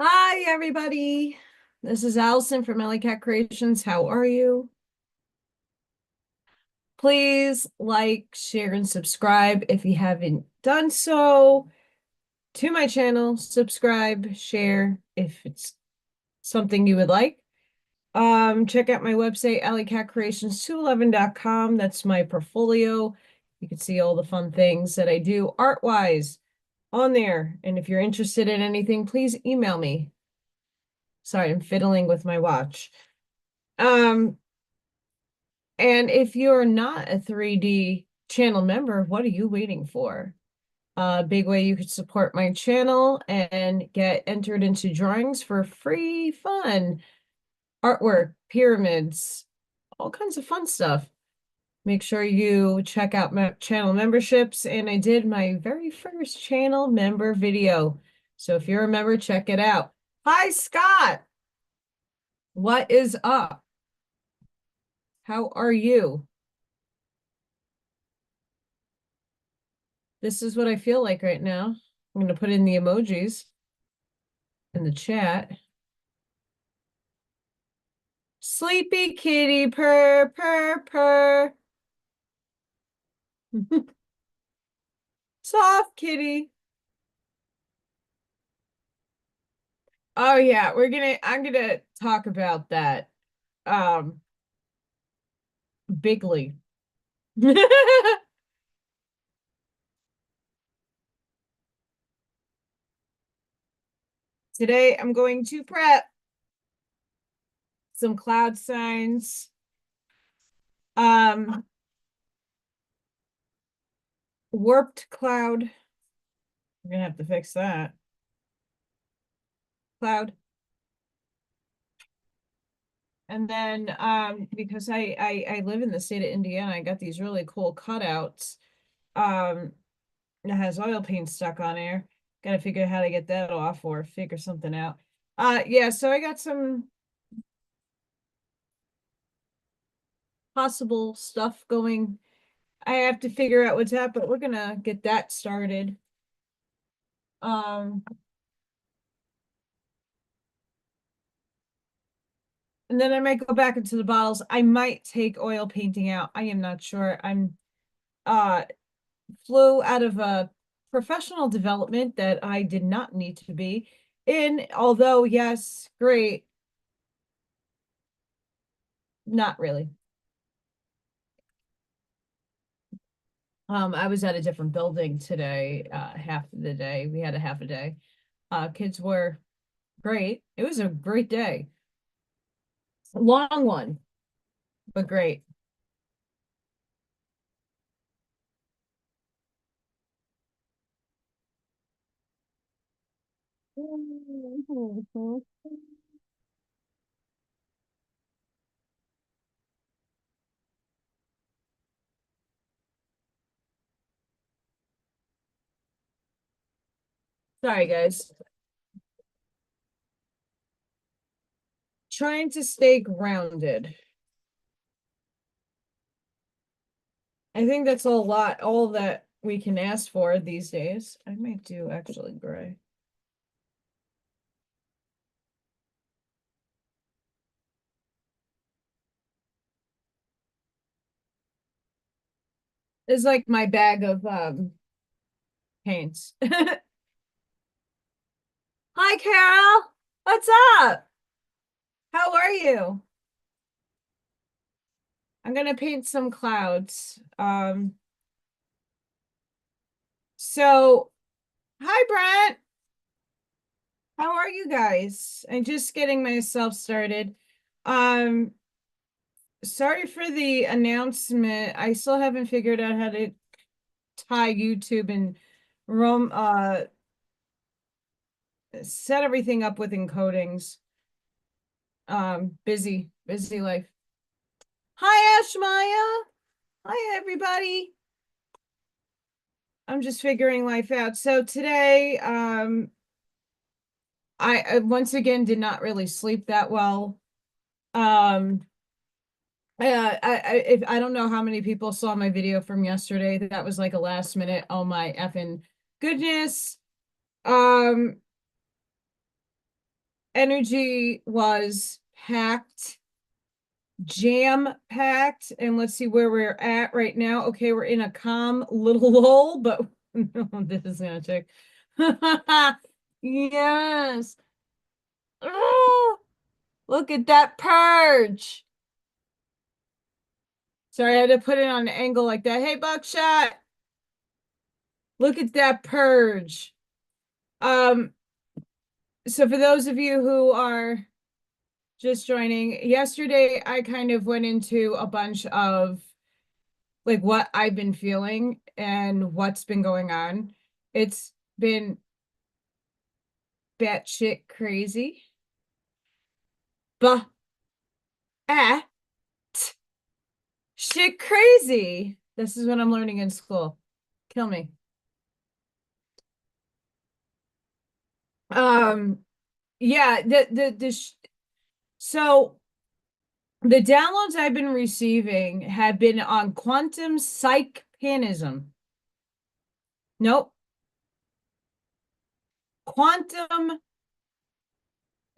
Hi, everybody. This is Allison from AllyKat Creations. How are you? Please like, share, and subscribe if you haven't done so to my channel. Subscribe, share if it's something you would like. Check out my website, AllyKatCreations211.com. That's my portfolio. You can see all the fun things that I do art-wise on there. And if you're interested in anything, please email me. Sorry, I'm fiddling with my watch. Um, and if you're not a 3D channel member, what are you waiting for? A big way you could support my channel and get entered into drawings for free fun, artwork, pyramids, all kinds of fun stuff. Make sure you check out my channel memberships. And I did my very first channel member video. So if you're a member, check it out. Hi, Scott. What is up? How are you? This is what I feel like right now. I'm going to put in the emojis in the chat. Sleepy kitty, purr, purr, purr. Soft kitty. Oh yeah, I'm gonna talk about that bigly. Today I'm going to prep some cloud signs. Um Warped cloud. We're gonna have to fix that. Cloud. And then because I live in the state of Indiana, I got these really cool cutouts. It has oil paint stuck on there. Gotta figure out how to get that off or figure something out. Yeah, so I got some possible stuff going. I have to figure out what's up, but we're gonna get that started. Um, and then I might go back into the bottles. I might take oil painting out. I am not sure. I'm uh flew out of a professional development that I did not need to be in, although yes, great, not really. I was at a different building today, half of the day. We had a half a day. Kids were great. It was a great day. A long one, but great. Sorry, guys. Trying to stay grounded. I think that's a lot, all that we can ask for these days. I might do actually gray. It's like my bag of paints. Hi, Carol. What's up? How are you? I'm gonna paint some clouds. So hi, Brent. How are you guys? I'm just getting myself started. Um, Sorry for the announcement. I still haven't figured out how to tie YouTube and Rome set everything up with encodings. Busy life. Hi, Ashmaya. Hi, everybody. I'm just figuring life out. So today, I once again did not really sleep that well. Um, I don't know how many people saw my video from yesterday. That was like a last minute. Oh my effing goodness. Um, energy was packed, jam-packed, and let's see where we're at right now. Okay, we're in a calm little lull, but no, this is gonna check. Yes. Oh, look at that purge. Sorry, I had to put it on an angle like that. Hey, Buckshot. Look at that purge. So for those of you who are just joining, yesterday I kind of went into a bunch of like what I've been feeling and what's been going on. It's been batshit crazy. But shit crazy. This is what I'm learning in school. Kill me. Yeah, so the downloads I've been receiving have been on quantum psych-panism. Nope. Quantum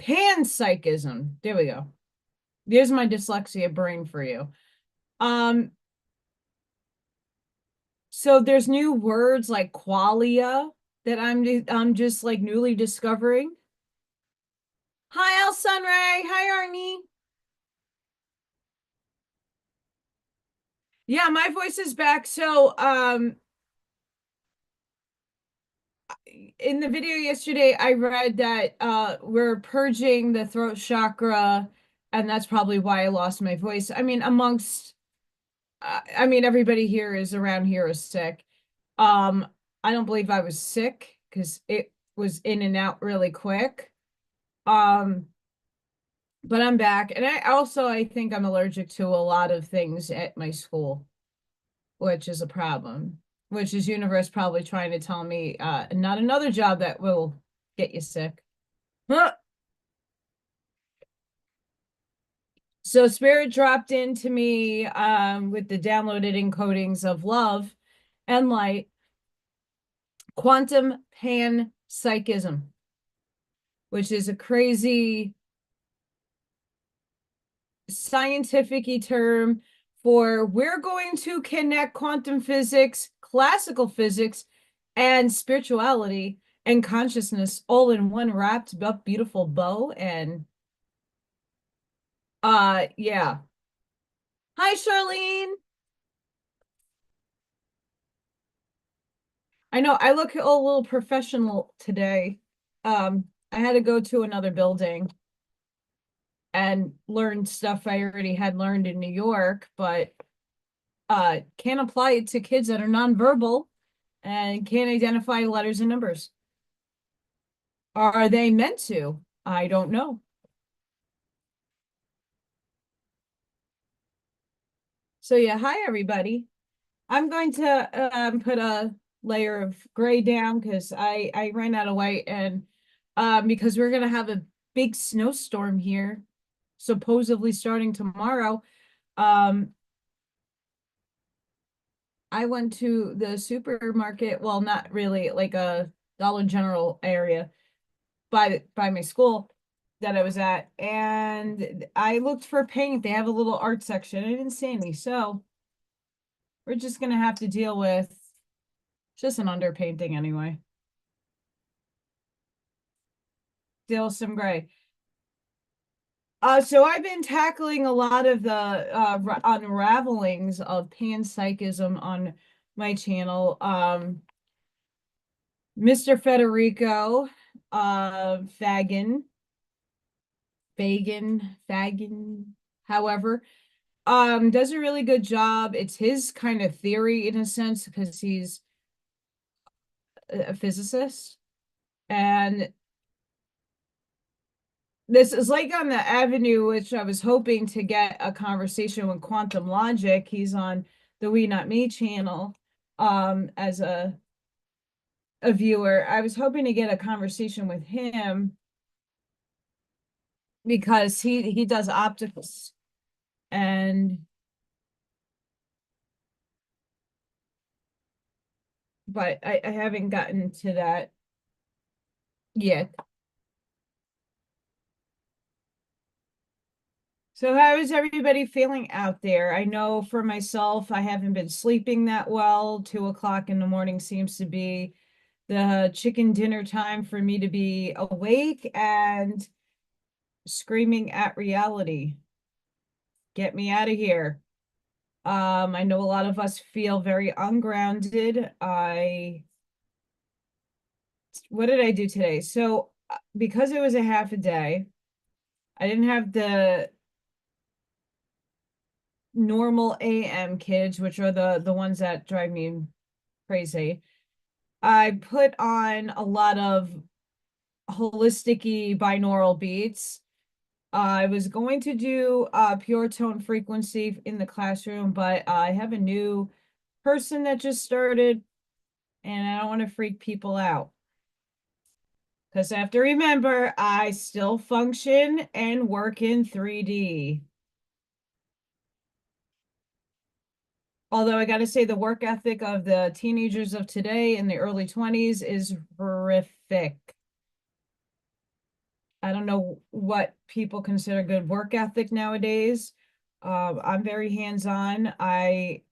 panpsychism. There we go. There's my dyslexia brain for you. So there's new words like qualia that I'm just like newly discovering. Hi, El Sunray. Hi, Arnie. Yeah, my voice is back. So, in the video yesterday, I read that we're purging the throat chakra, and that's probably why I lost my voice. I mean, everybody here is around here is sick. Um, I don't believe I was sick because it was in and out really quick. But I'm back, and I think I'm allergic to a lot of things at my school, which is a problem, which is universe probably trying to tell me not another job that will get you sick. Huh. So spirit dropped into me with the downloaded encodings of love and light, quantum panpsychism, which is a crazy scientific term for we're going to connect quantum physics, classical physics, and spirituality and consciousness all in one wrapped up beautiful bow. And yeah. Hi, Charlene. I know I look a little professional today. I had to go to another building and learn stuff I already had learned in New York, but can't apply it to kids that are nonverbal and can't identify letters and numbers. Are they meant to? I don't know. So yeah, hi everybody. I'm going to put a layer of gray down because I ran out of white, and because we're gonna have a big snowstorm here, supposedly starting tomorrow. Um, I went to the supermarket, well, not really, like a Dollar General area by my school that I was at, and I looked for paint. They have a little art section. I didn't see any, so we're just gonna have to deal with just an underpainting anyway. Deal with some gray. So I've been tackling a lot of the unravelings of panpsychism on my channel. Mr. Federico, Fagin, however, does a really good job. It's his kind of theory in a sense because he's a physicist, and this is like on the avenue which I was hoping to get a conversation with Quantum Logic. He's on the WeNotMe channel as a viewer. I was hoping to get a conversation with him because he does opticals, and but I haven't gotten to that yet. So how is everybody feeling out there? I know for myself, I haven't been sleeping that well. 2 o'clock in the morning seems to be the chicken dinner time for me to be awake and screaming at reality. Get me out of here. I know a lot of us feel very ungrounded. What did I do today? So because it was a half a day, I didn't have the normal AM kids, which are the ones that drive me crazy. I put on a lot of holistic-y binaural beats. I was going to do pure tone frequency in the classroom, but I have a new person that just started, and I don't want to freak people out. Because I have to remember, I still function and work in 3D. Although I got to say, the work ethic of the teenagers of today in the early 20s is horrific. I don't know what people consider good work ethic nowadays. I'm very hands-on. I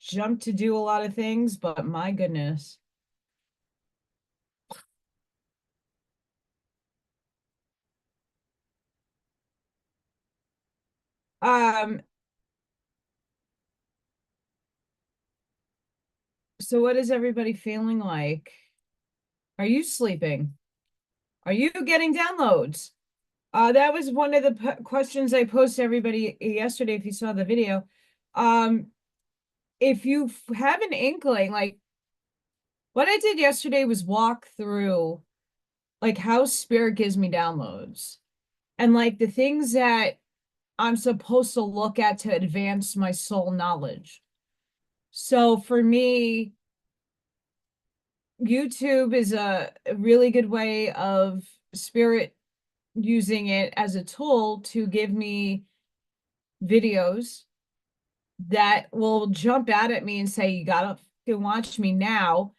jump to do a lot of things, but my goodness. Um, so what is everybody feeling like? Are you sleeping? Are you getting downloads? That was one of the questions I posed to everybody yesterday, if you saw the video. Um, if you have an inkling, like what I did yesterday was walk through like how Spirit gives me downloads and like the things that I'm supposed to look at to advance my soul knowledge. So for me, YouTube is a really good way of Spirit using it as a tool to give me videos that will jump out at me and say, you gotta watch me now.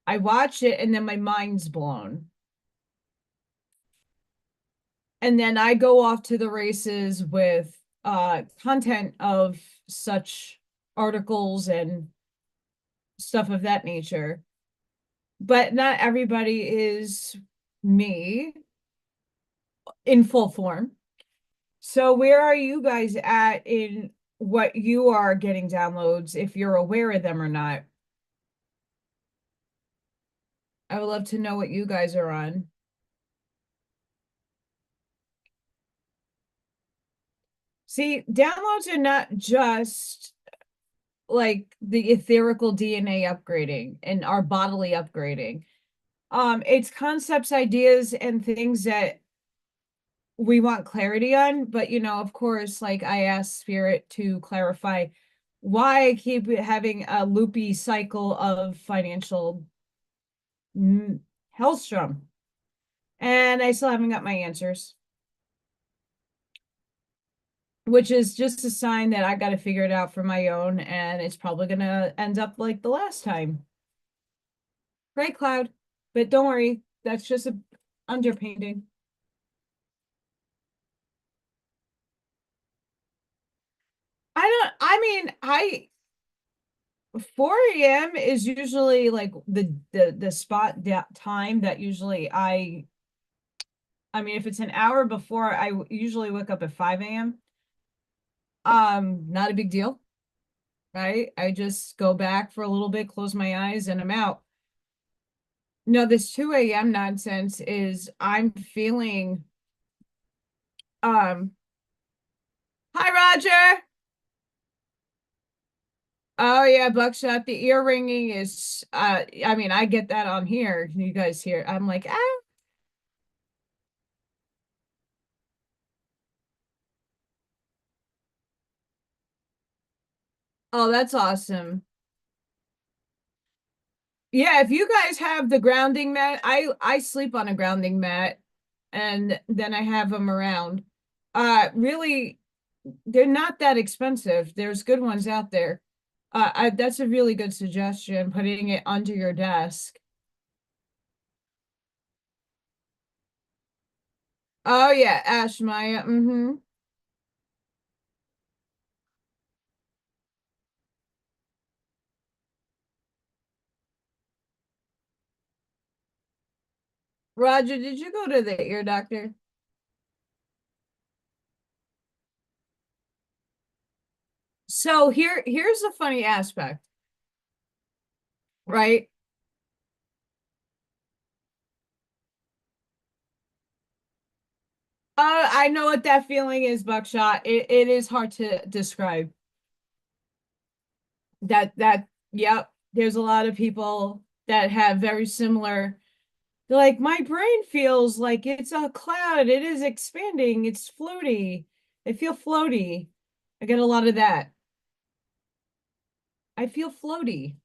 I watch it and then my mind's blown. And then I go off to the races with content of such articles and stuff of that nature. But not everybody is me in full form. So where are you guys at in what you are getting downloads, if you're aware of them or not? I would love to know what you guys are on. See, downloads are not just like the etherical DNA upgrading and our bodily upgrading. It's concepts, ideas, and things that we want clarity on. But of course, like I asked Spirit to clarify why I keep having a loopy cycle of financial hellstrom. And I still haven't got my answers, which is just a sign that I got to figure it out for my own. And it's probably going to end up like the last time. Right, Cloud? But don't worry, that's just a underpainting. I mean, 4 a.m. is usually like the spot that time that usually I mean, if it's an hour before, I usually wake up at 5 a.m. Not a big deal, right? I just go back for a little bit, close my eyes, and I'm out. No, this 2 a.m. nonsense is I'm feeling um hi Roger. Oh yeah, Buckshot. The ear ringing is I mean, I get that on here. You guys hear. I'm like, ah. Oh, that's awesome. Yeah, if you guys have the grounding mat, I sleep on a grounding mat and then I have them around. Really, they're not that expensive. There's good ones out there. That's a really good suggestion, putting it under your desk. Oh yeah, Ash Maya. Mm-hmm. Roger, did you go to the ear doctor? So here's the funny aspect, right? I know what that feeling is, Buckshot. It is hard to describe. Yep. There's a lot of people that have very similar. They're like, my brain feels like it's a cloud. It is expanding. It's floaty. I feel floaty. I get a lot of that. I feel floaty.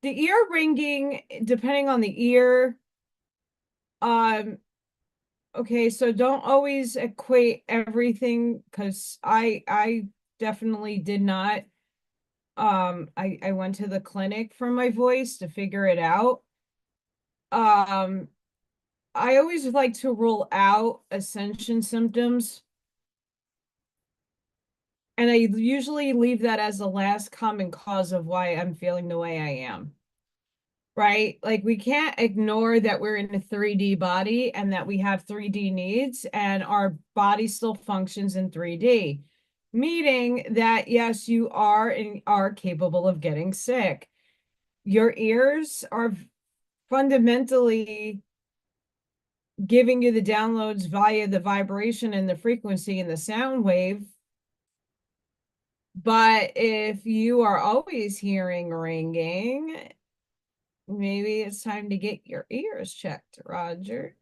The ear ringing, depending on the ear, um, okay, so don't always equate everything because I definitely did not. I went to the clinic for my voice to figure it out. Um, I always like to rule out ascension symptoms, and I usually leave that as the last common cause of why I'm feeling the way I am. Right? Like we can't ignore that we're in a 3D body and that we have 3D needs and our body still functions in 3D. Meaning that yes, you are and are capable of getting sick. Your ears are fundamentally giving you the downloads via the vibration and the frequency and the sound wave. But if you are always hearing ringing, maybe it's time to get your ears checked, Roger.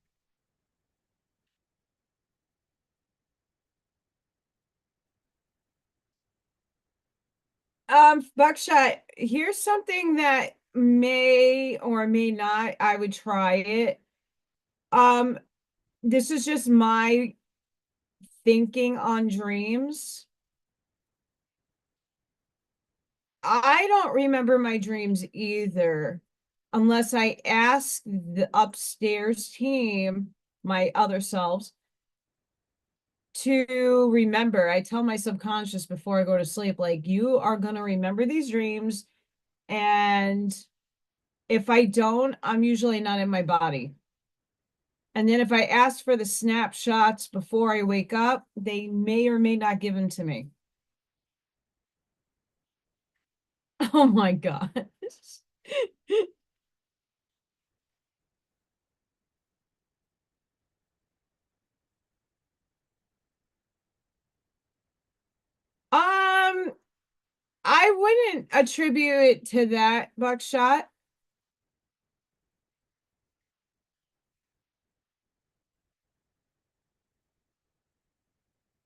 Buckshot, here's something that may or may not, I would try it. Um, this is just my thinking on dreams. I don't remember my dreams either, unless I ask the upstairs team, my other selves, to remember. I tell my subconscious before I go to sleep, like, you are going to remember these dreams. And if I don't, I'm usually not in my body. And then if I ask for the snapshots before I wake up, they may or may not give them to me. Oh my God. Um, I wouldn't attribute it to that, Buckshot.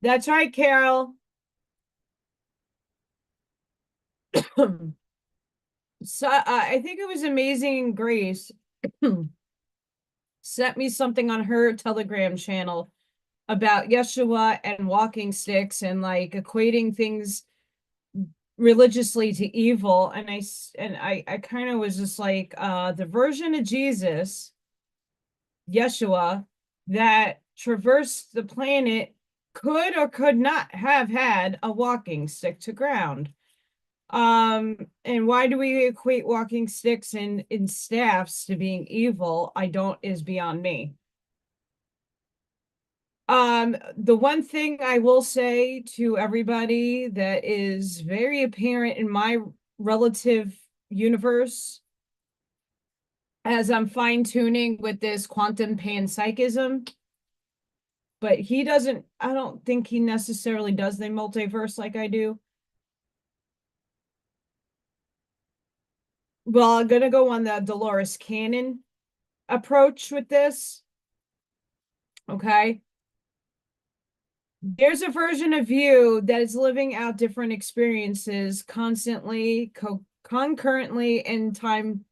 That's right, Carol. So I think it was Amazing Grace sent me something on her Telegram channel about Yeshua and walking sticks and like equating things religiously to evil. And I kind of was just like, the version of Jesus, Yeshua, that traversed the planet could or could not have had a walking stick to ground. And why do we equate walking sticks and in staffs to being evil? I don't is beyond me. The one thing I will say to everybody that is very apparent in my relative universe as I'm fine tuning with this quantum panpsychism, but he doesn't, I don't think he necessarily does the multiverse like I do. Well, I'm gonna go on the Dolores Cannon approach with this. Okay. There's a version of you that is living out different experiences constantly, concurrently in time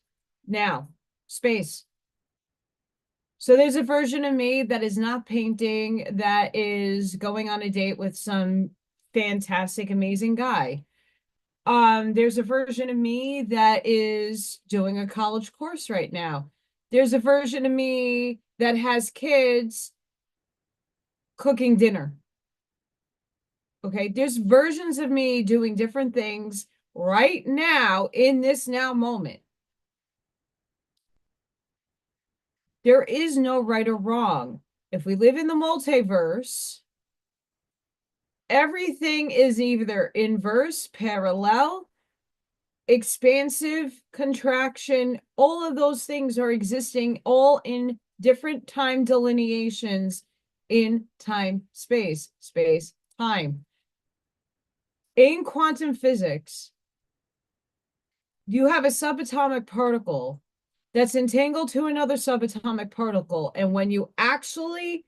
now, space. So there's a version of me that is not painting, that is going on a date with some fantastic, amazing guy. There's a version of me that is doing a college course right now. There's a version of me that has kids cooking dinner. Okay, there's versions of me doing different things right now in this now moment. There is no right or wrong. If we live in the multiverse, everything is either inverse, parallel, expansive, contraction. All of those things are existing all in different time delineations in time, space, time. In quantum physics, you have a subatomic particle that's entangled to another subatomic particle. And when you actually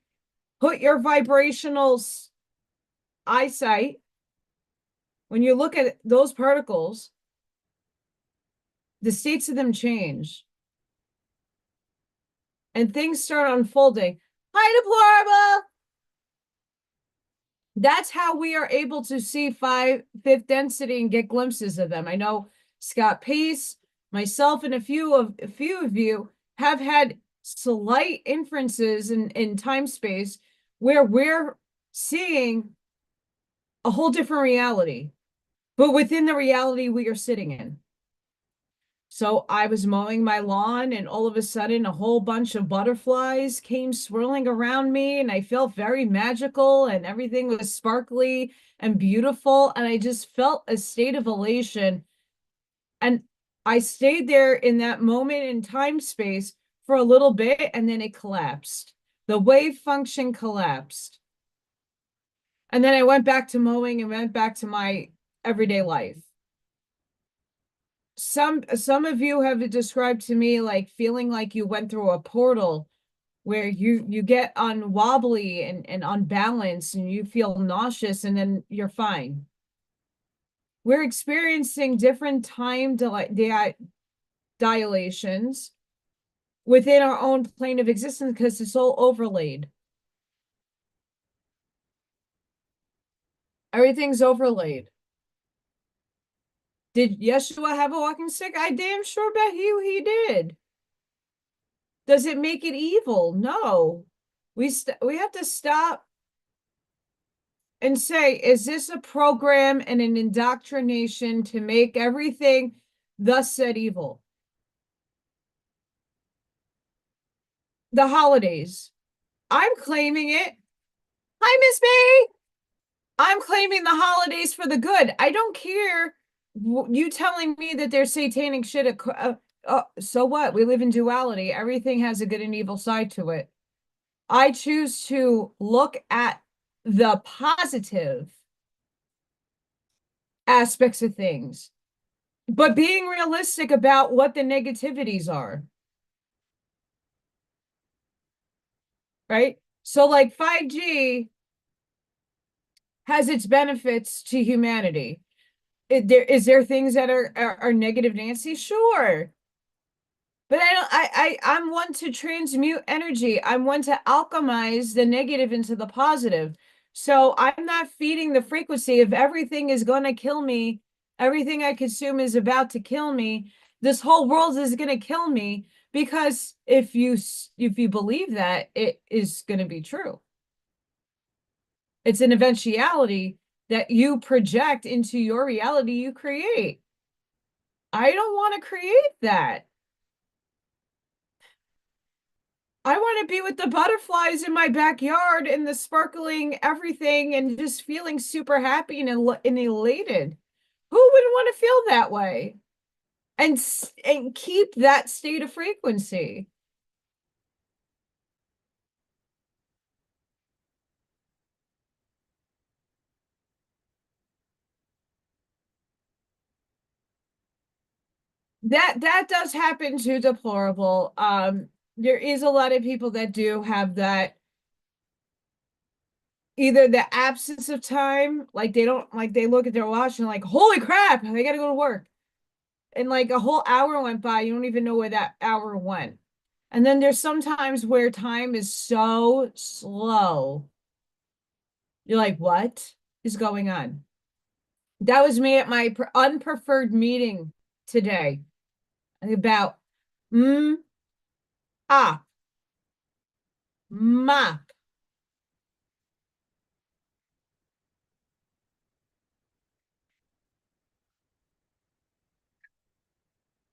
put your vibrational eyesight, when you look at those particles, the states of them change and things start unfolding. Hi, deplorable. That's how we are able to see fifth density and get glimpses of them. I know Scott Pace, myself, and a few of you have had slight inferences in time space where we're seeing a whole different reality, but within the reality we are sitting in. So I was mowing my lawn, and all of a sudden, a whole bunch of butterflies came swirling around me, and I felt very magical, and everything was sparkly and beautiful. And I just felt a state of elation. And I stayed there in that moment in time space for a little bit, and then it collapsed. The wave function collapsed. And then I went back to mowing and went back to my everyday life. Some of you have described to me like feeling like you went through a portal where you get on wobbly and unbalanced and you feel nauseous and then you're fine. We're experiencing different time dilations within our own plane of existence because it's all overlaid. Everything's overlaid. Did Yeshua have a walking stick? I damn sure bet he did. Does it make it evil? No. We have to stop and say, is this a program and an indoctrination to make everything thus said evil? The holidays. I'm claiming it. Hi, Miss B. I'm claiming the holidays for the good. I don't care you telling me that there's satanic shit. So what? We live in duality. Everything has a good and evil side to it. I choose to look at the positive aspects of things, but being realistic about what the negativities are. Right? So, like 5G has its benefits to humanity. Is there things that are negative, Nancy? Sure. But I'm one to transmute energy. I'm one to alchemize the negative into the positive. So I'm not feeding the frequency of everything is going to kill me. Everything I consume is about to kill me. This whole world is going to kill me because if you believe that, it is going to be true. It's an eventuality that you project into your reality you create. I don't want to create that. I want to be with the butterflies in my backyard and the sparkling everything and just feeling super happy and elated. Who wouldn't want to feel that way? And keep that state of frequency. That does happen to deplorable. There is a lot of people that do have that, either the absence of time, like they don't, like they look at their watch and like, holy crap, they gotta go to work. And like a whole hour went by, you don't even know where that hour went. And then there's sometimes where time is so slow. You're like, what is going on? That was me at my unpreferred meeting today about ah map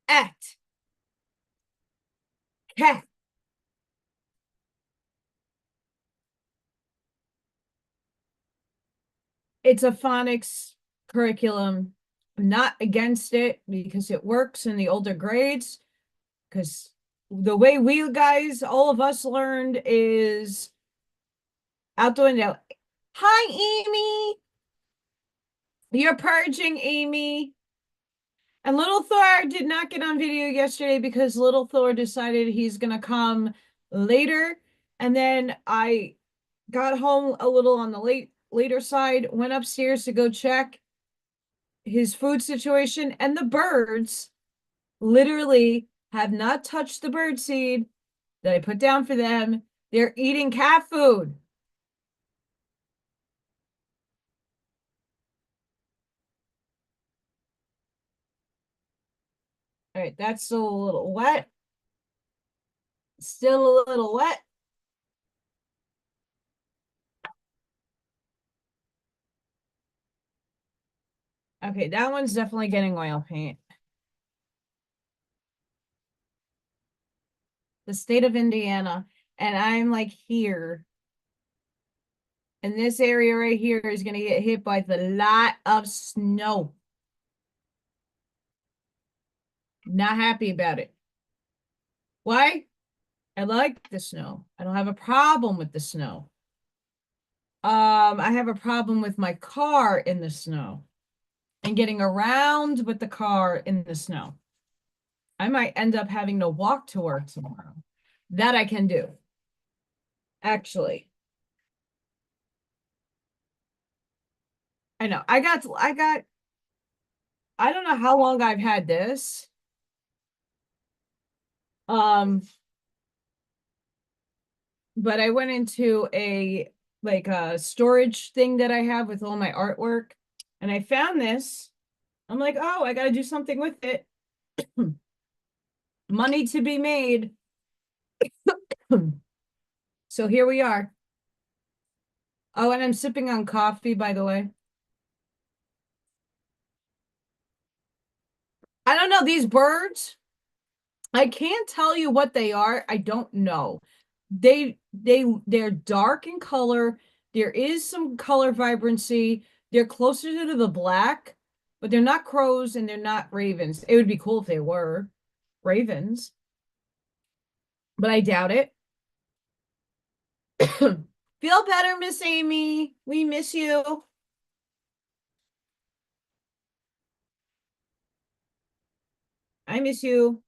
at cat it's a phonics curriculum. I'm not against it because it works in the older grades. Because the way we guys, all of us learned is out the window. Hi, Amy. You're purging, Amy. And Little Thor did not get on video yesterday because Little Thor decided he's going to come later. And then I got home a little on the later side, went upstairs to go check his food situation, and the birds literally have not touched the bird seed that I put down for them. They're eating cat food. All right, that's still a little wet. Still a little wet. Okay, that one's definitely getting oil paint. The state of Indiana. And I'm like here. And this area right here is going to get hit by the lot of snow. Not happy about it. Why? I like the snow. I don't have a problem with the snow. I have a problem with my car in the snow and getting around with the car in the snow. I might end up having to walk to work tomorrow. That I can do. Actually. I know. I don't know how long I've had this. But I went into a storage thing that I have with all my artwork, and I found this. I'm like, oh, I got to do something with it. Money to be made. So here we are. Oh, and I'm sipping on coffee, by the way. I don't know, these birds, I can't tell you what they are. I don't know. They're dark in color. There is some color vibrancy. They're closer to the black, but they're not crows and they're not ravens. It would be cool if they were ravens, but I doubt it. Feel better, Miss Amy. We miss you. I miss you.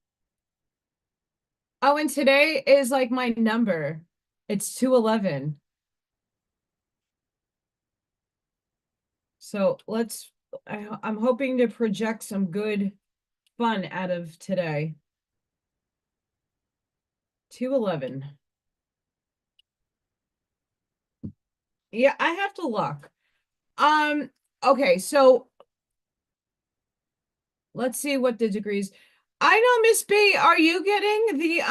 Oh, and today is like my number. It's 211. So I'm hoping to project some good fun out of today. 211. Yeah, I have to look. Okay, so let's see what the degrees. I know, Miss B, are you getting the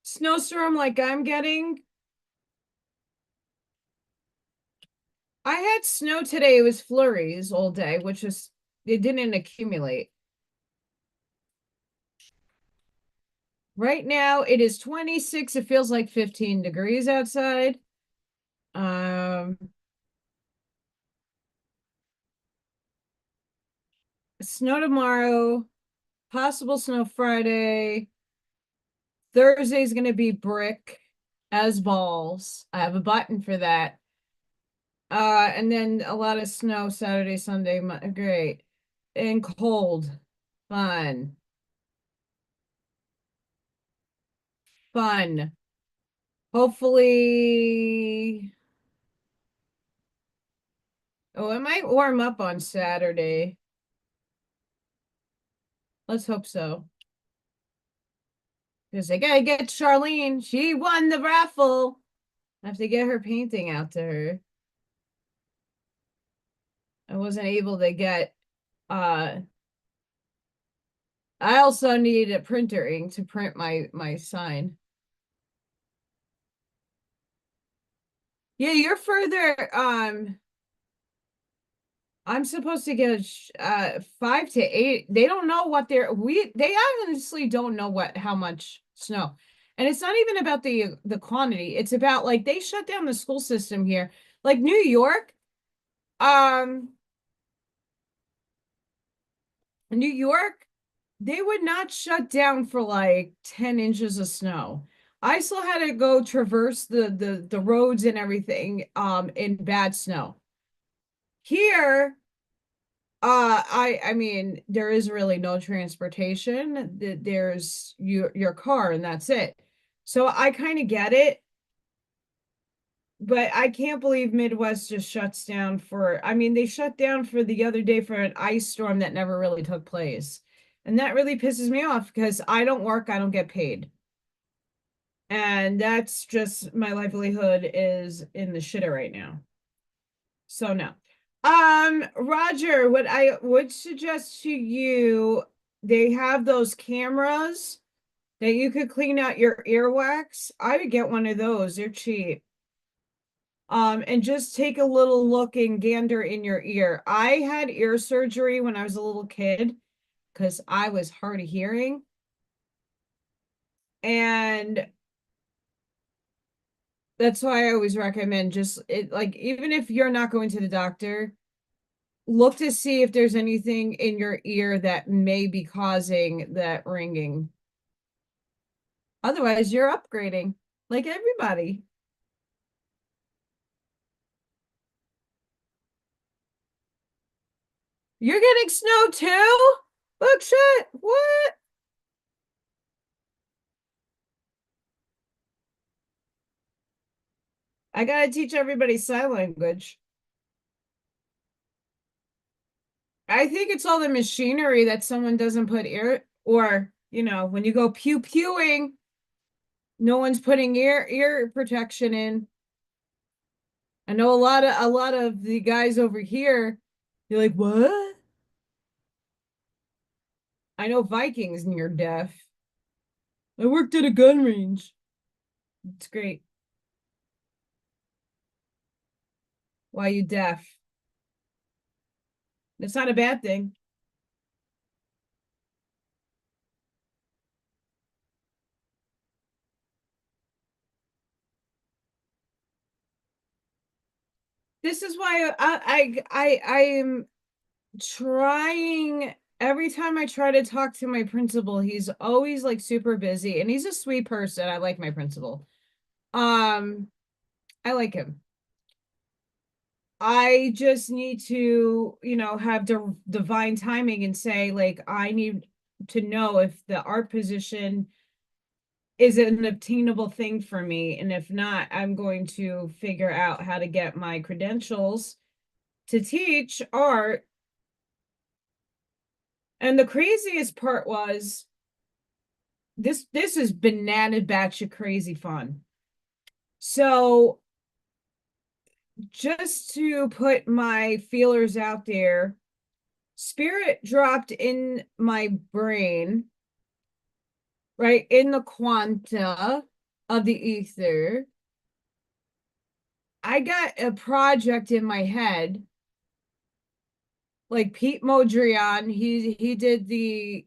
snowstorm like I'm getting? I had snow today. It was flurries all day, it didn't accumulate. Right now it is 26. It feels like 15 degrees outside. Snow tomorrow, possible snow Friday. Thursday's going to be brick as balls. I have a button for that. And then a lot of snow Saturday, Sunday. Great. And cold. Fun. Fun. Hopefully. Oh, it might warm up on Saturday. Let's hope so. Because I gotta get Charlene. She won the raffle. I have to get her painting out to her. I wasn't able to get I also need a printer ink to print my sign. Yeah, you're further I'm supposed to get 5 to 8. They don't know what they honestly don't know how much snow. And it's not even about the quantity. It's about like they shut down the school system here. Like New York, Um, New York, they would not shut down for like 10 inches of snow. I still had to go traverse the roads and everything in bad snow. Here, I mean, there is really no transportation. There's your car and that's it. So I kind of get it, but I can't believe Midwest just shuts down for, I mean, they shut down for the other day for an ice storm that never really took place. And that really pisses me off because I don't work, I don't get paid. And that's just my livelihood is in the shitter right now. So no. Roger, what I would suggest to you, they have those cameras that you could clean out your earwax. I would get one of those. They're cheap. And just take a little look and gander in your ear. I had ear surgery when I was a little kid because I was hard of hearing. And that's why I always recommend just it, like, even if you're not going to the doctor, look to see if there's anything in your ear that may be causing that ringing. Otherwise, you're upgrading like everybody. You're getting snow too? Look, shit. What? I gotta teach everybody sign language. I think it's all the machinery that someone doesn't put ear, or when you go pew pewing, no one's putting ear protection in. I know a lot of the guys over here, you're like, what? I know Vikings near deaf. I worked at a gun range. It's great. Why you deaf? That's not a bad thing. This is why I am trying every time I try to talk to my principal, he's always like super busy and he's a sweet person. I like my principal. Um, I like him. I just need to, have divine timing and say, like, I need to know if the art position is an obtainable thing for me. And if not, I'm going to figure out how to get my credentials to teach art. And the craziest part was this is banana batshit crazy fun. So just to put my feelers out there, Spirit dropped in my brain, right in the quanta of the ether. I got a project in my head, like Pete Modrian. He did the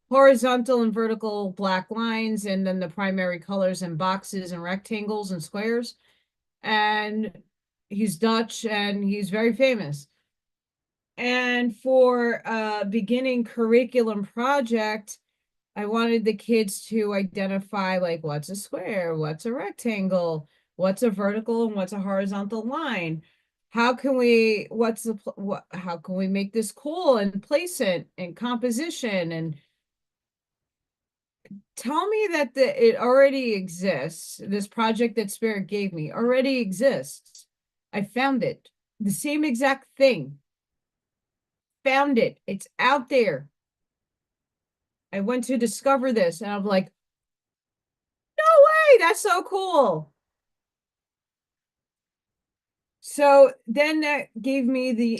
horizontal and vertical black lines, and then the primary colors and boxes and rectangles and squares. And he's Dutch and he's very famous. And for a beginning curriculum project, I wanted the kids to identify like what's a square, what's a rectangle, what's a vertical and what's a horizontal line. How can we how can we make this cool and place it and composition and tell me that it already exists. This project that Spirit gave me already exists. I found it. The same exact thing. Found it. It's out there. I went to discover this and I'm like, no way, that's so cool. So then that gave me the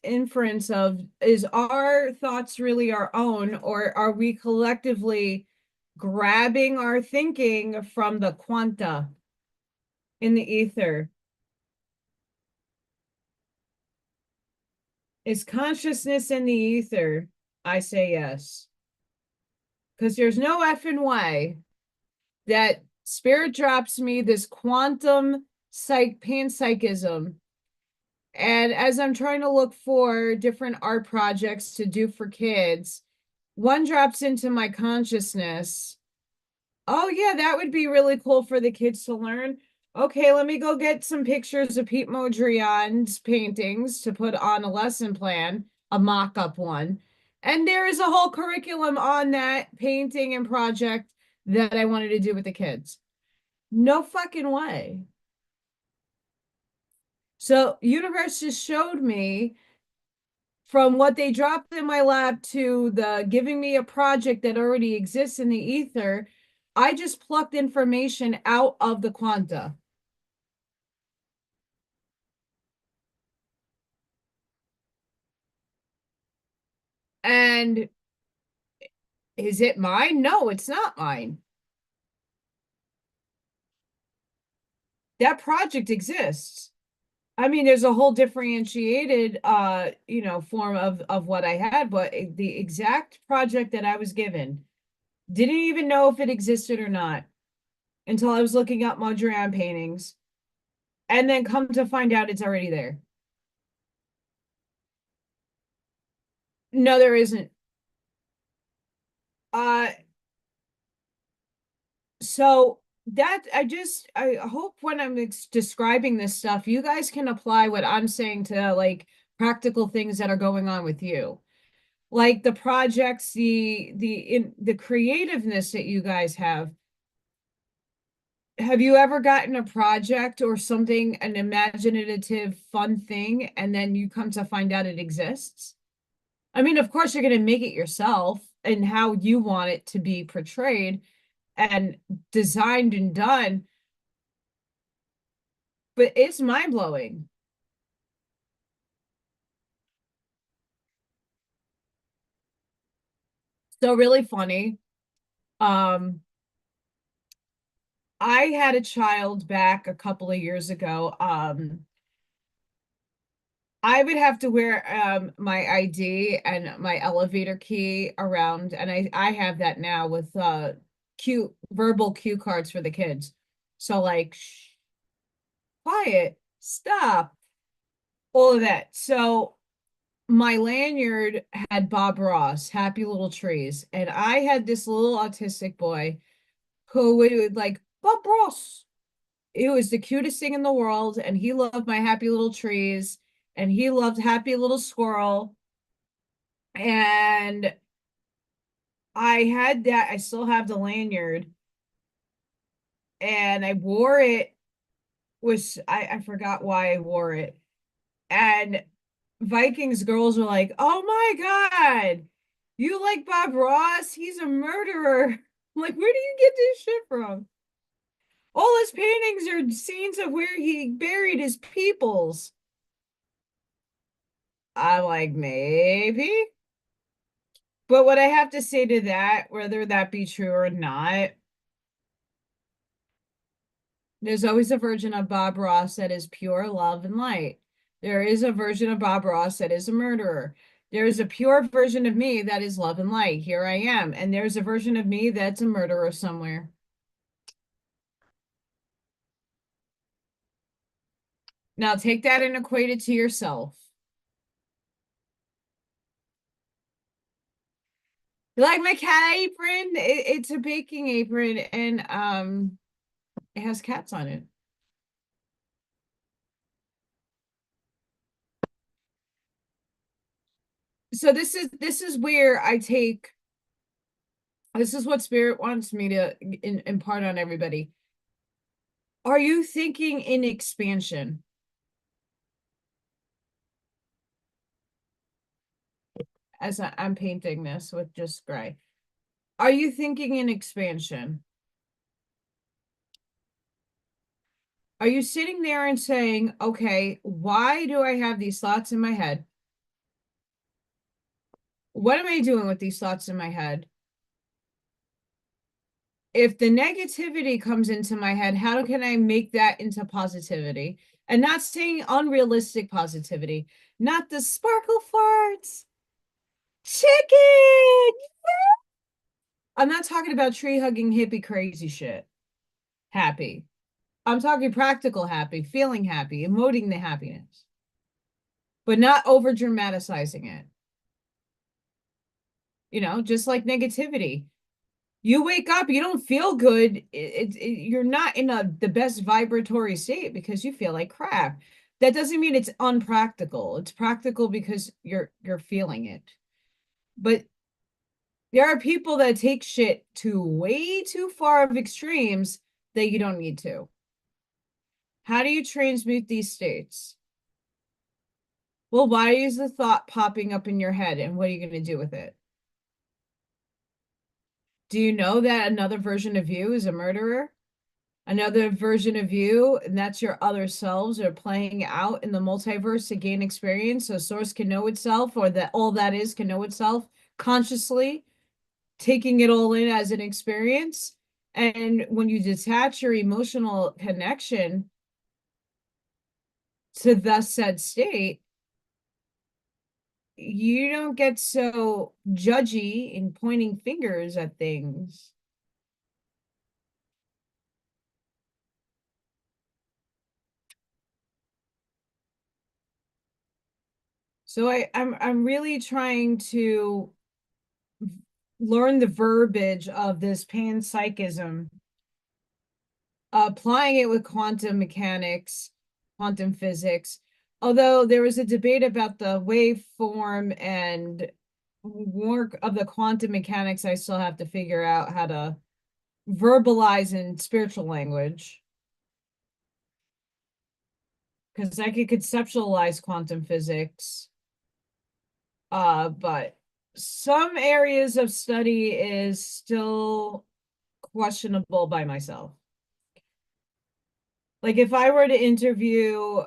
inference of, is our thoughts really our own, or are we collectively grabbing our thinking from the quanta in the ether? Is consciousness in the ether? I say yes. Because there's no effing way that Spirit drops me this quantum panpsychism And as I'm trying to look for different art projects to do for kids, one drops into my consciousness. Oh, yeah, that would be really cool for the kids to learn. Okay, let me go get some pictures of Pete Mondrian's paintings to put on a lesson plan, a mock-up one. And there is a whole curriculum on that painting and project that I wanted to do with the kids. No fucking way. So universe just showed me from what they dropped in my lap to the giving me a project that already exists in the ether. I just plucked information out of the quanta. And is it mine? No, it's not mine. That project exists. I mean, there's a whole differentiated form of what I had, but the exact project that I was given, didn't even know if it existed or not until I was looking up Mondrian paintings, and then come to find out it's already there. No, there isn't. Uh, so that I hope when I'm describing this stuff, you guys can apply what I'm saying to like practical things that are going on with you. Like the projects, the creativeness that you guys have. Have you ever gotten a project or something, an imaginative, fun thing, and then you come to find out it exists? I mean, of course, you're going to make it yourself and how you want it to be portrayed and designed and done, but it's mind blowing. So really funny. Um, I had a child back a couple of years ago. I would have to wear my ID and my elevator key around, and I have that now with cue verbal cue cards for the kids. So like, shh, quiet, stop, all of that. So my lanyard had Bob Ross, Happy Little Trees, and I had this little autistic boy who would like Bob Ross. It was the cutest thing in the world, and he loved my Happy Little Trees, and he loved Happy Little Squirrel. And I had that. I still have the lanyard, and I wore it. Was I forgot why I wore it. And Vikings girls were like, "Oh my God, you like Bob Ross? He's a murderer." I'm like, where do you get this shit from? All his paintings are scenes of where he buried his peoples. I'm like, maybe. But what I have to say to that, whether that be true or not, there's always a version of Bob Ross that is pure love and light. There is a version of Bob Ross that is a murderer. There's a pure version of me that is love and light. Here I am. And there's a version of me that's a murderer somewhere. Now take that and equate it to yourself. Like my cat apron, it's a baking apron, and it has cats on it. So this is where I take, this is what spirit wants me to impart on everybody. Are you thinking in expansion? As I'm painting this with just gray. Are you thinking in expansion? Are you sitting there and saying, okay, why do I have these thoughts in my head? What am I doing with these thoughts in my head? If the negativity comes into my head, how can I make that into positivity? And not saying unrealistic positivity, not the sparkle farts, chicken. I'm not talking about tree hugging hippie crazy shit. Happy. I'm talking practical happy, feeling happy, emoting the happiness. but not over dramatizing it. Just like negativity. You wake up, you don't feel good. You're not in the best vibratory state because you feel like crap. That doesn't mean it's unpractical. It's practical because you're feeling it. But there are people that take shit to way too far of extremes that you don't need to. How do you transmute these states? Well, why is the thought popping up in your head and what are you going to do with it? Do you know that another version of you is a murderer? Another version of you, and that's your other selves, are playing out in the multiverse to gain experience so Source can know itself, or that all that is can know itself consciously, taking it all in as an experience. And when you detach your emotional connection to the said state, you don't get so judgy in pointing fingers at things. So I'm really trying to learn the verbiage of this panpsychism, applying it with quantum mechanics, quantum physics. Although there was a debate about the waveform and work of the quantum mechanics, I still have to figure out how to verbalize in spiritual language. Because I could conceptualize quantum physics, but some areas of study is still questionable by myself. Like if I were to interview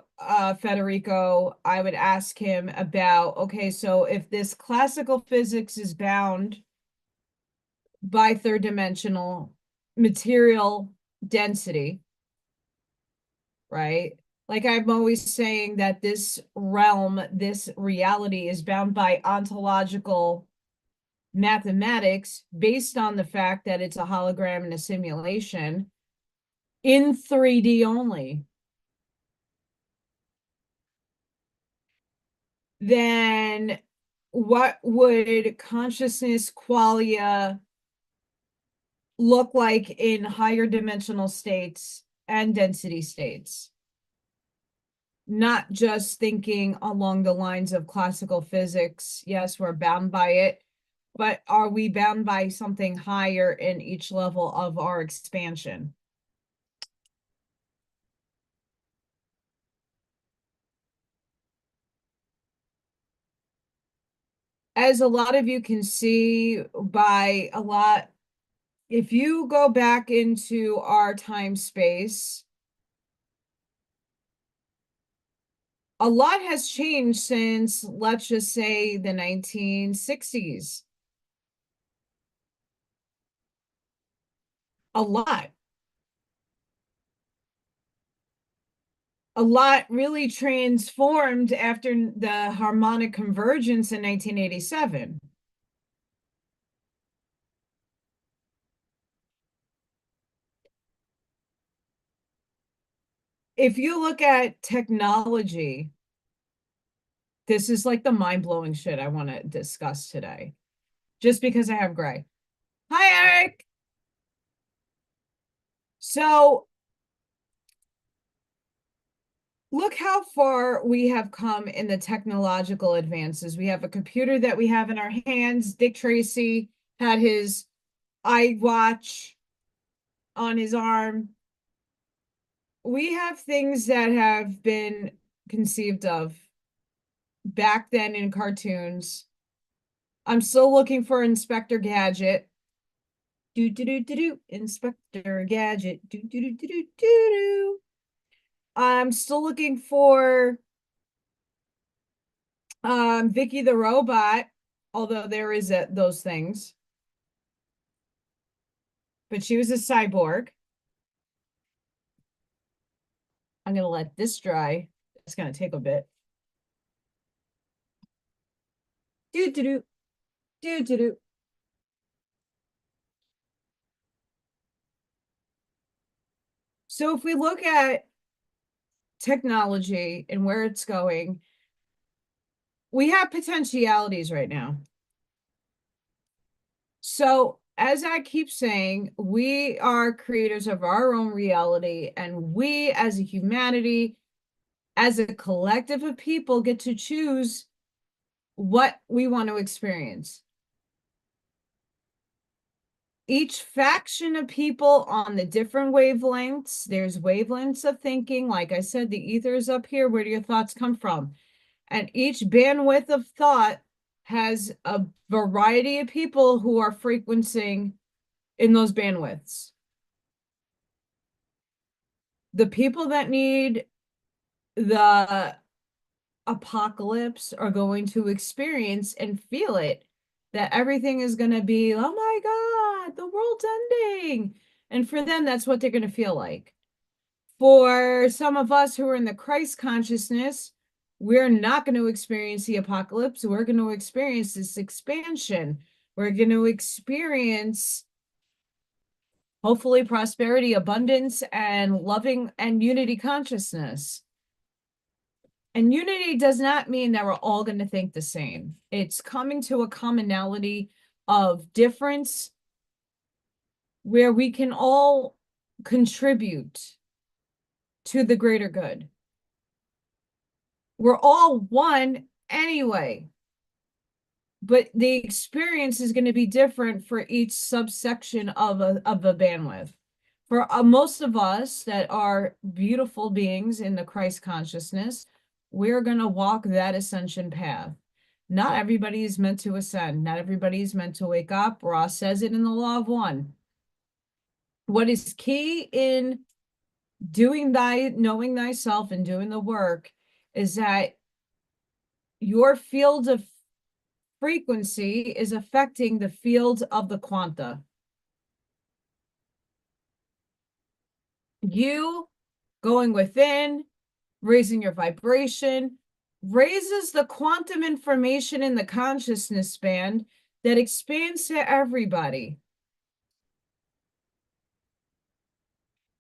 Federico, I would ask him about, okay, so if this classical physics is bound by third dimensional material density, right? Like I'm always saying that this realm, this reality is bound by ontological mathematics based on the fact that it's a hologram and a simulation in 3D only. Then what would consciousness qualia look like in higher dimensional states and density states? Not just thinking along the lines of classical physics. Yes, we're bound by it, but are we bound by something higher in each level of our expansion? As a lot of you can see by a lot, if you go back into our time space, a lot has changed since, let's just say, the 1960s. A lot. A lot really transformed after the harmonic convergence in 1987. If you look at technology, this is like the mind-blowing shit I want to discuss today, just because I have Gray. Hi, Eric. So look how far we have come in the technological advances. We have a computer that we have in our hands. Dick Tracy had his iWatch on his arm. We have things that have been conceived of back then in cartoons. I'm still looking for Inspector Gadget. Do do do do do. Inspector Gadget. Do do do do do do. I'm still looking for Vicky the Robot, although there is those things. But she was a cyborg. I'm gonna let this dry. It's gonna take a bit. Do do do do do do. So if we look at technology and where it's going, we have potentialities right now. So as I keep saying, we are creators of our own reality, and we as a humanity, as a collective of people, get to choose what we want to experience. Each faction of people on the different wavelengths, there's wavelengths of thinking. Like I said, the ether is up here. Where do your thoughts come from? And each bandwidth of thought has a variety of people who are frequencing in those bandwidths. The people that need the apocalypse are going to experience and feel it, that everything is going to be, oh my God, the world's ending. And for them, that's what they're going to feel like. For some of us who are in the Christ consciousness, we're not going to experience the apocalypse. We're going to experience this expansion. We're going to experience, hopefully, prosperity, abundance, and loving and unity consciousness. And unity does not mean that we're all going to think the same. It's coming to a commonality of difference where we can all contribute to the greater good. We're all one anyway, but the experience is going to be different for each subsection of a bandwidth. For most of us that are beautiful beings in the Christ consciousness, we're going to walk that ascension path. Not everybody is meant to ascend. Not everybody is meant to wake up. Ross says it in the Law of One. What is key in knowing thyself and doing the work is that your field of frequency is affecting the field of the quanta. You going within, raising your vibration, raises the quantum information in the consciousness band that expands to everybody.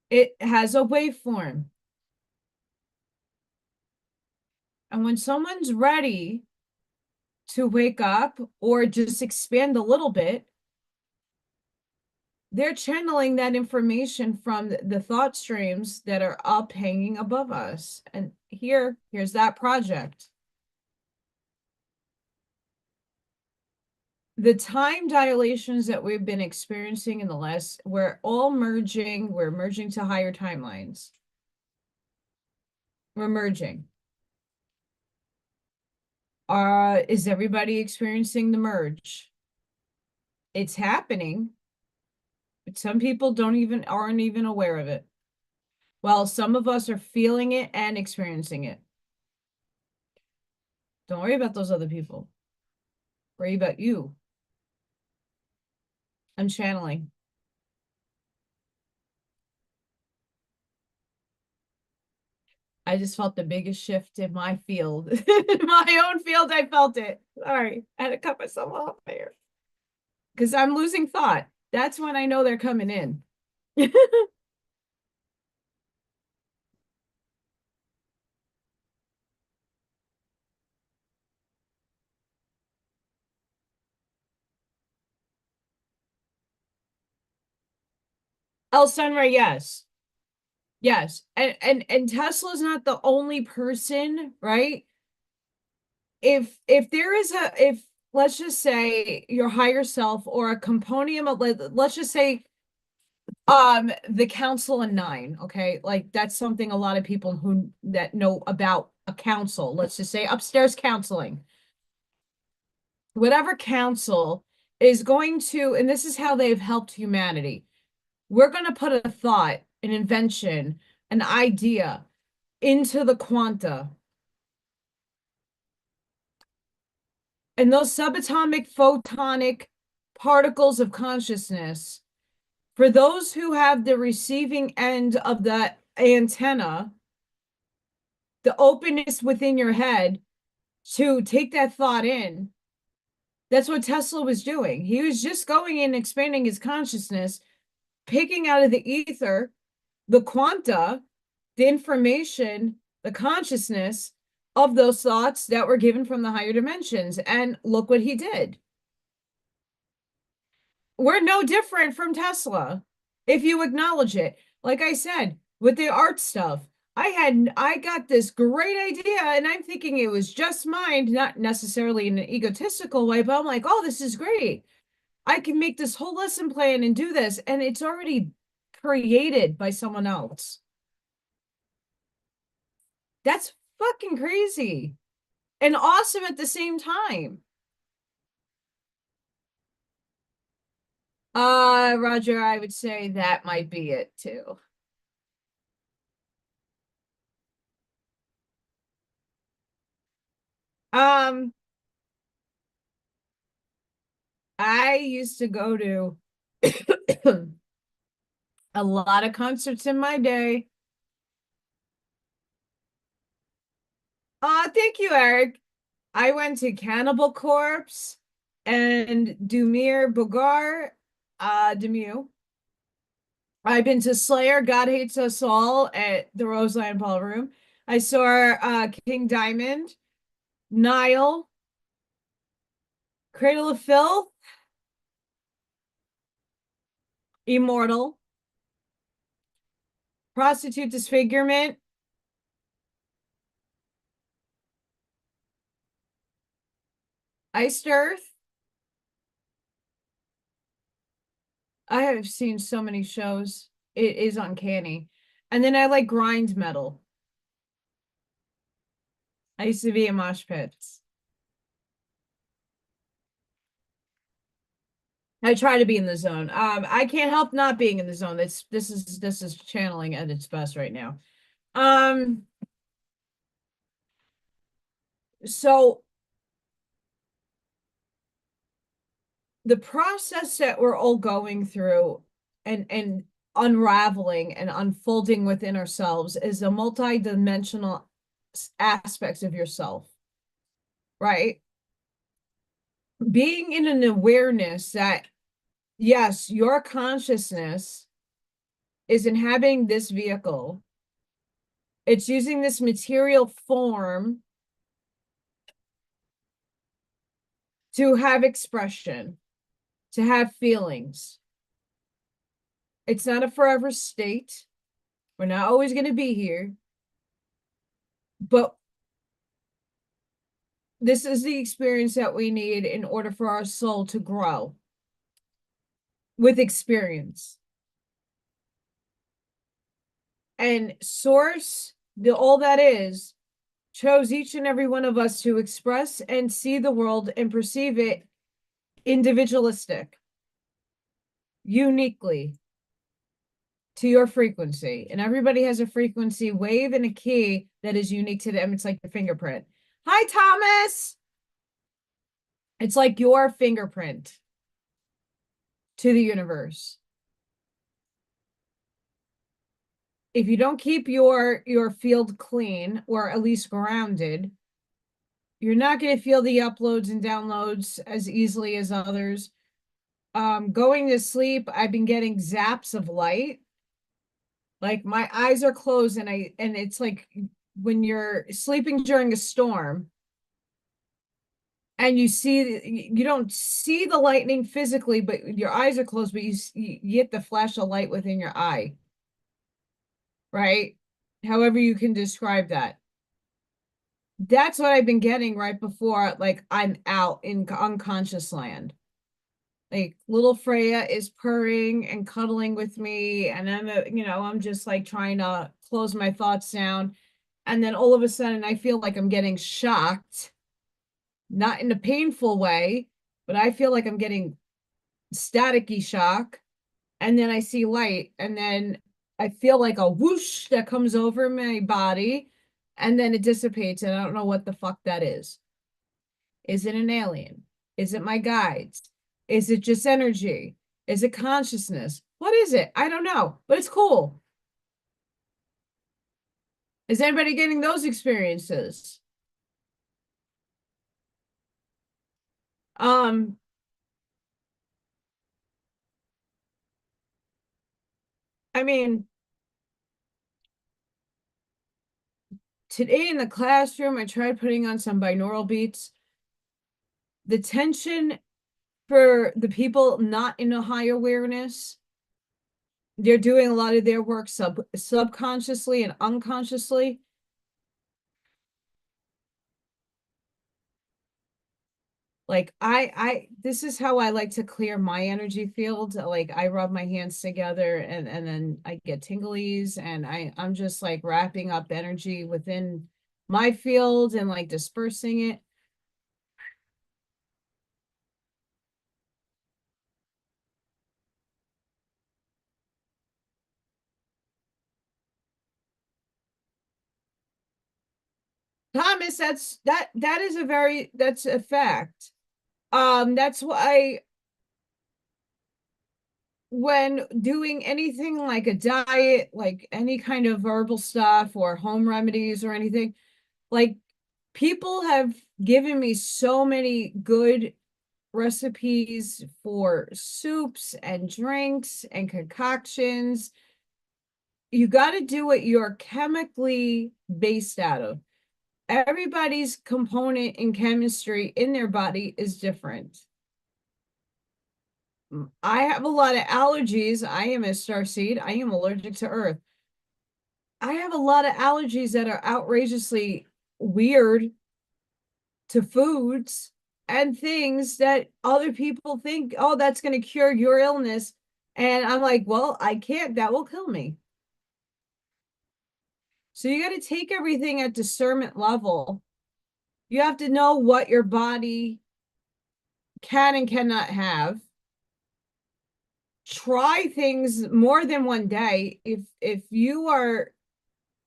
It has a waveform. And when someone's ready to wake up or just expand a little bit, they're channeling that information from the thought streams that are up hanging above us. And here's that project. The time dilations that we've been experiencing in the last, we're merging to higher timelines. We're merging. Is everybody experiencing the merge? It's happening, but some people aren't even aware of it. Well, some of us are feeling it and experiencing it. Don't worry about those other people. Worry about you. I'm channeling. I just felt the biggest shift in my field. In my own field, I felt it. Sorry, I had to cut myself off there. Because I'm losing thought. That's when I know they're coming in. El Sunray, yes. Yes. And Tesla's not the only person, right? If there is if let's just say your higher self or a component of, let's just say the council and nine, okay, like that's something a lot of people that know about a council, let's just say upstairs counseling, whatever council is going to, and this is how they've helped humanity. We're going to put a thought, an invention, an idea into the quanta. And those subatomic photonic particles of consciousness, for those who have the receiving end of the antenna, the openness within your head to take that thought in, that's what Tesla was doing. He was just going in, expanding his consciousness, picking out of the ether, the quanta, the information, the consciousness of those thoughts that were given from the higher dimensions. And look what he did. We're no different from Tesla if you acknowledge it. Like I said, with the art stuff, I got this great idea and I'm thinking it was just mine, not necessarily in an egotistical way, but I'm like, oh, this is great. I can make this whole lesson plan and do this, and it's already created by someone else. That's fucking crazy and awesome at the same time. Roger, I would say that might be it too. Um, I used to go to a lot of concerts in my day. Thank you, Eric. I went to Cannibal Corpse and Dumir Bogar, Demu. I've been to Slayer, God Hates Us All at the Roseland Ballroom. I saw King Diamond, Nile, Cradle of Filth, Immortal, Prostitute Disfigurement, Iced Earth. I have seen so many shows. It is uncanny. And then I like grind metal. I used to be in mosh pits. I try to be in the zone. I can't help not being in the zone. This is channeling at its best right now. Um, so the process that we're all going through and unraveling and unfolding within ourselves is a multi-dimensional aspects of yourself, right? Being in an awareness that yes, your consciousness is inhabiting this vehicle. It's using this material form to have expression, to have feelings. It's not a forever state. We're not always going to be here. But this is the experience that we need in order for our soul to grow with experience. And Source, the all that is, chose each and every one of us to express and see the world and perceive it individualistic, uniquely to your frequency. And everybody has a frequency wave and a key that is unique to them. It's like your fingerprint. Hi, Thomas. It's like your fingerprint to the universe. If you don't keep your field clean or at least grounded, you're not going to feel the uploads and downloads as easily as others. Going to sleep, I've been getting zaps of light. Like my eyes are closed and it's like when you're sleeping during a storm and you don't see the lightning physically, but your eyes are closed, but you get the flash of light within your eye, right? However you can describe that. That's what I've been getting right before, like I'm out in unconscious land. Like little Freya is purring and cuddling with me, and I'm just like trying to close my thoughts down. And then all of a sudden I feel like I'm getting shocked, not in a painful way, but I feel like I'm getting staticky shock. And then I see light, and then I feel like a whoosh that comes over my body, and then it dissipates, and I don't know what the fuck that is. Is it an alien? Is it my guides? Is it just energy? Is it consciousness? What is it? I don't know, but it's cool. Is anybody getting those experiences? Um, I mean, Today in the classroom, I tried putting on some binaural beats. The tension for the people not in a high awareness, they're doing a lot of their work subconsciously and unconsciously. Like this is how I like to clear my energy field. Like I rub my hands together and then I get tinglies and I'm just like wrapping up energy within my field and like dispersing it. Thomas, that is that's a fact. That's why when doing anything like a diet, like any kind of herbal stuff or home remedies or anything, like people have given me so many good recipes for soups and drinks and concoctions. You got to do what you're chemically based out of. Everybody's component in chemistry in their body is different. I have a lot of allergies. I am a starseed. I am allergic to earth. I have a lot of allergies that are outrageously weird to foods and things that other people think, oh, that's going to cure your illness. And I'm like, well, I can't. That will kill me. So you got to take everything at discernment level. You have to know what your body can and cannot have. Try things more than one day. If you are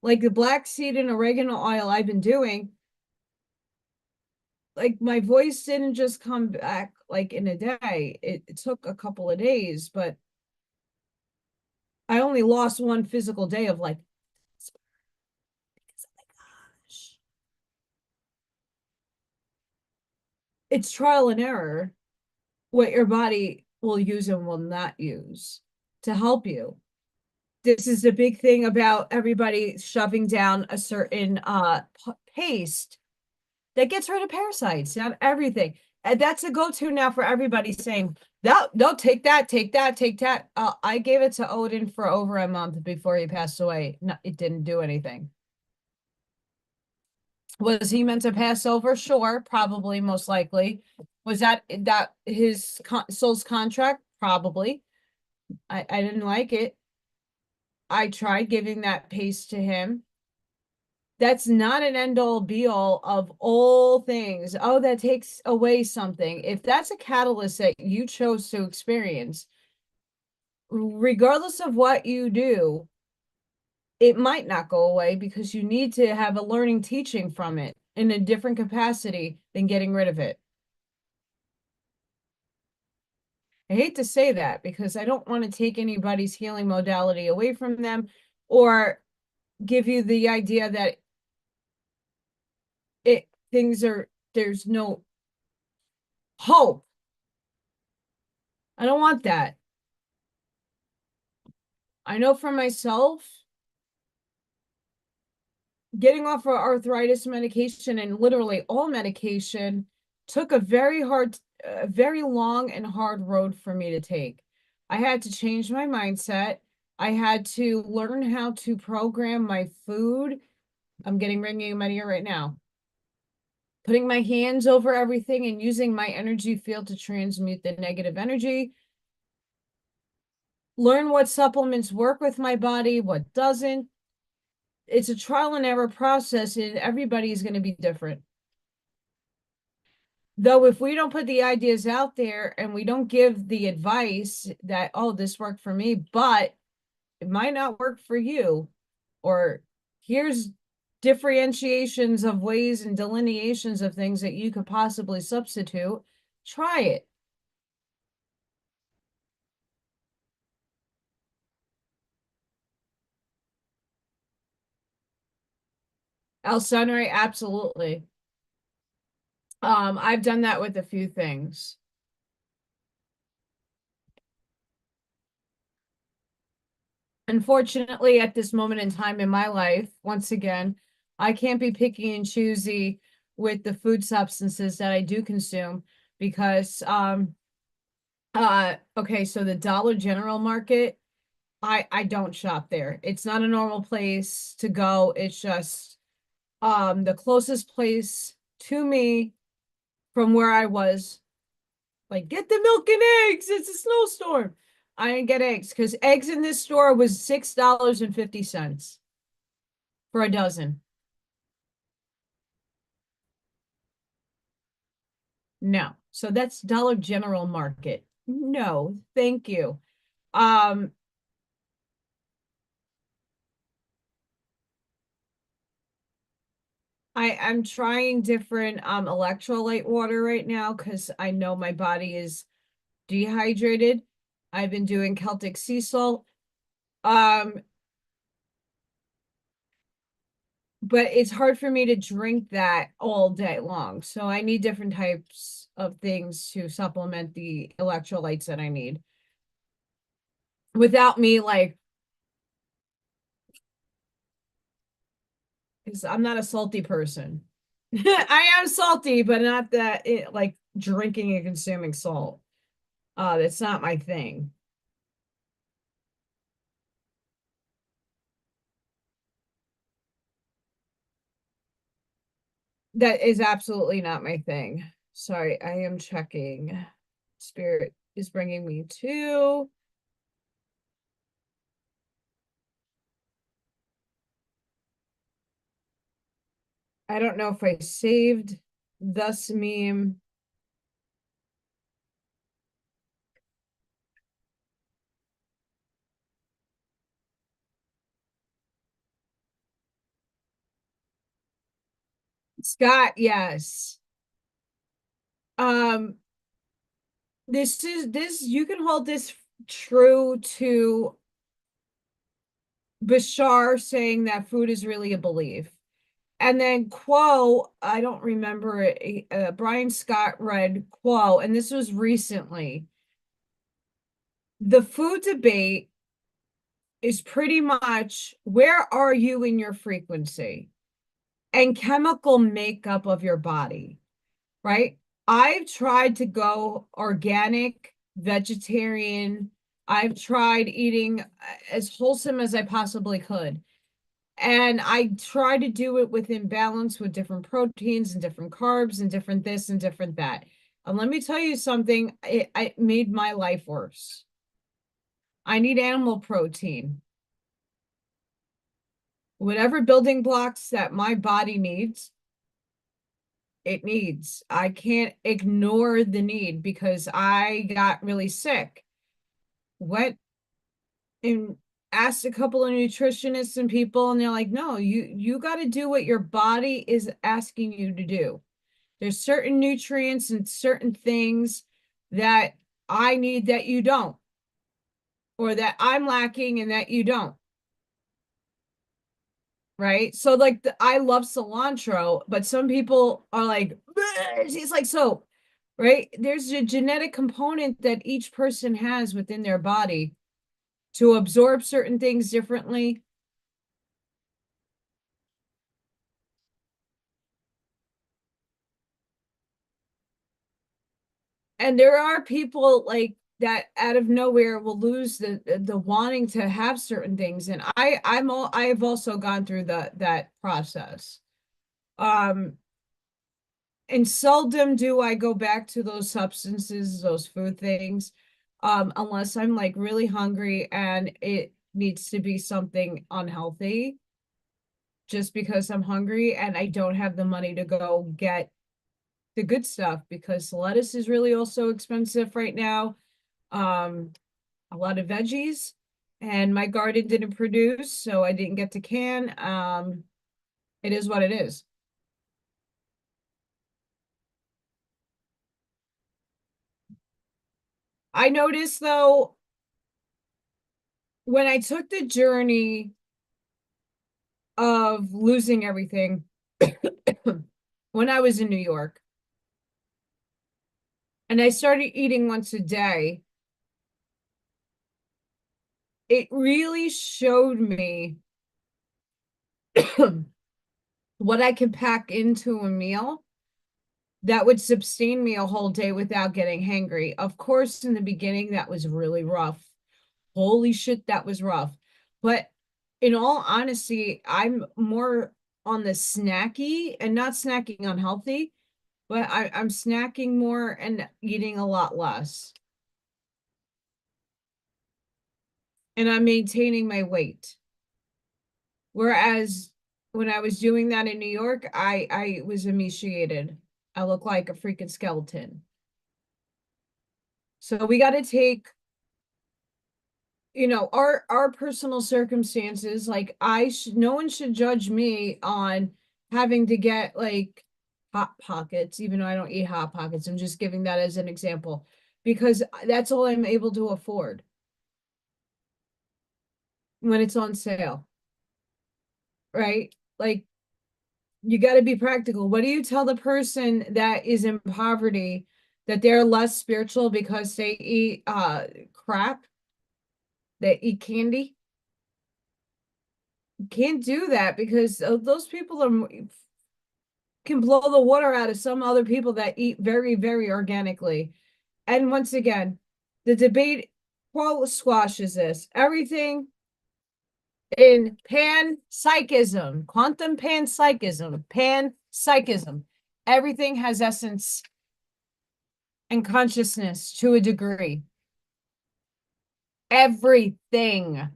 like the black seed and oregano oil I've been doing, like my voice didn't just come back like in a day. It took a couple of days, but I only lost one physical day of like, oh my gosh. It's trial and error what your body will use and will not use to help you. This is the big thing about everybody shoving down a certain paste that gets rid of parasites, not everything. And that's a go-to now for everybody saying, no, take that, take that, take that. I gave it to Odin for over a month before he passed away. No, it didn't do anything. Was he meant to pass over? Sure, probably, most likely. Was that his soul's contract? Probably. I didn't like it. I tried giving that paste to him. That's not an end all be all of all things. Oh, that takes away something. If that's a catalyst that you chose to experience, regardless of what you do, it might not go away because you need to have a learning teaching from it in a different capacity than getting rid of it. I hate to say that because I don't want to take anybody's healing modality away from them or give you the idea that there's no hope. I don't want that. I know for myself, getting off of arthritis medication and literally all medication took a very long and hard road for me to take. I had to change my mindset. I had to learn how to program my food. I'm getting ringing in my ear right now. Putting my hands over everything and using my energy field to transmute the negative energy. Learn what supplements work with my body, what doesn't. It's a trial and error process, and everybody is going to be different. Though if we don't put the ideas out there and we don't give the advice that, oh, this worked for me, but it might not work for you, or here's differentiations of ways and delineations of things that you could possibly substitute, try it. El Sunray, absolutely. I've done that with a few things. Unfortunately, at this moment in time in my life, once again, I can't be picky and choosy with the food substances that I do consume because okay, so the Dollar General market, I don't shop there. It's not a normal place to go. It's just the closest place to me from where I was, like, get the milk and eggs. It's a snowstorm. I didn't get eggs because eggs in this store was $6.50 for a dozen. No. So that's Dollar General Market. No, thank you. Um, I'm trying different electrolyte water right now because I know my body is dehydrated. I've been doing Celtic sea salt. Um, but it's hard for me to drink that all day long. So I need different types of things to supplement the electrolytes that I need without me, like, because I'm not a salty person. I am salty, but not that like drinking and consuming salt. That's not my thing. That is absolutely not my thing. Sorry, I am checking. Spirit is bringing me to. I don't know if I saved this meme. Scott, yes. Um, this you can hold this true to Bashar saying that food is really a belief. And then Quo, I don't remember it. Brian Scott read Quo, and this was recently. The food debate is pretty much where are you in your frequency and chemical makeup of your body, right? I've tried to go organic, vegetarian. I've tried eating as wholesome as I possibly could. And I try to do it within balance with different proteins and different carbs and different this and different that. And let me tell you something, it made my life worse. I need animal protein. Whatever building blocks that my body needs, it needs. I can't ignore the need because I got really sick. Went and asked a couple of nutritionists and people, and they're like, no, you got to do what your body is asking you to do. There's certain nutrients and certain things that I need that you don't, or that I'm lacking and that you don't. Right. So like I love cilantro, but some people are like, it's like soap, right? There's a genetic component that each person has within their body to absorb certain things differently. And there are people like that out of nowhere will lose the wanting to have certain things. And I have also gone through that process. Um, and seldom do I go back to those substances, those food things, unless I'm like really hungry and it needs to be something unhealthy just because I'm hungry and I don't have the money to go get the good stuff because lettuce is really also expensive right now. Um, a lot of veggies, and my garden didn't produce, so I didn't get to can. It is what it is. I noticed though, when I took the journey of losing everything when I was in New York, and I started eating once a day, it really showed me what I can pack into a meal that would sustain me a whole day without getting hangry. Of course, in the beginning, that was really rough. Holy shit, that was rough. But in all honesty, I'm more on the snacky and not snacking unhealthy, but I'm snacking more and eating a lot less. And I'm maintaining my weight. Whereas when I was doing that in New York, I was emaciated. I look like a freaking skeleton. So we got to take, our personal circumstances. Like no one should judge me on having to get like hot pockets, even though I don't eat hot pockets. I'm just giving that as an example because that's all I'm able to afford when it's on sale, right? Like you got to be practical. What do you tell the person that is in poverty that they're less spiritual because they eat crap, they eat candy? You can't do that because those people can blow the water out of some other people that eat very, very organically. And once again, the debate squashes this. Everything in panpsychism, quantum panpsychism, everything has essence and consciousness to a degree. Everything.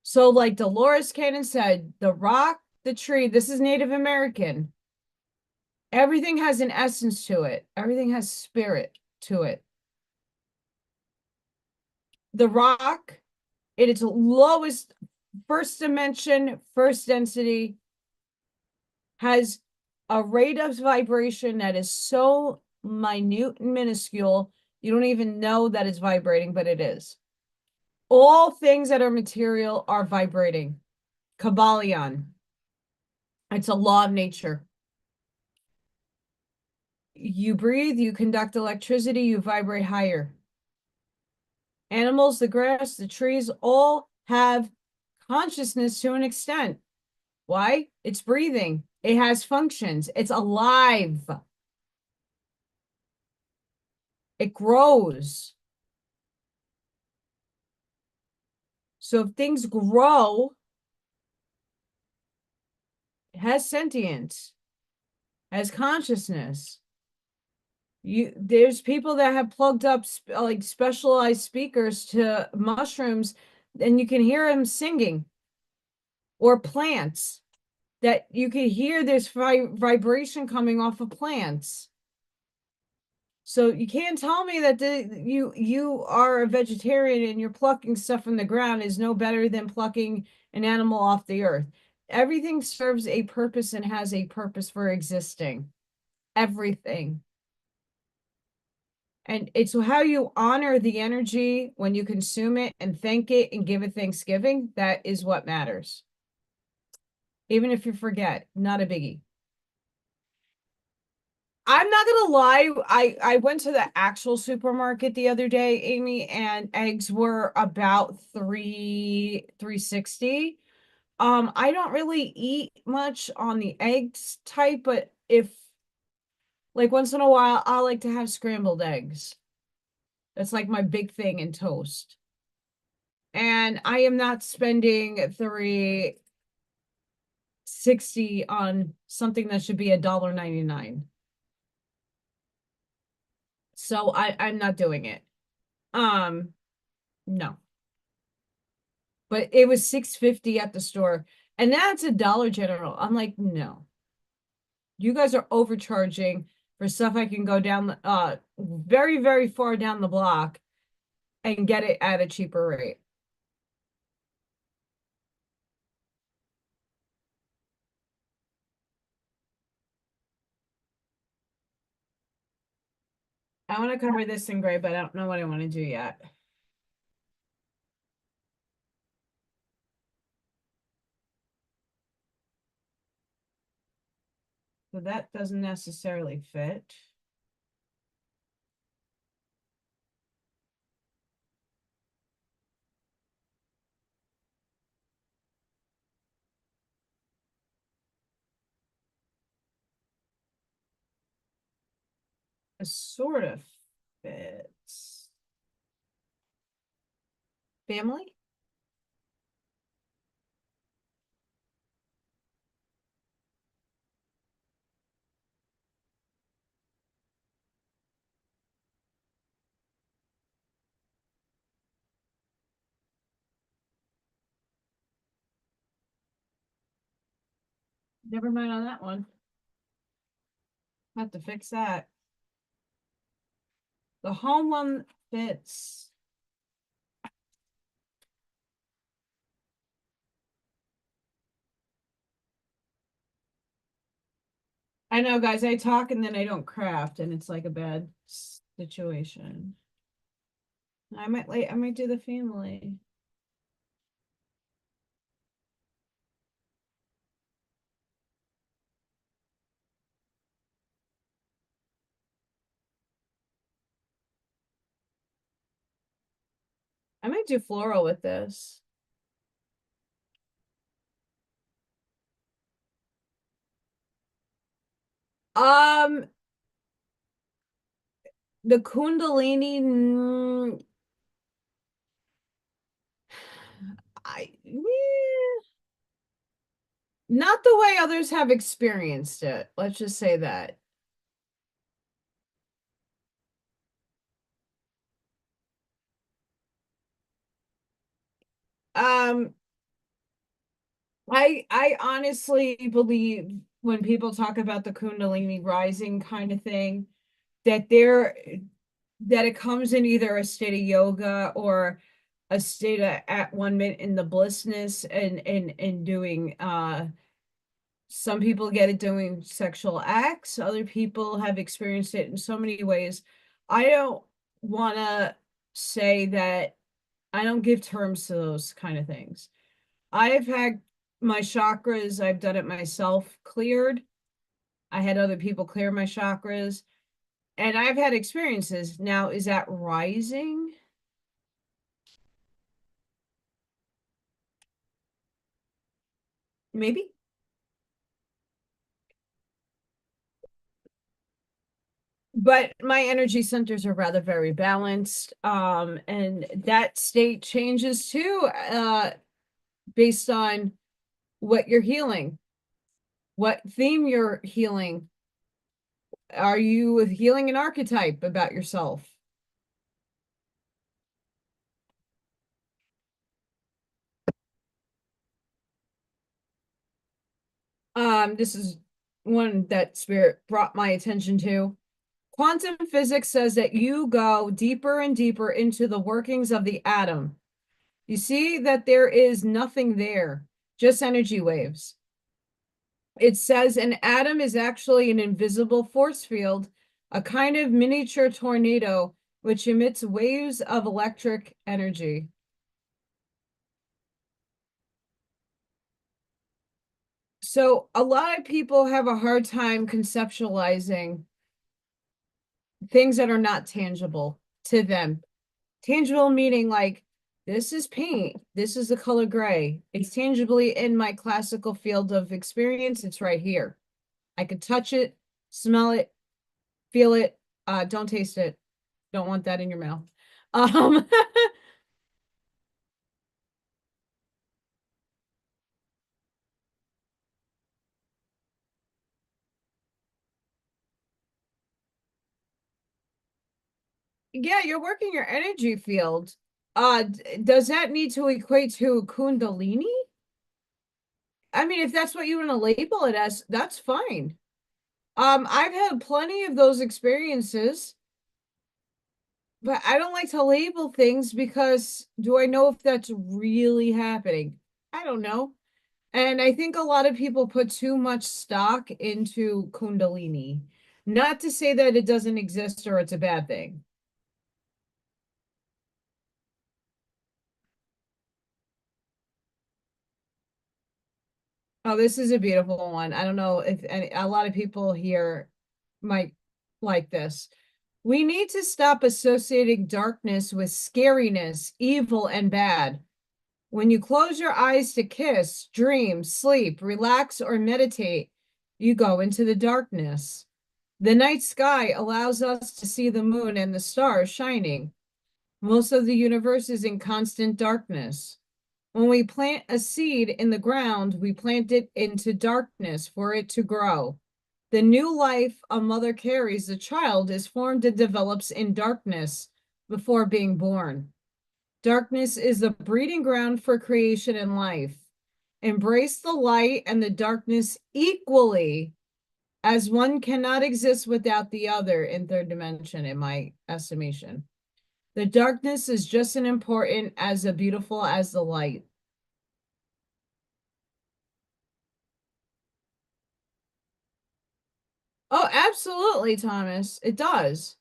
So, like Dolores Cannon said, the rock, the tree, this is Native American. Everything has an essence to it, everything has spirit to it. The rock, in its lowest, first dimension, first density, has a rate of vibration that is so minute and minuscule, you don't even know that it's vibrating, but it is. All things that are material are vibrating. Kabbalion. It's a law of nature. You breathe, you conduct electricity, you vibrate higher. Animals, the grass, the trees, all have consciousness to an extent. Why? It's breathing. It has functions. It's alive. It grows. So if things grow, it has sentience, has consciousness. There's people that have plugged up like specialized speakers to mushrooms, and you can hear them singing, or plants that you can hear this vibration coming off of plants. So you can't tell me that you are a vegetarian and you're plucking stuff from the ground is no better than plucking an animal off the earth. Everything serves a purpose and has a purpose for existing. Everything. And it's how you honor the energy when you consume it and thank it and give it Thanksgiving. That is what matters. Even if you forget, not a biggie. I'm not gonna lie, I went to the actual supermarket the other day, Amy, and eggs were about 360. I don't really eat much on the eggs type, but if like once in a while, I like to have scrambled eggs. That's like my big thing in toast. And I am not spending 360 on something that should be $1.99. So I'm not doing it. No. But it was $6.50 at the store. And that's a Dollar General. I'm like, no. You guys are overcharging for stuff I can go down very, very far down the block and get it at a cheaper rate. I want to cover this in gray, but I don't know what I want to do yet. So that doesn't necessarily fit. sort of fits. Family? Never mind on that one. Have to fix that. The home one fits. I know, guys, I talk and then I don't craft, and it's like a bad situation. I might do the family. I might do floral with this. Um, the Kundalini, not the way others have experienced it. Let's just say that. Um, I honestly believe when people talk about the Kundalini rising kind of thing, that that it comes in either a state of yoga or a state of at one minute in the blissness and doing some people get it doing sexual acts, other people have experienced it in so many ways. I don't want to say that I don't give terms to those kind of things. I've had my chakras, I've done it myself, cleared. I had other people clear my chakras, and I've had experiences. Now, is that rising? Maybe. But my energy centers are rather very balanced. And that state changes too, based on what you're healing, what theme you're healing. Are you healing an archetype about yourself? This is one that Spirit brought my attention to. Quantum physics says that you go deeper and deeper into the workings of the atom. You see that there is nothing there, just energy waves. It says an atom is actually an invisible force field, a kind of miniature tornado which emits waves of electric energy. So a lot of people have a hard time conceptualizing things that are not tangible to them. Tangible meaning like, this is paint, this is the color gray. It's tangibly in my classical field of experience. It's right here. I could touch it, smell it, feel it. Don't taste it. Don't want that in your mouth. Um, yeah, you're working your energy field. Does that need to equate to Kundalini? I mean, if that's what you want to label it as, that's fine. I've had plenty of those experiences, but I don't like to label things because do I know if that's really happening? I don't know. And I think a lot of people put too much stock into Kundalini. Not to say that it doesn't exist or it's a bad thing. Oh, this is a beautiful one. I don't know if a lot of people here might like this. We need to stop associating darkness with scariness, evil, and bad. When you close your eyes to kiss, dream, sleep, relax, or meditate, you go into the darkness. The night sky allows us to see the moon and the stars shining. Most of the universe is in constant darkness. When we plant a seed in the ground, we plant it into darkness for it to grow. The new life a mother carries, the child, is formed and develops in darkness before being born. Darkness is the breeding ground for creation and life. Embrace the light and the darkness equally, as one cannot exist without the other in third dimension, in my estimation. The darkness is just as important as beautiful as the light. Oh, absolutely, Thomas. It does.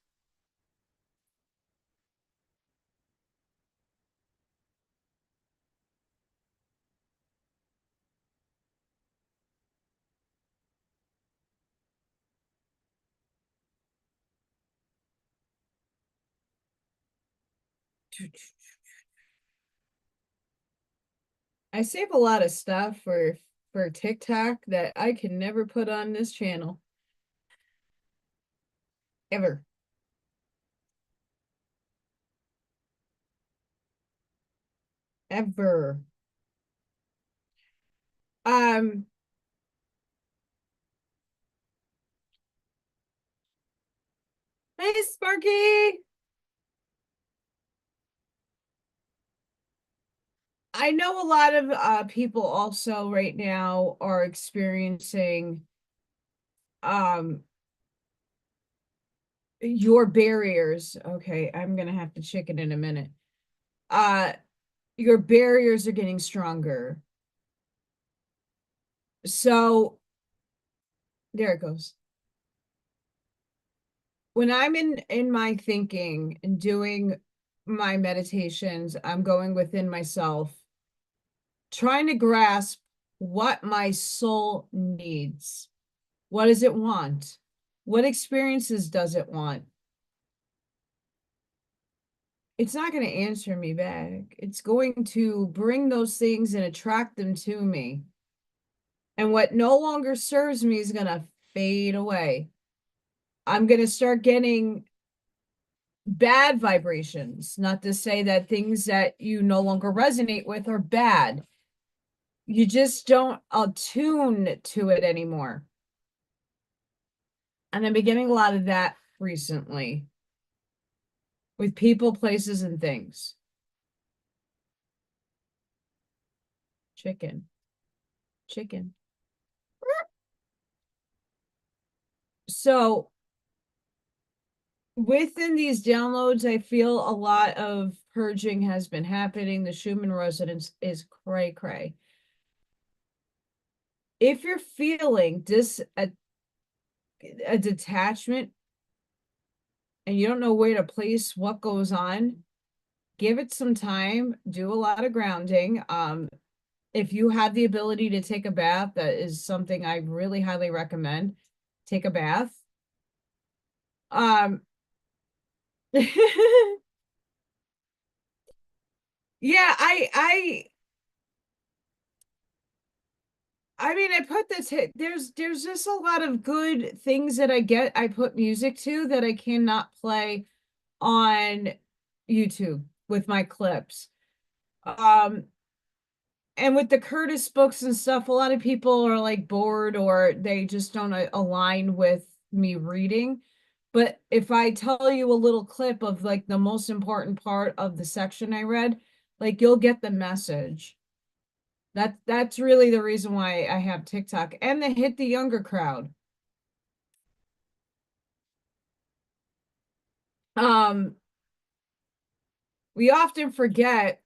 I save a lot of stuff for TikTok that I can never put on this channel. Ever. Ever. Um, hey Sparky. I know a lot of people also right now are experiencing um your barriers. Okay, I'm gonna have to check it in a minute. Uh your barriers are getting stronger. So there it goes. When I'm in my thinking and doing my meditations, I'm going within myself, trying to grasp what my soul needs. What does it want? What experiences does it want? It's not going to answer me back. It's going to bring those things and attract them to me. And what no longer serves me is going to fade away. I'm going to start getting bad vibrations, not to say that things that you no longer resonate with are bad. You just don't attune to it anymore. And I'm beginning a lot of that recently with people, places, and things. Chicken. Chicken. So within these downloads, I feel a lot of purging has been happening. The Schumann resonance is cray cray. If you're feeling a detachment and you don't know where to place what goes on, give it some time, do a lot of grounding. If you have the ability to take a bath, that is something I really highly recommend. Take a bath. Um, yeah, I mean, I put this, there's just a lot of good things that I put music to that I cannot play on YouTube with my clips. Um, and with the Curtis books and stuff, a lot of people are like bored or they just don't align with me reading. But if I tell you a little clip of like the most important part of the section I read, like you'll get the message. That's really the reason why I have TikTok and they hit the younger crowd. Um, we often forget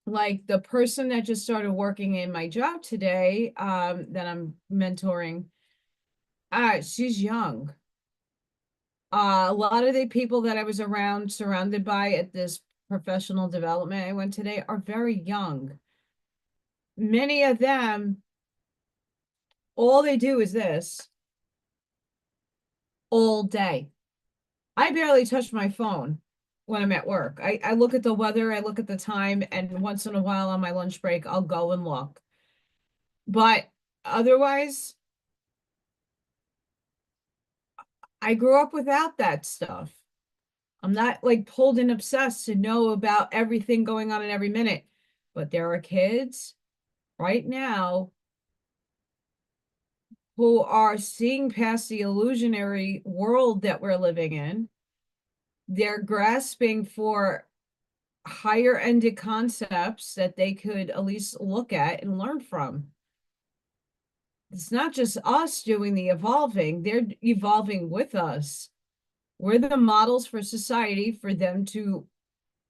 like the person that just started working in my job today, that I'm mentoring, she's young. A lot of the people that I was around, surrounded by at this professional development I went today are very young. Many of them, all they do is this all day. I barely touch my phone when I'm at work. I look at the weather, I look at the time, and once in a while on my lunch break, I'll go and look. But otherwise, I grew up without that stuff. I'm not like pulled and obsessed to know about everything going on in every minute. But there are kids right now who are seeing past the illusionary world that we're living in. They're grasping for higher ended concepts that they could at least look at and learn from. It's not just us doing the evolving, they're evolving with us. We're the models for society for them to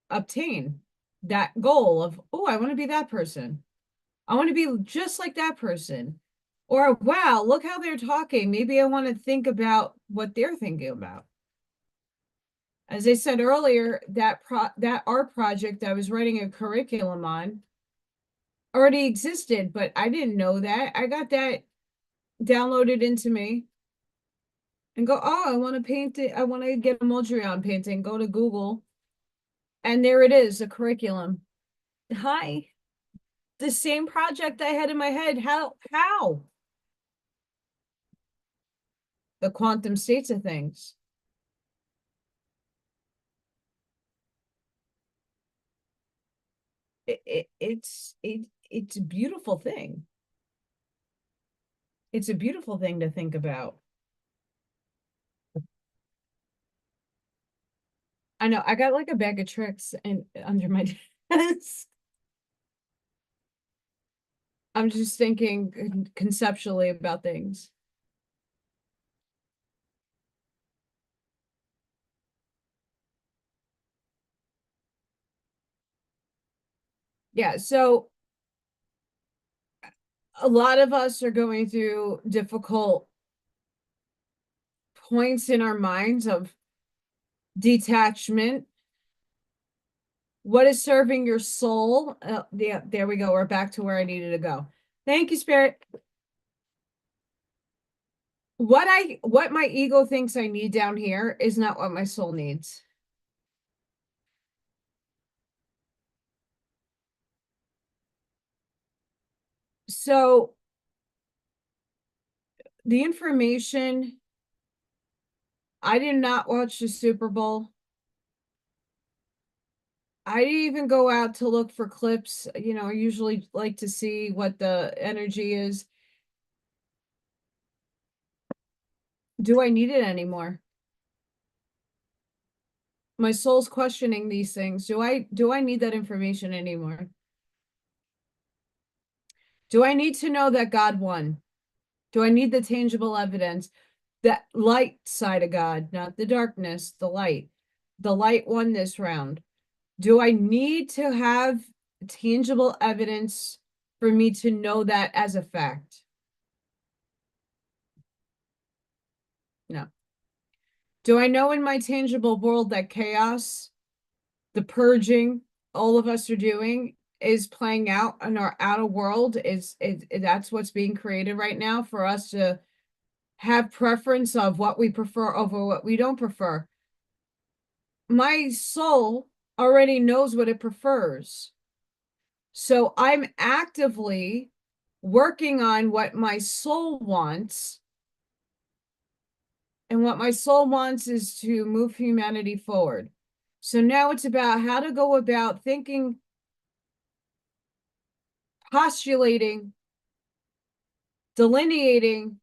obtain that goal of, oh, I want to be that person. I want to be just like that person. Or, wow, look how they're talking. Maybe I want to think about what they're thinking about. As I said earlier, that art project I was writing a curriculum on already existed, but I didn't know that. I got that downloaded into me and go, oh, I want to paint it. I want to get a Mondrian painting. Go to Google. And there it is, a curriculum. Hi. The same project I had in my head. How? The quantum states of things. It's a beautiful thing. It's a beautiful thing to think about. I know I got like a bag of tricks and under my desk. I'm just thinking conceptually about things. Yeah, so a lot of us are going through difficult points in our minds of detachment. What is serving your soul? Yeah, there we go. We're back to where I needed to go. Thank you, Spirit. What my ego thinks I need down here is not what my soul needs. So the information, I did not watch the Super Bowl. I didn't even go out to look for clips. You know, I usually like to see what the energy is. Do I need it anymore? My soul's questioning these things. Do I need that information anymore? Do I need to know that God won? Do I need the tangible evidence? That light side of God, not the darkness, the light. The light won this round. Do I need to have tangible evidence for me to know that as a fact? No. Do I know in my tangible world that chaos, the purging all of us are doing is playing out in our outer world? Is that's what's being created right now for us to have preference of what we prefer over what we don't prefer? My soul already knows what it prefers. So I'm actively working on what my soul wants. And what my soul wants is to move humanity forward. So now it's about how to go about thinking, postulating, delineating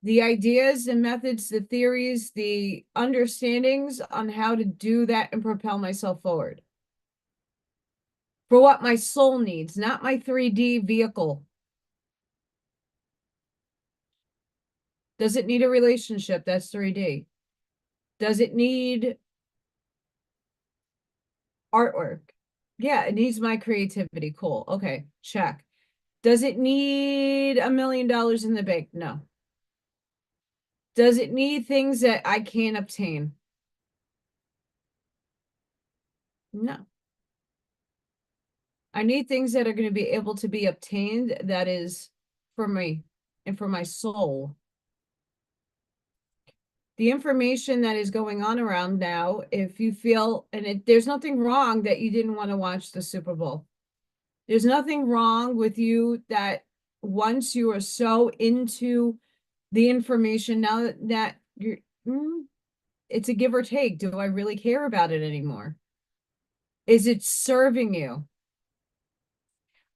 the ideas and methods, the theories, the understandings on how to do that and propel myself forward. For what my soul needs, not my 3D vehicle. Does it need a relationship? That's 3D. Does it need artwork? Yeah, it needs my creativity. Cool. Okay, check. Does it need $1 million in the bank? No. Does it need things that I can't obtain? No. I need things that are going to be able to be obtained that is for me and for my soul. The information that is going on around now, if you feel, and there's nothing wrong that you didn't want to watch the Super Bowl. There's nothing wrong with you that once you are so into the information, now that you're, it's a give or take. Do I really care about it anymore? Is it serving you?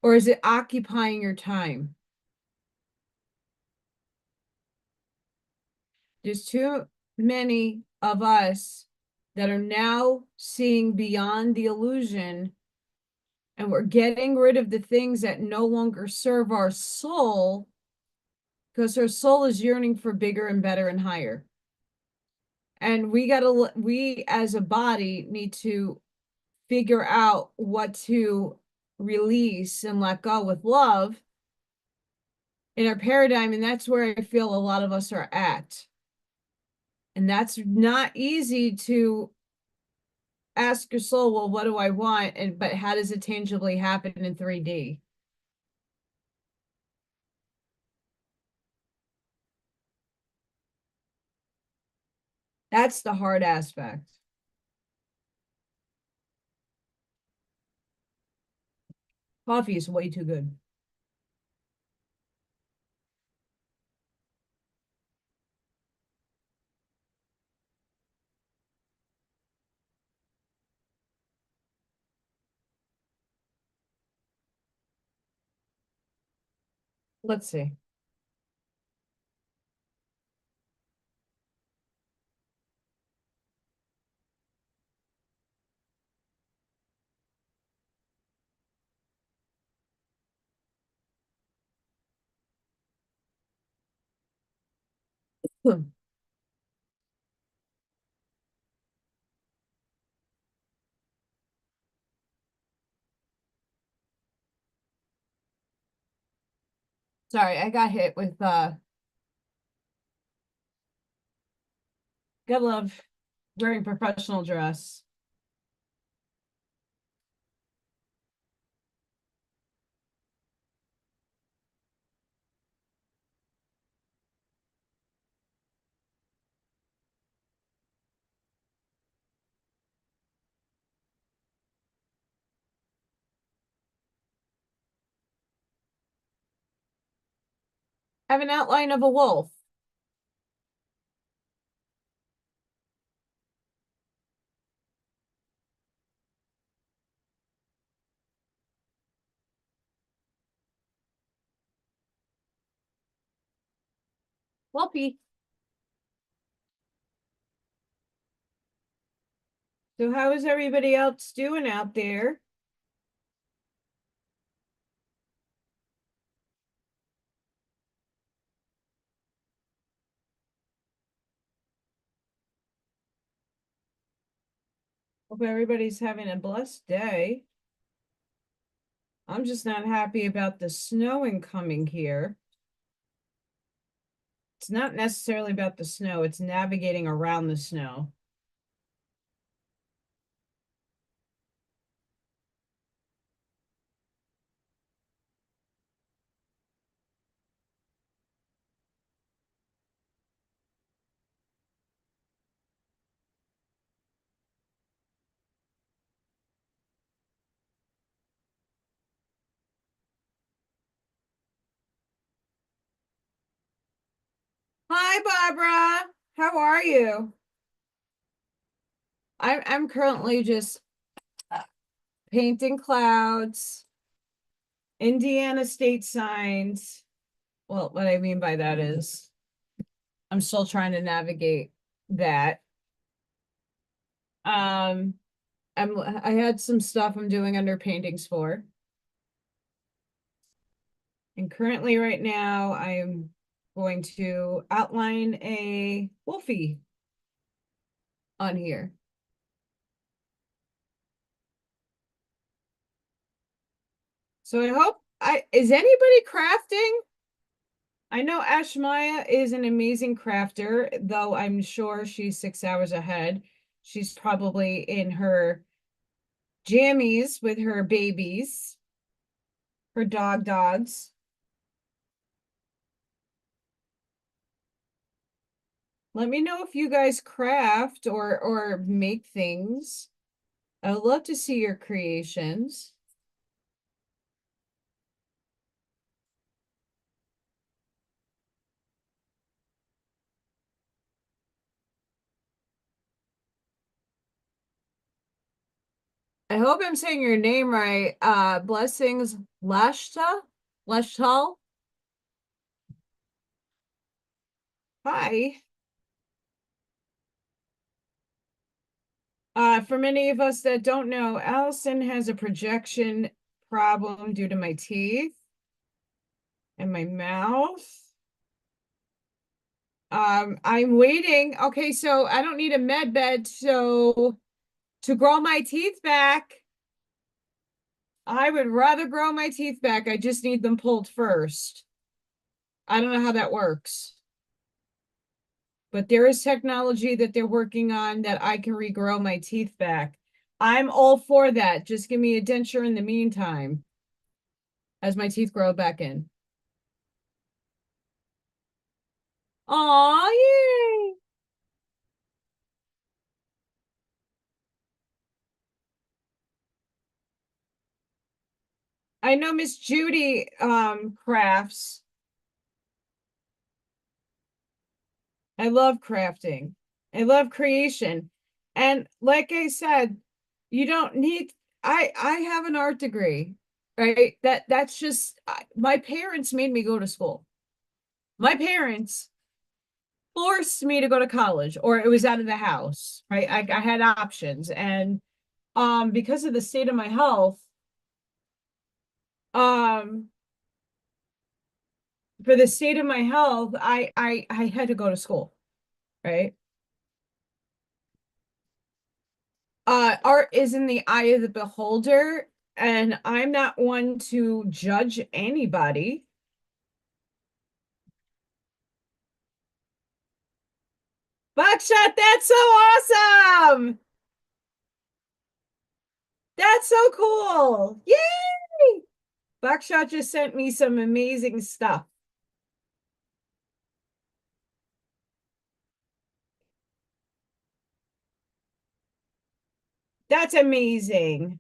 Or is it occupying your time? There's too many of us that are now seeing beyond the illusion, and we're getting rid of the things that no longer serve our soul, because our soul is yearning for bigger and better and higher. And we as a body need to figure out what to release and let go with love in our paradigm. And that's where I feel a lot of us are at. And that's not easy to ask your soul, well, what do I want? But how does it tangibly happen in 3D? That's the hard aspect. Coffee is way too good. Let's see. Sorry, I got hit with gotta love wearing professional dress. I have an outline of a wolf. Wolfie. So how is everybody else doing out there? Hope everybody's having a blessed day. I'm just not happy about the snowing coming here. It's not necessarily about the snow, it's navigating around the snow. Hi, Barbara. How are you? I'm currently just painting clouds, Indiana state signs. Well, what I mean by that is I'm still trying to navigate that. Um, I had some stuff I'm doing under paintings for. And currently right now I'm going to outline a wolfie on here. So I hope is anybody crafting? I know Ashmaya is an amazing crafter, though I'm sure she's 6 hours ahead. She's probably in her jammies with her babies, her dogs. Let me know if you guys craft or make things. I would love to see your creations. I hope I'm saying your name right. Blessings Lashtal. Hi. For many of us that don't know, Allison has a projection problem due to my teeth and my mouth. I'm waiting. Okay, so I don't need a med bed. So to grow my teeth back, I would rather grow my teeth back. I just need them pulled first. I don't know how that works. But there is technology that they're working on that I can regrow my teeth back. I'm all for that. Just give me a denture in the meantime as my teeth grow back in. Aw, yay! I know Miss Judy crafts. I love crafting. I love creation. And like I said, you don't need I have an art degree, right? That's just my parents made me go to school. My parents forced me to go to college or it was out of the house, right? I had options and because of the state of my health, um for the state of my health, I had to go to school, right? Art is in the eye of the beholder, and I'm not one to judge anybody. Buckshot, that's so awesome! That's so cool! Yay! Buckshot just sent me some amazing stuff. That's amazing.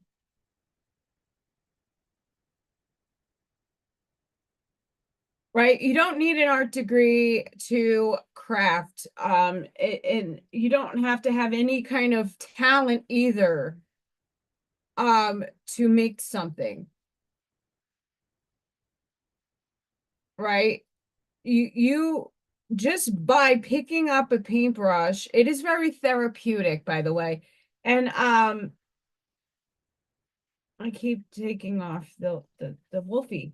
Right? You don't need an art degree to craft. And you don't have to have any kind of talent either to make something, right? You just by picking up a paintbrush, it is very therapeutic, by the way. And I keep taking off the Wolfie.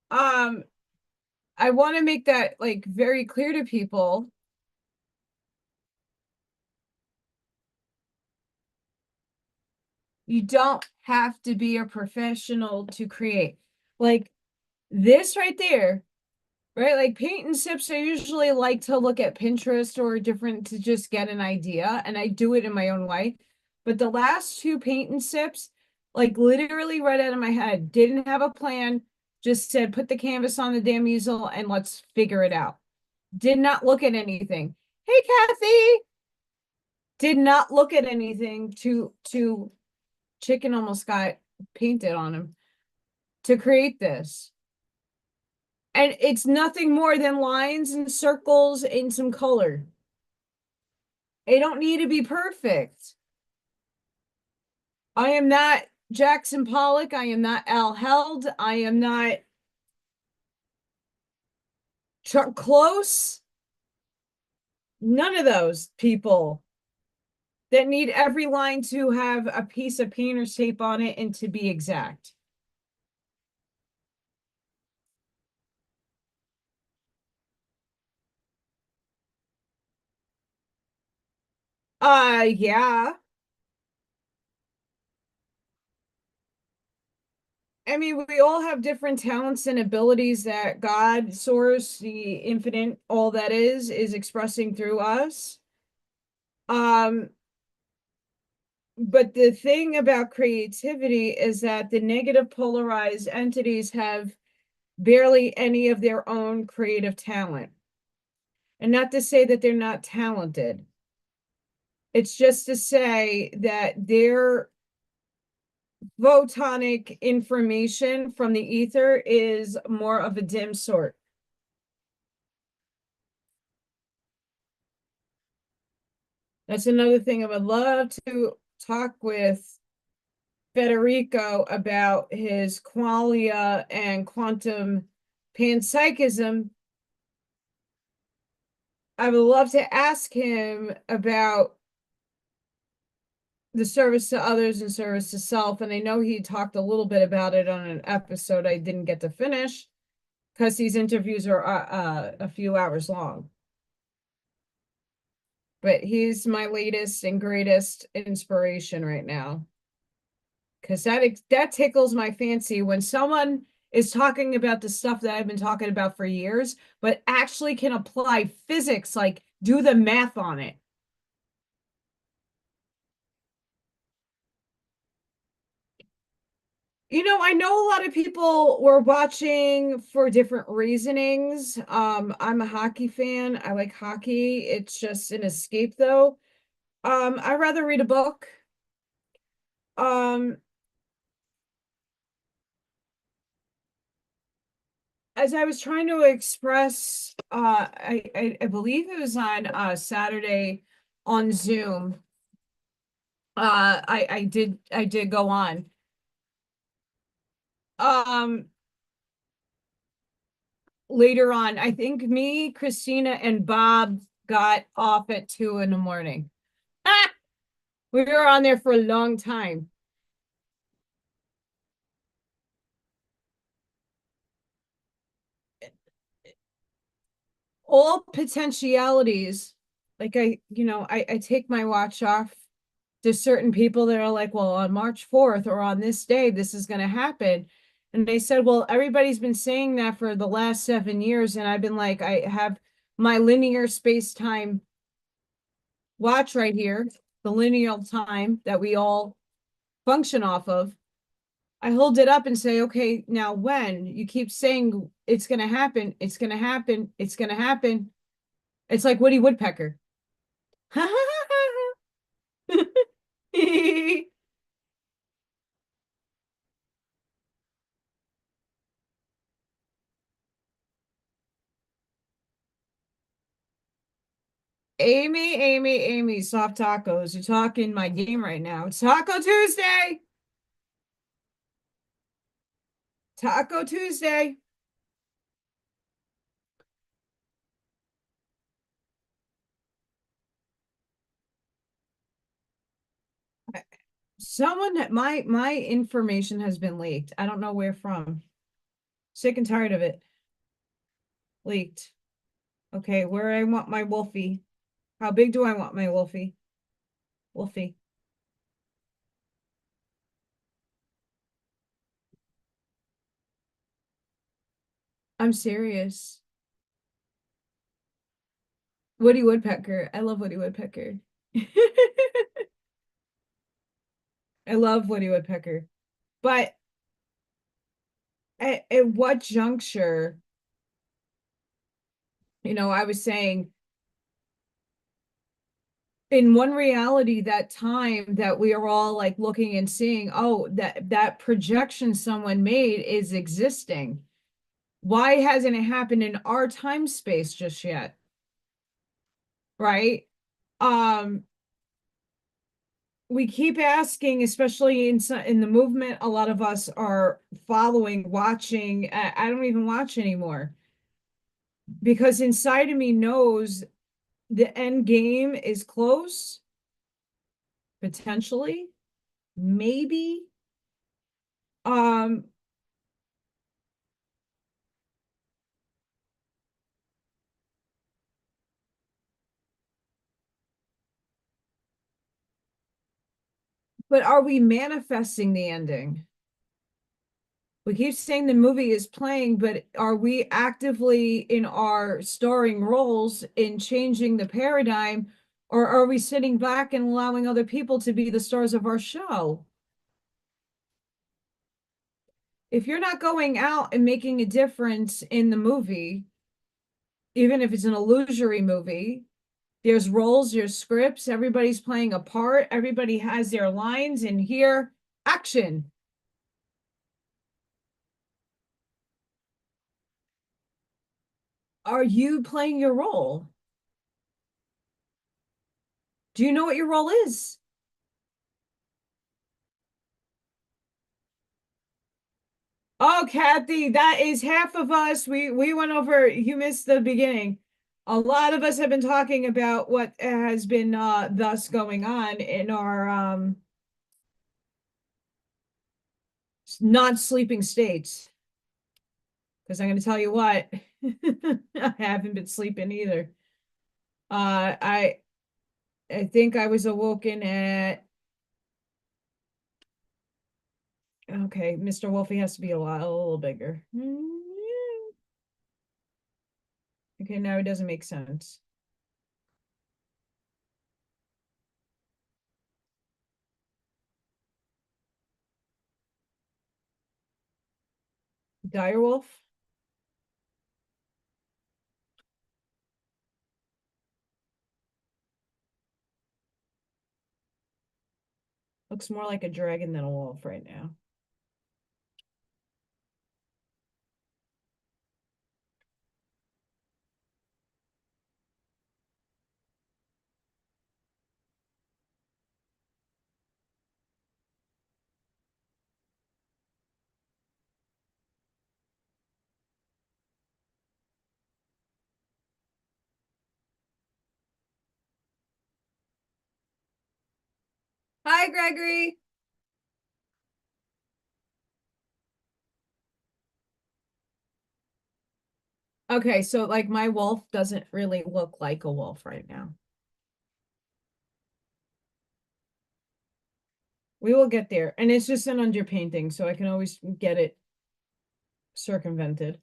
Um, I want to make that like very clear to people. You don't have to be a professional to create. Like this right there, right? Like paint and sips, I usually like to look at Pinterest or different to just get an idea, and I do it in my own way. But the last two paint and sips, like literally right out of my head, didn't have a plan, just said put the canvas on the damn easel and let's figure it out. Did not look at anything. Hey, Kathy, did not look at anything to chicken almost got painted on him to create this. And it's nothing more than lines and circles and some color. They don't need to be perfect. I am not Jackson Pollock. I am not Al Held. I am not Chuck Close. None of those people that need every line to have a piece of painter's tape on it and to be exact. Yeah. I mean, we all have different talents and abilities that God, source, the infinite, all that is expressing through us. Um, but the thing about creativity is that the negative polarized entities have barely any of their own creative talent. And not to say that they're not talented. It's just to say that their photonic information from the ether is more of a dim sort. That's another thing I would love to talk with Federico about his qualia and quantum panpsychism, I would love to ask him about the service to others and service to self. And I know he talked a little bit about it on an episode I didn't get to finish because these interviews are a few hours long. But he's my latest and greatest inspiration right now. Because that tickles my fancy when someone is talking about the stuff that I've been talking about for years, but actually can apply physics, like do the math on it. I know a lot of people were watching for different reasonings. I'm a hockey fan. I like hockey. It's just an escape though. I'd rather read a book. Um, as I was trying to express, I believe it was on Saturday on Zoom. I did go on. Um, later on, I think me, Christina, and Bob got off at 2 in the morning. Ah, we were on there for a long time. All potentialities, like I take my watch off. There's certain people that are like, well, on March 4th or on this day, this is going to happen. And they said, well, everybody's been saying that for the last 7 years. And I've been like, I have my linear space-time watch right here, the linear time that we all function off of. I hold it up and say, okay, now when you keep saying it's going to happen, it's going to happen, it's going to happen. It's like Woody Woodpecker. Amy, soft tacos. You're talking my game right now. It's Taco Tuesday. Taco Tuesday. Someone that my information has been leaked. I don't know where from. Sick and tired of it. Leaked. Okay, where I want my Wolfie. How big do I want my Wolfie? Wolfie. I'm serious. Woody Woodpecker. I love Woody Woodpecker. I love Woody Woodpecker. But at what juncture, I was saying in one reality, that time that we are all like looking and seeing, oh, that projection someone made is existing. Why hasn't it happened in our time space just yet? Right? Um, we keep asking, especially in the movement, a lot of us are following, watching. I don't even watch anymore because inside of me knows the end game is close, potentially, maybe. Um, but are we manifesting the ending? We keep saying the movie is playing, but are we actively in our starring roles in changing the paradigm, or are we sitting back and allowing other people to be the stars of our show? If you're not going out and making a difference in the movie, even if it's an illusory movie, there's roles, there's scripts, everybody's playing a part, everybody has their lines, and here, action. Are you playing your role? Do you know what your role is? Oh, Kathy, that is half of us. We went over, you missed the beginning. A lot of us have been talking about what has been thus going on in our non-sleeping states. Because I'm gonna tell you what, I haven't been sleeping either. I think I was awoken at, okay, Mr. Wolfie has to be a little bigger. Okay, now it doesn't make sense. Direwolf? Looks more like a dragon than a wolf right now. Hi, Gregory. Okay, so like my wolf doesn't really look like a wolf right now. We will get there. And it's just an underpainting, so I can always get it circumvented.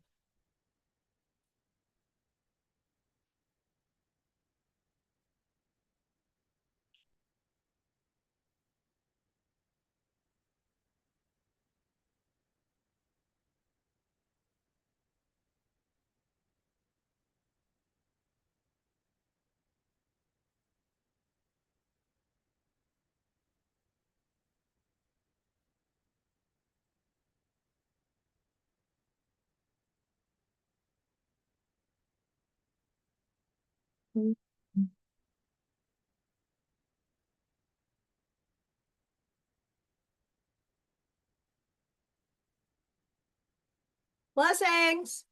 Blessings.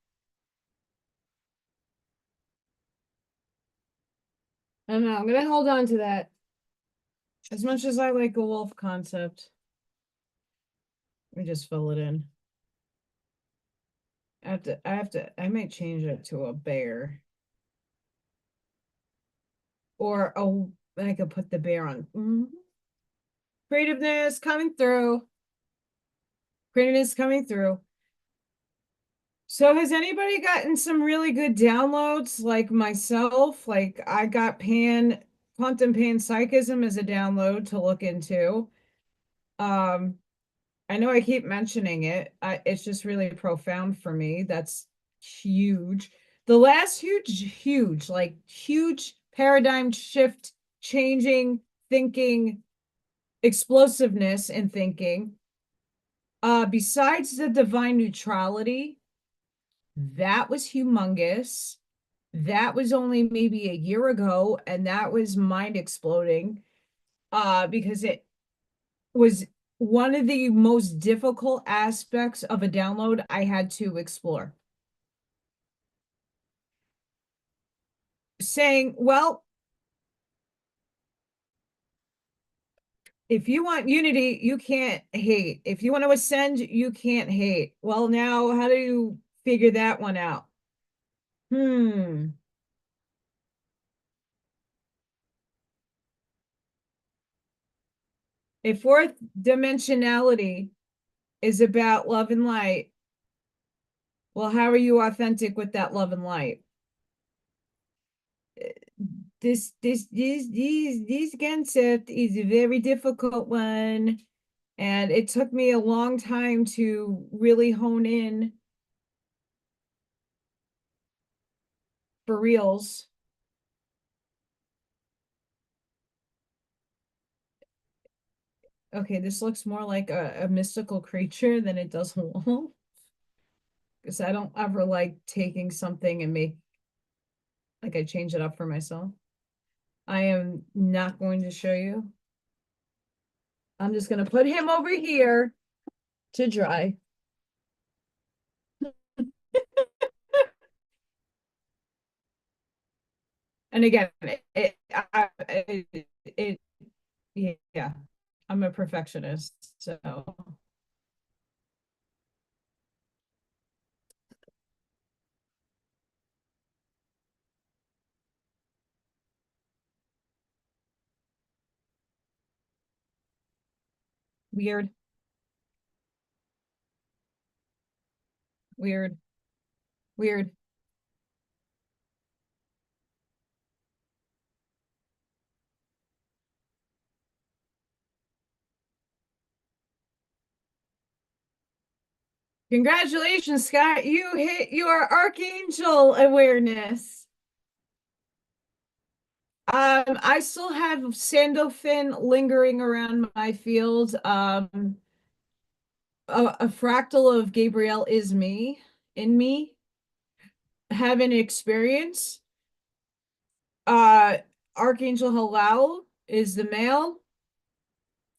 I don't know. I'm gonna hold on to that. As much as I like a wolf concept, let me just fill it in. I might change it to a bear. Or I could put the bear on. Creativeness coming through. Creativeness coming through. So has anybody gotten some really good downloads like myself? Like I got quantum panpsychism as a download to look into. I know I keep mentioning it. It's just really profound for me. That's huge. The last huge paradigm shift, changing thinking, explosiveness in thinking. Besides the divine neutrality, that was humongous. That was only maybe a year ago, and that was mind exploding. Because it was one of the most difficult aspects of a download I had to explore. Saying, well, if you want unity, you can't hate. If you want to ascend, you can't hate. Well, now how do you figure that one out? If fourth dimensionality is about love and light, well, how are you authentic with that love and light? This concept is a very difficult one, and it took me a long time to really hone in for reals. Okay, this looks more like a mystical creature than it does a wolf. Because I don't ever like taking something and I change it up for myself. I am not going to show you. I'm just going to put him over here to dry. And again, it, yeah, I'm a perfectionist, so weird, weird, weird. Congratulations, Scott. You hit your archangel awareness. I still have Sandalphon lingering around my field. A fractal of Gabriel is me, in me, have an experience. Uh, Archangel Halal is the male.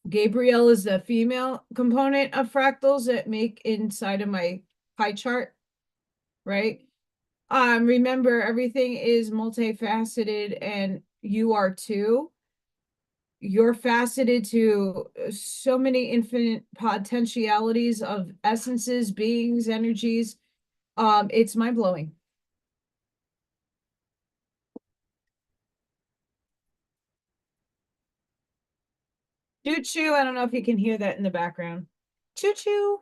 Gabriel is the female component of fractals that make inside of my pie chart, right? Remember, everything is multifaceted, and you are too. You're faceted to so many infinite potentialities of essences, beings, energies. It's mind-blowing. Choo choo. I don't know if you can hear that in the background. Choo choo.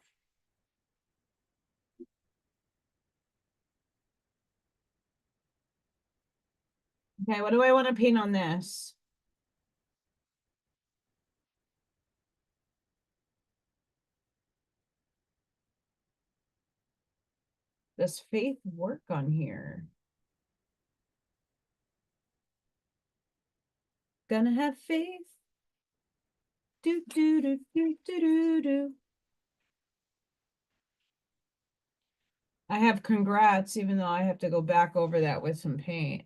Okay, what do I want to paint on this? Does faith work on here? Gonna have faith. Do do do do do do do. I have congrats, even though I have to go back over that with some paint.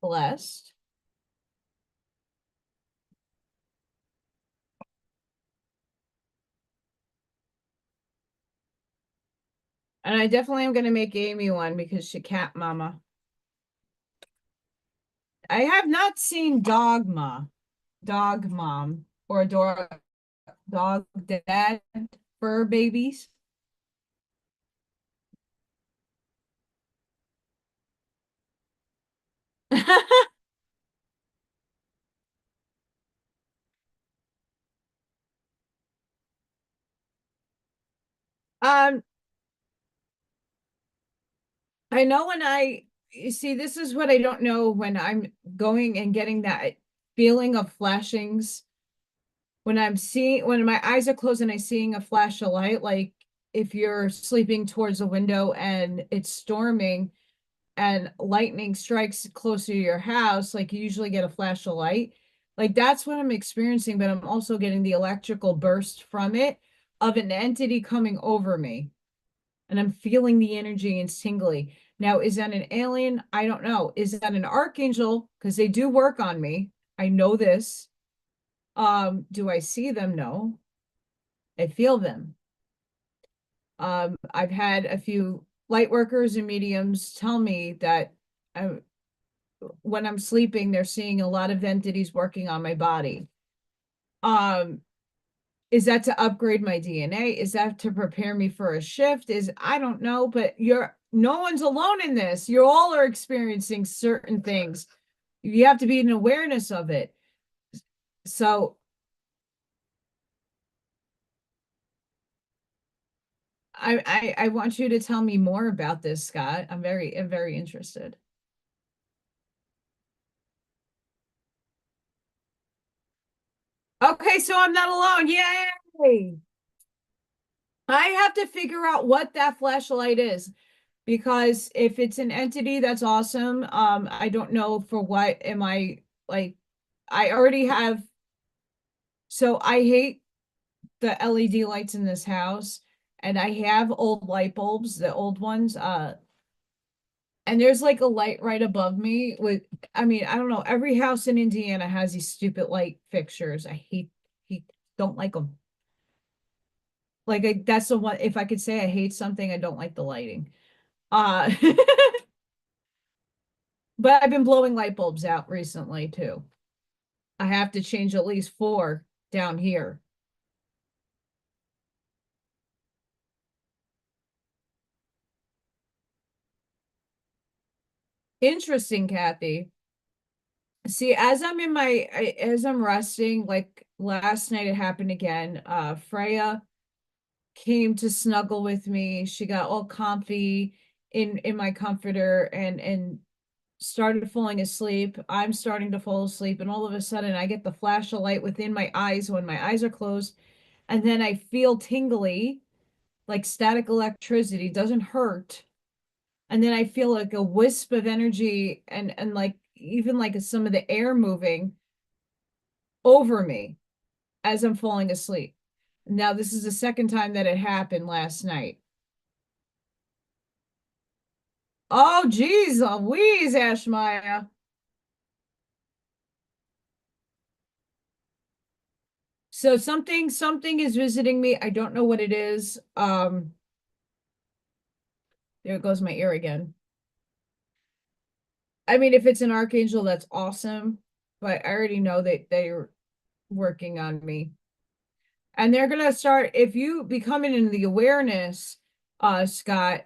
Blessed. And I definitely am gonna make Amy one because she cat mama. I have not seen Dogma, Dog Mom, or Dog Dad fur babies. Um, I know when you see, this is what I don't know when I'm going and getting that feeling of flashings. When my eyes are closed and I'm seeing a flash of light, like if you're sleeping towards a window and it's storming and lightning strikes closer to your house, like you usually get a flash of light. Like that's what I'm experiencing, but I'm also getting the electrical burst from it of an entity coming over me. And I'm feeling the energy and it's tingly. Now, is that an alien? I don't know. Is that an archangel? Because they do work on me. I know this. Do I see them? No. I feel them. I've had a few light workers and mediums tell me that I, when I'm sleeping, they're seeing a lot of entities working on my body. Um, is that to upgrade my DNA? Is that to prepare me for a shift? I don't know, but no one's alone in this. You all are experiencing certain things. You have to be in awareness of it. So I want you to tell me more about this, Scott. I'm very interested. Okay, so I'm not alone. Yay! I have to figure out what that flashlight is because if it's an entity, that's awesome. I don't know for what am I like. I already have. So I hate the LED lights in this house, and I have old light bulbs, the old ones. And there's like a light right above me with, I mean, I don't know, every house in Indiana has these stupid light fixtures. I hate, don't like them. Like that's the one, if I could say I hate something, I don't like the lighting. Uh but I've been blowing light bulbs out recently too. I have to change at least four down here. Interesting, Kathy. See, as I'm resting, like last night it happened again. Freya came to snuggle with me. She got all comfy in my comforter and started falling asleep. I'm starting to fall asleep, and all of a sudden I get the flash of light within my eyes when my eyes are closed, and then I feel tingly, like static electricity, doesn't hurt. And then I feel like a wisp of energy and like even like some of the air moving over me as I'm falling asleep. Now, this is the second time that it happened last night. Oh, geez, Louise, Ashmaya. So something is visiting me. I don't know what it is. There goes my ear again. I mean, if it's an archangel, that's awesome, but I already know that they're working on me. And they're gonna start, if you becoming in the awareness, Scott,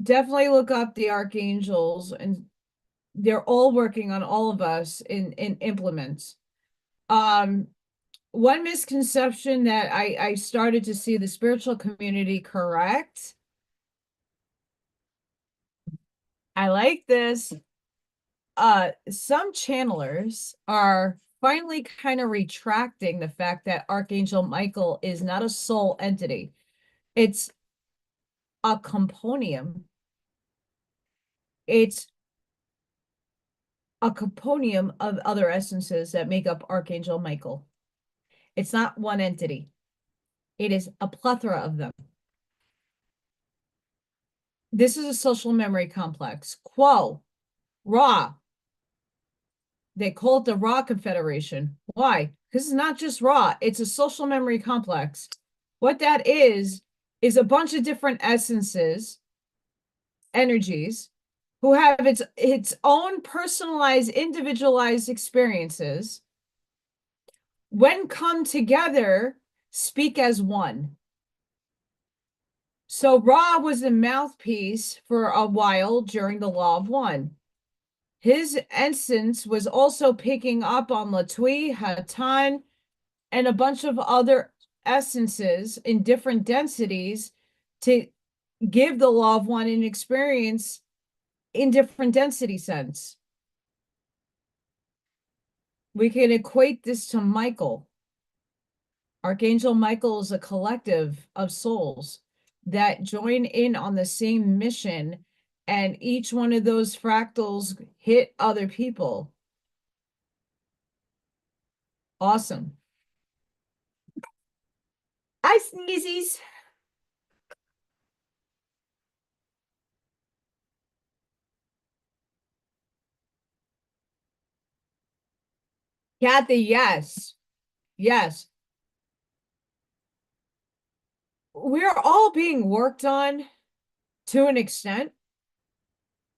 definitely look up the archangels, and they're all working on all of us in implements. Um, one misconception that I started to see the spiritual community correct. I like this. Some channelers are finally kind of retracting the fact that Archangel Michael is not a soul entity. It's a componium. It's a componium of other essences that make up Archangel Michael. It's not one entity. It is a plethora of them. This is a social memory complex. Quo, Ra. They call it the Ra Confederation. Why? Because it's not just Ra, it's a social memory complex. What that is a bunch of different essences, energies, who have its own personalized, individualized experiences. When come together, speak as one. So Ra was the mouthpiece for a while during the Law of One. His essence was also picking up on Latui, Hatan, and a bunch of other essences in different densities to give the Law of One an experience in different density sense. We can equate this to Michael. Archangel Michael is a collective of souls that join in on the same mission, and each one of those fractals hit other people. Awesome. I sneezies. Kathy, yes. Yes. We're all being worked on to an extent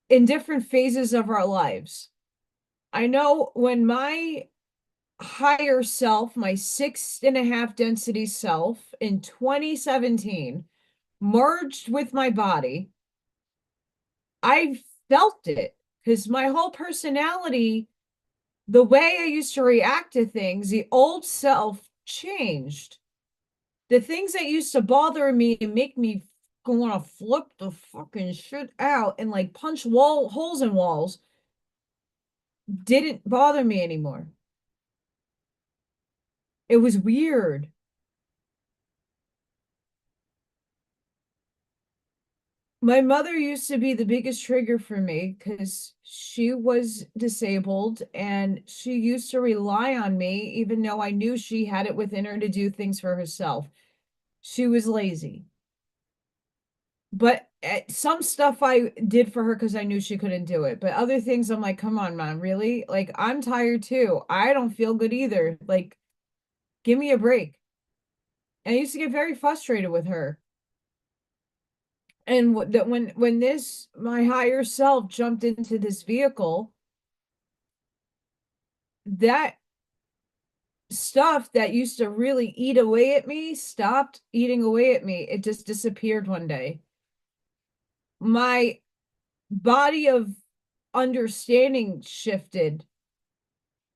in different phases of our lives. I know when my higher self, my 6.5 density self in 2017 merged with my body, I felt it because my whole personality, the way I used to react to things, the old self changed. The things that used to bother me and make me want to flip the fucking shit out and like punch holes in walls didn't bother me anymore. It was weird. My mother used to be the biggest trigger for me because she was disabled and she used to rely on me, even though I knew she had it within her to do things for herself. She was lazy. But some stuff I did for her because I knew she couldn't do it. But other things I'm like, come on, Mom, really? Like, I'm tired too. I don't feel good either. Like, give me a break. And I used to get very frustrated with her. And that when this my higher self jumped into this vehicle, that stuff that used to really eat away at me stopped eating away at me. It just disappeared one day. My body of understanding shifted.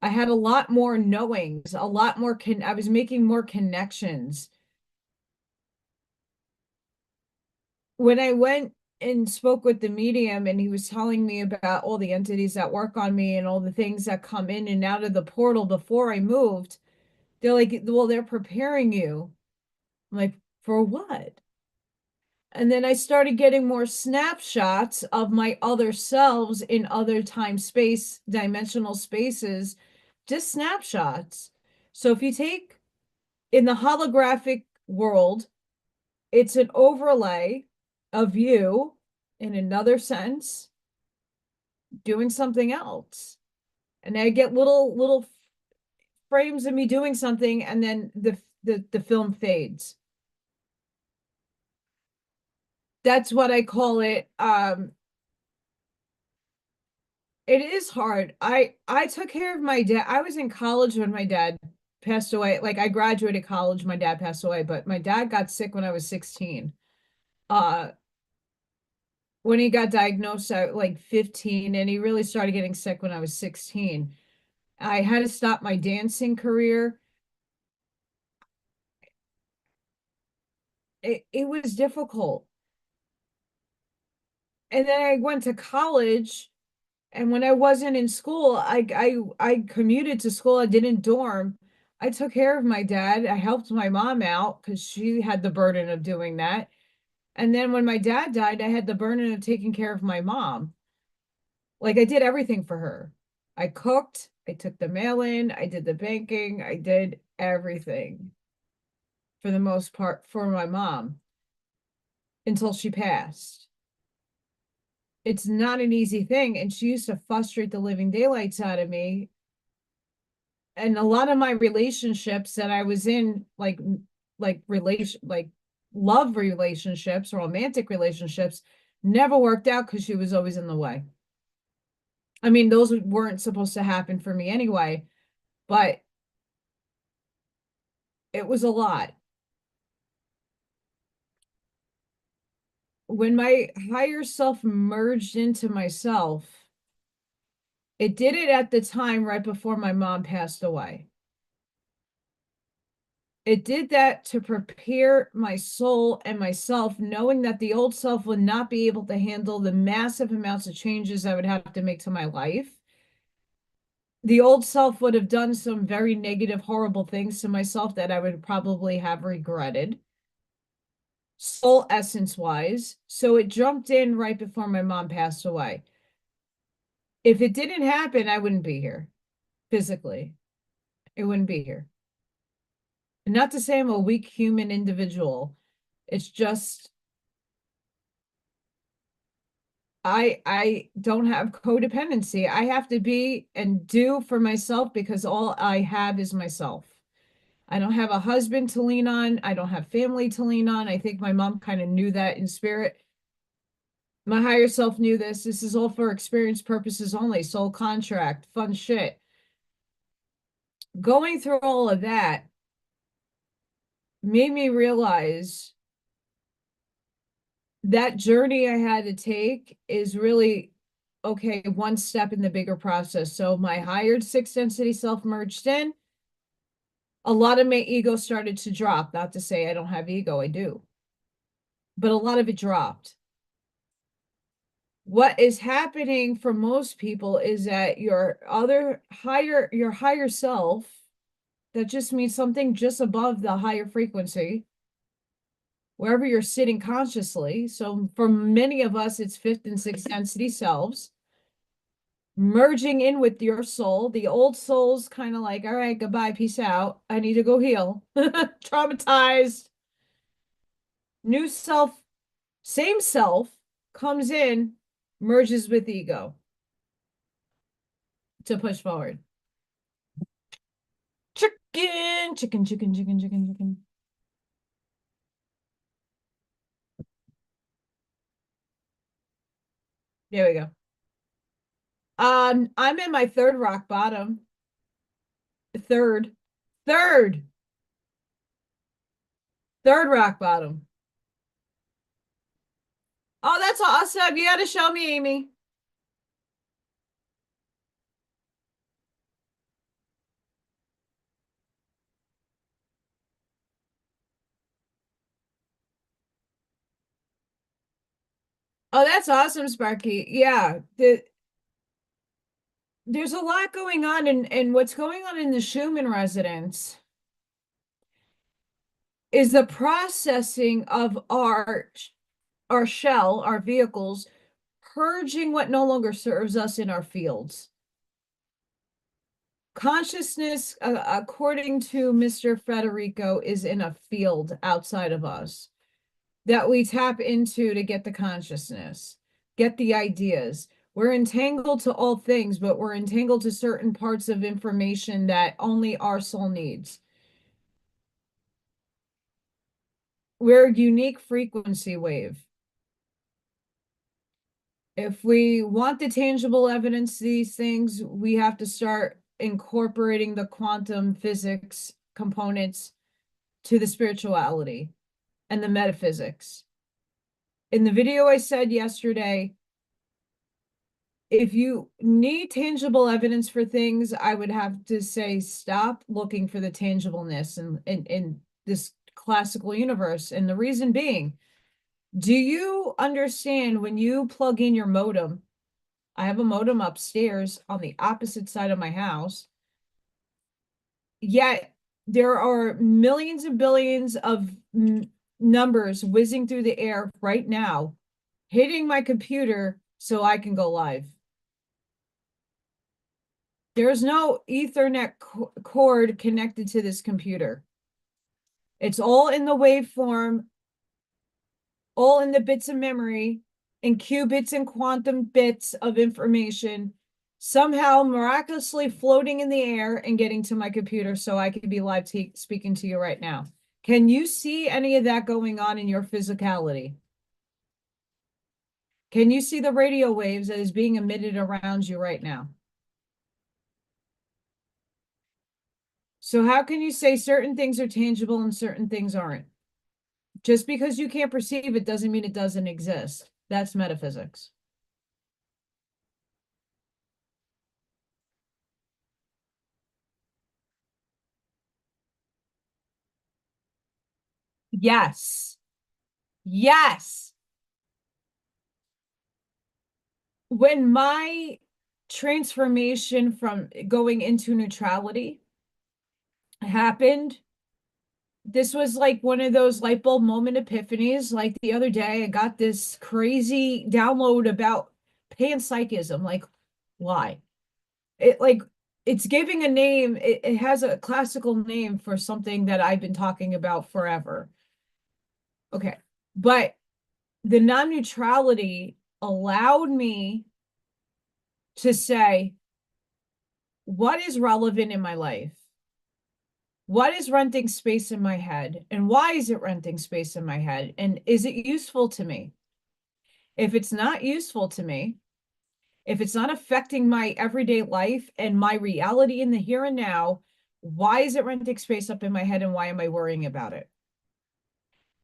I had a lot more knowings, a lot more I was making more connections. When I went and spoke with the medium and he was telling me about all the entities that work on me and all the things that come in and out of the portal before I moved, they're like, well, they're preparing you. I'm like, for what? And then I started getting more snapshots of my other selves in other time space, dimensional spaces, just snapshots. So if you take in the holographic world, it's an overlay of you in another sense doing something else. And I get little frames of me doing something, and then the film fades. That's what I call it. It is hard. I took care of my dad. I was in college when my dad passed away. Like, I graduated college, my dad passed away, but my dad got sick when I was 16. Uh when he got diagnosed at like 15, and he really started getting sick when I was 16. I had to stop my dancing career. It was difficult. And then I went to college, and when I wasn't in school, I commuted to school. I didn't dorm. I took care of my dad. I helped my mom out because she had the burden of doing that. And then when my dad died, I had the burden of taking care of my mom. Like, I did everything for her. I cooked, I took the mail in, I did the banking, I did everything for the most part for my mom until she passed. It's not an easy thing. And she used to frustrate the living daylights out of me. And a lot of my relationships that I was in, like love relationships, romantic relationships, never worked out because she was always in the way. I mean, those weren't supposed to happen for me anyway, but it was a lot. When my higher self merged into myself, it did it at the time right before my mom passed away. It did that to prepare my soul and myself, knowing that the old self would not be able to handle the massive amounts of changes I would have to make to my life. The old self would have done some very negative, horrible things to myself that I would probably have regretted, soul essence wise. So it jumped in right before my mom passed away. If it didn't happen, I wouldn't be here physically. It wouldn't be here. Not to say I'm a weak human individual. It's just I don't have codependency. I have to be and do for myself because all I have is myself. I don't have a husband to lean on. I don't have family to lean on. I think my mom kind of knew that in spirit. My higher self knew this. This is all for experience purposes only. Soul contract, fun shit. Going through all of that made me realize that journey I had to take is really, okay, one step in the bigger process. So my higher sixth density self merged in. A lot of my ego started to drop. Not to say I don't have ego, I do. But a lot of it dropped. What is happening for most people is that your higher self, that just means something just above the higher frequency, wherever you're sitting consciously. So for many of us, it's fifth and sixth density selves merging in with your soul. The old soul's kind of like, all right, goodbye, peace out. I need to go heal. Traumatized. New self Same self comes in, merges with ego to push forward. Chicken, chicken, chicken, chicken, chicken, chicken. There we go. I'm in my third rock bottom. Third, third, third rock bottom. Oh, that's awesome. You got to show me, Amy. Oh, that's awesome, Sparky. Yeah, there's a lot going on, and what's going on in the Schumann residence is the processing of our shell, our vehicles, purging what no longer serves us in our fields. Consciousness, according to Mr. Federico, is in a field outside of us that we tap into to get the consciousness, get the ideas. We're entangled to all things, but we're entangled to certain parts of information that only our soul needs. We're a unique frequency wave. If we want the tangible evidence, these things, we have to start incorporating the quantum physics components to the spirituality and the metaphysics. In the video I said yesterday, if you need tangible evidence for things, I would have to say stop looking for the tangibleness in this classical universe. And the reason being, do you understand when you plug in your modem? I have a modem upstairs on the opposite side of my house. Yet there are millions and billions of numbers whizzing through the air right now, hitting my computer so I can go live. There's no Ethernet cord connected to this computer. It's all in the waveform, all in the bits of memory, in qubits and quantum bits of information, somehow miraculously floating in the air and getting to my computer so I can be live speaking to you right now. Can you see any of that going on in your physicality? Can you see the radio waves that is being emitted around you right now? So how can you say certain things are tangible and certain things aren't? Just because you can't perceive it doesn't mean it doesn't exist. That's metaphysics. Yes. Yes. When my transformation from going into neutrality happened, this was like one of those light bulb moment epiphanies. Like the other day, I got this crazy download about panpsychism. Like, why? It like it's giving a name, it has a classical name for something that I've been talking about forever. Okay. But the non-neutrality allowed me to say, what is relevant in my life? What is renting space in my head? And why is it renting space in my head? And is it useful to me? If it's not useful to me, if it's not affecting my everyday life and my reality in the here and now, why is it renting space up in my head and why am I worrying about it?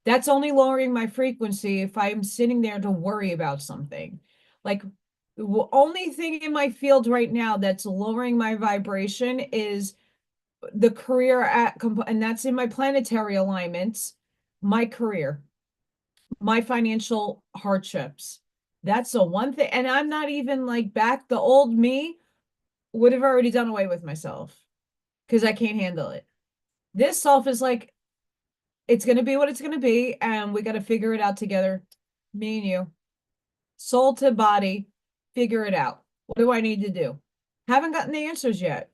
That's only lowering my frequency if I'm sitting there to worry about something. Like the only thing in my field right now that's lowering my vibration is the career and that's in my planetary alignments, my career, my financial hardships. That's the one thing. And I'm not even like back. The old me would have already done away with myself because I can't handle it. This self is like, it's going to be what it's going to be. And we got to figure it out together. Me and you, soul to body, figure it out. What do I need to do? Haven't gotten the answers yet.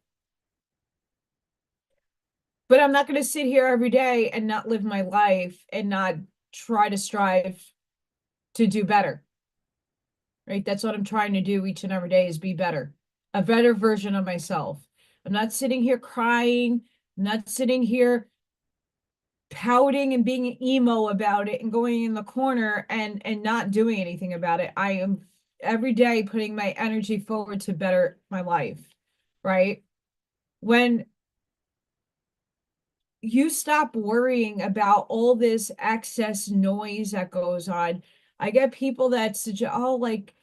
But I'm not going to sit here every day and not live my life and not try to strive to do better, right? That's what I'm trying to do each and every day, is be better, a better version of myself. I'm not sitting here crying. I'm not sitting here pouting and being emo about it and going in the corner and not doing anything about it. I am every day putting my energy forward to better my life, right? When you stop worrying about all this excess noise that goes on, I get people that suggest, oh, like,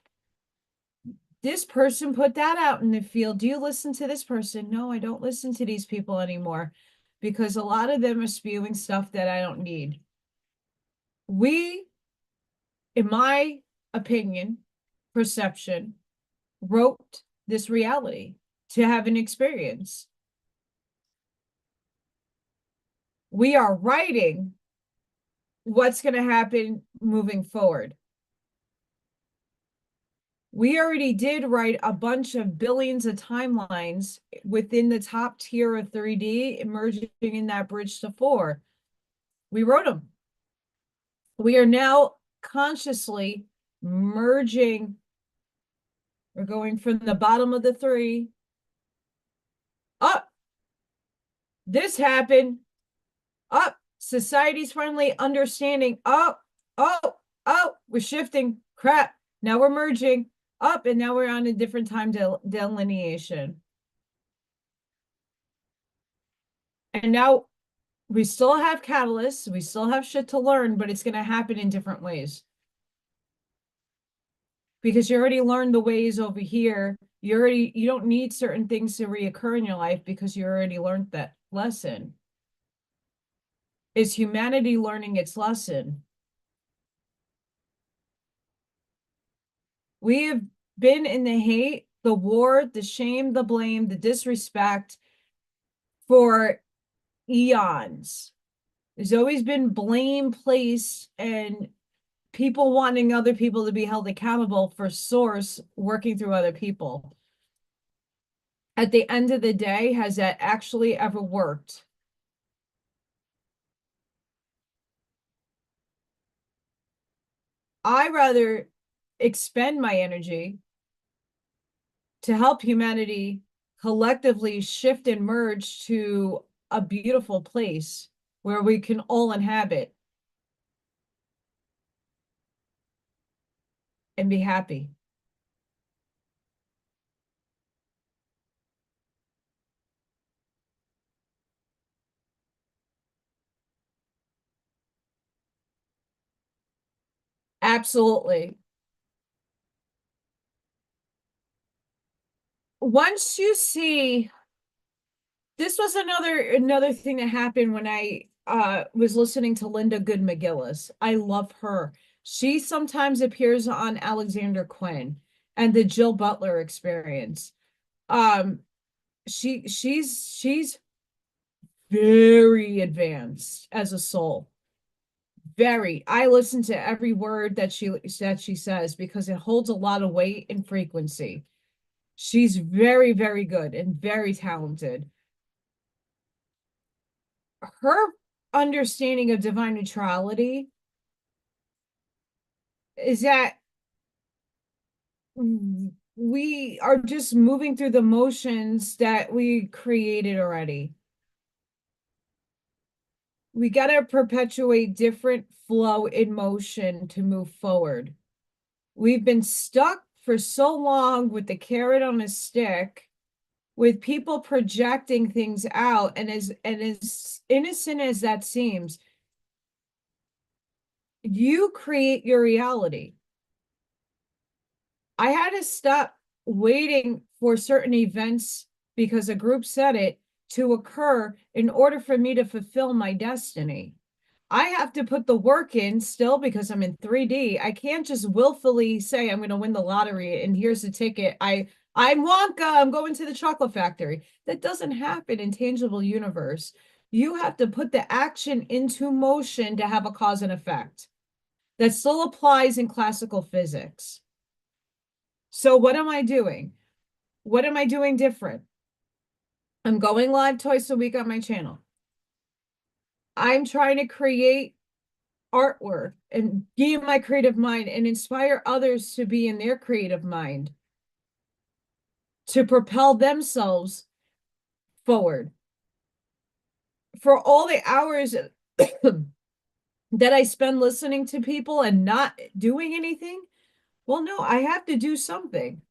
this person put that out in the field. Do you listen to this person? No, I don't listen to these people anymore, because a lot of them are spewing stuff that I don't need. We, in my opinion, perception, wrote this reality to have an experience. We are writing what's going to happen moving forward. We already did write a bunch of billions of timelines within the top tier of 3D, emerging in that bridge to 4. We wrote them. We are now consciously merging. We're going from the bottom of the 3 up. This happened. Up. Society's finally understanding. Up. Oh, we're shifting. Crap. Now we're merging. Up. And now we're on a different time delineation. And now we still have catalysts. We still have shit to learn, but it's going to happen in different ways. Because you already learned the ways over here. You don't need certain things to reoccur in your life because you already learned that lesson. Is humanity learning its lesson? We have been in the hate, the war, the shame, the blame, the disrespect for eons. There's always been blame placed and people wanting other people to be held accountable for source working through other people. At the end of the day, has that actually ever worked? I rather expend my energy to help humanity collectively shift and merge to a beautiful place where we can all inhabit and be happy. Absolutely. Once you see, this was another thing that happened when I was listening to Linda Good McGillis. I love her. She sometimes appears on Alexander Quinn and the Jill Butler Experience. She's very advanced as a soul. Very. I listen to every word that she says because it holds a lot of weight and frequency. She's very, very good and very talented. Her understanding of divine neutrality is that we are just moving through the motions that we created already. We got to perpetuate different flow in motion to move forward. We've been stuck for so long with the carrot on a stick, with people projecting things out, and as innocent as that seems, you create your reality. I had to stop waiting for certain events because a group said it to occur in order for me to fulfill my destiny. I have to put the work in still because I'm in 3D. I can't just willfully say I'm going to win the lottery and here's the ticket. I'm Wonka, I'm going to the chocolate factory. That doesn't happen in tangible universe. You have to put the action into motion to have a cause and effect. That still applies in classical physics. So what am I doing? What am I doing different? I'm going live twice a week on my channel. I'm trying to create artwork and be in my creative mind and inspire others to be in their creative mind to propel themselves forward. For all the hours that I spend listening to people and not doing anything, well, no, I have to do something.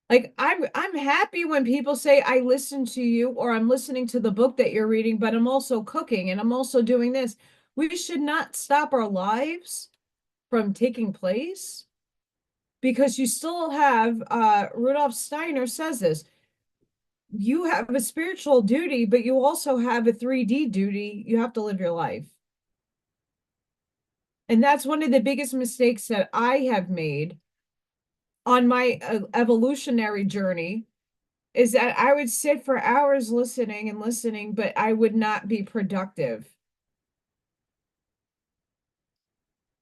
Like I'm happy when people say I listen to you or I'm listening to the book that you're reading, but I'm also cooking and I'm also doing this. We should not stop our lives from taking place because you still have Rudolf Steiner says this. You have a spiritual duty, but you also have a 3D duty. You have to live your life. And that's one of the biggest mistakes that I have made on my evolutionary journey is that I would sit for hours listening and listening, but I would not be productive.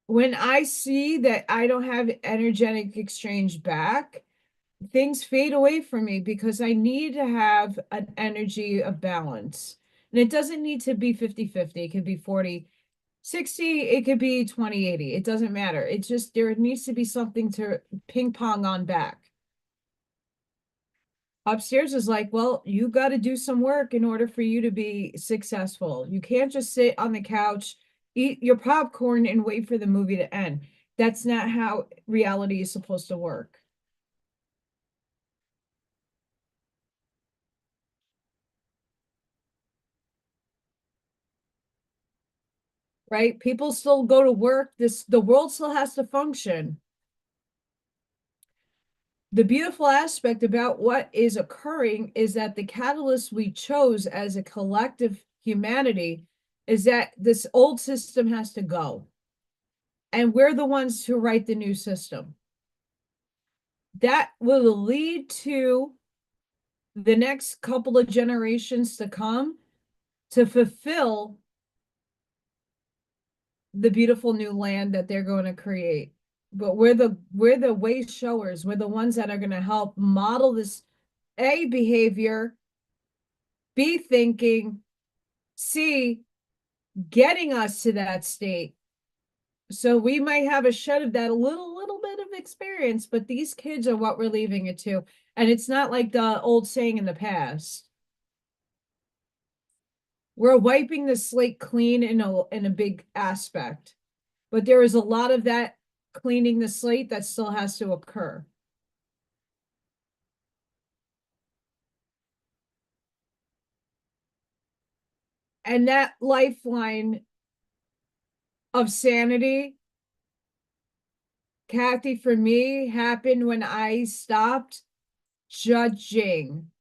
When I see that I don't have energetic exchange back, things fade away from me because I need to have an energy of balance. And it doesn't need to be 50-50. It could be 40-60. It could be 20-80. It doesn't matter. It's just there needs to be something to ping pong on back. Upstairs is like, well, you got to do some work in order for you to be successful. You can't just sit on the couch, eat your popcorn, and wait for the movie to end. That's not how reality is supposed to work. Right? People still go to work. The world still has to function. The beautiful aspect about what is occurring is that the catalyst we chose as a collective humanity is that this old system has to go. And we're the ones who write the new system. That will lead to the next couple of generations to come to fulfill the beautiful new land that they're going to create. But we're the way showers. We're the ones that are going to help model this A behavior, B thinking, C getting us to that state. So we might have a shed of that little bit of experience, but these kids are what we're leaving it to. And it's not like the old saying in the past. We're wiping the slate clean in a big aspect, but there is a lot of that cleaning the slate that still has to occur. And that lifeline of sanity, Kathy, for me, happened when I stopped judging.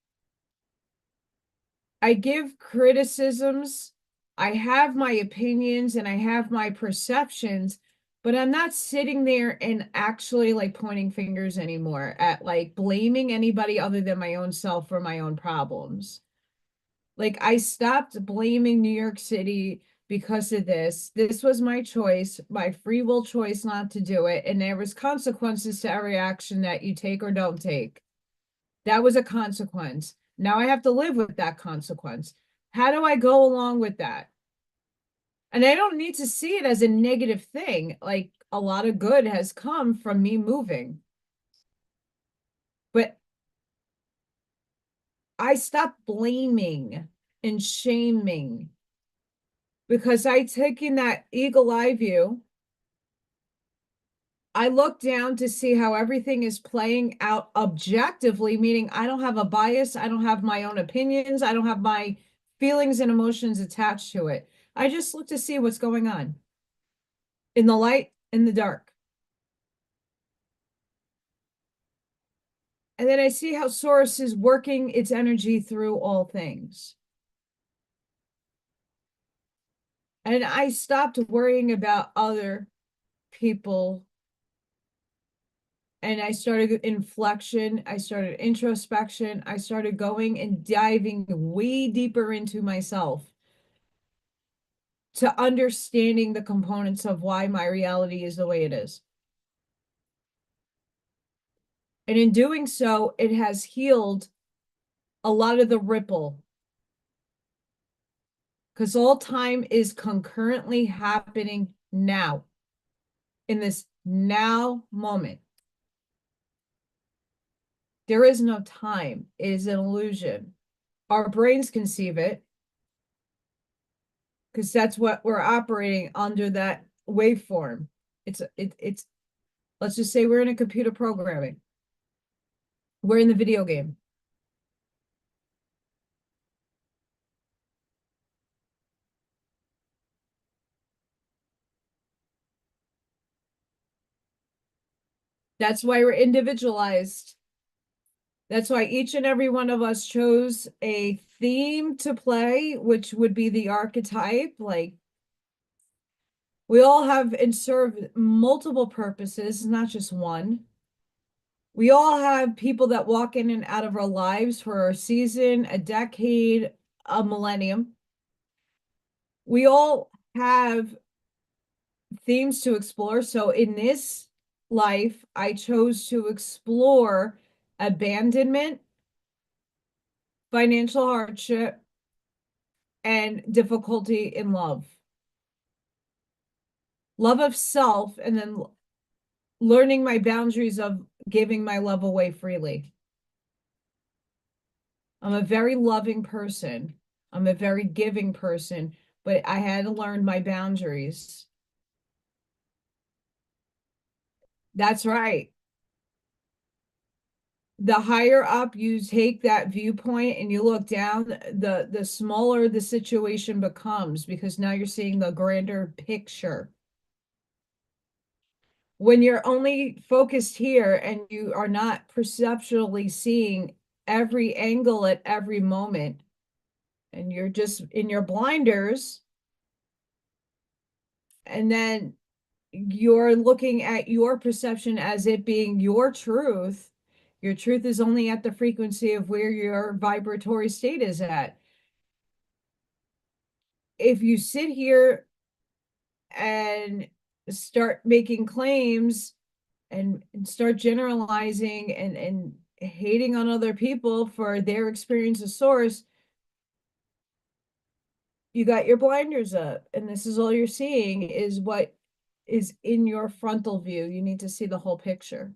I give criticisms, I have my opinions and I have my perceptions, but I'm not sitting there and actually like pointing fingers anymore at like blaming anybody other than my own self for my own problems. Like I stopped blaming New York City because of this. This was my choice, my free will choice not to do it. And there was consequences to every action that you take or don't take. That was a consequence. Now I have to live with that consequence. How do I go along with that? And I don't need to see it as a negative thing. Like a lot of good has come from me moving. But I stopped blaming and shaming because I taken that eagle eye view. I look down to see how everything is playing out objectively, meaning I don't have a bias, I don't have my own opinions, I don't have my feelings and emotions attached to it. I just look to see what's going on in the light, in the dark. And then I see how Source is working its energy through all things. And I stopped worrying about other people. And I started inflection, I started introspection, I started going and diving way deeper into myself to understanding the components of why my reality is the way it is. And in doing so, it has healed a lot of the ripple. because all time is concurrently happening now, in this now moment. There is no time. It is an illusion. Our brains conceive it because that's what we're operating under, that waveform. It's let's just say we're in a computer programming. We're in the video game. That's why we're individualized. That's why each and every one of us chose a theme to play, which would be the archetype. Like, we all have and serve multiple purposes, not just one. We all have people that walk in and out of our lives for a season, a decade, a millennium. We all have themes to explore. So in this life, I chose to explore abandonment, financial hardship, and difficulty in love. Love of self, and then learning my boundaries of giving my love away freely. I'm a very loving person. I'm a very giving person, but I had to learn my boundaries. That's right. The higher up you take that viewpoint and you look down, the smaller the situation becomes, because now you're seeing the grander picture. When you're only focused here and you are not perceptually seeing every angle at every moment, and you're just in your blinders, and then you're looking at your perception as it being your truth. Your truth is only at the frequency of where your vibratory state is at. If you sit here and start making claims and start generalizing and hating on other people for their experience of source, you got your blinders up, and this is all you're seeing is what is in your frontal view. You need to see the whole picture.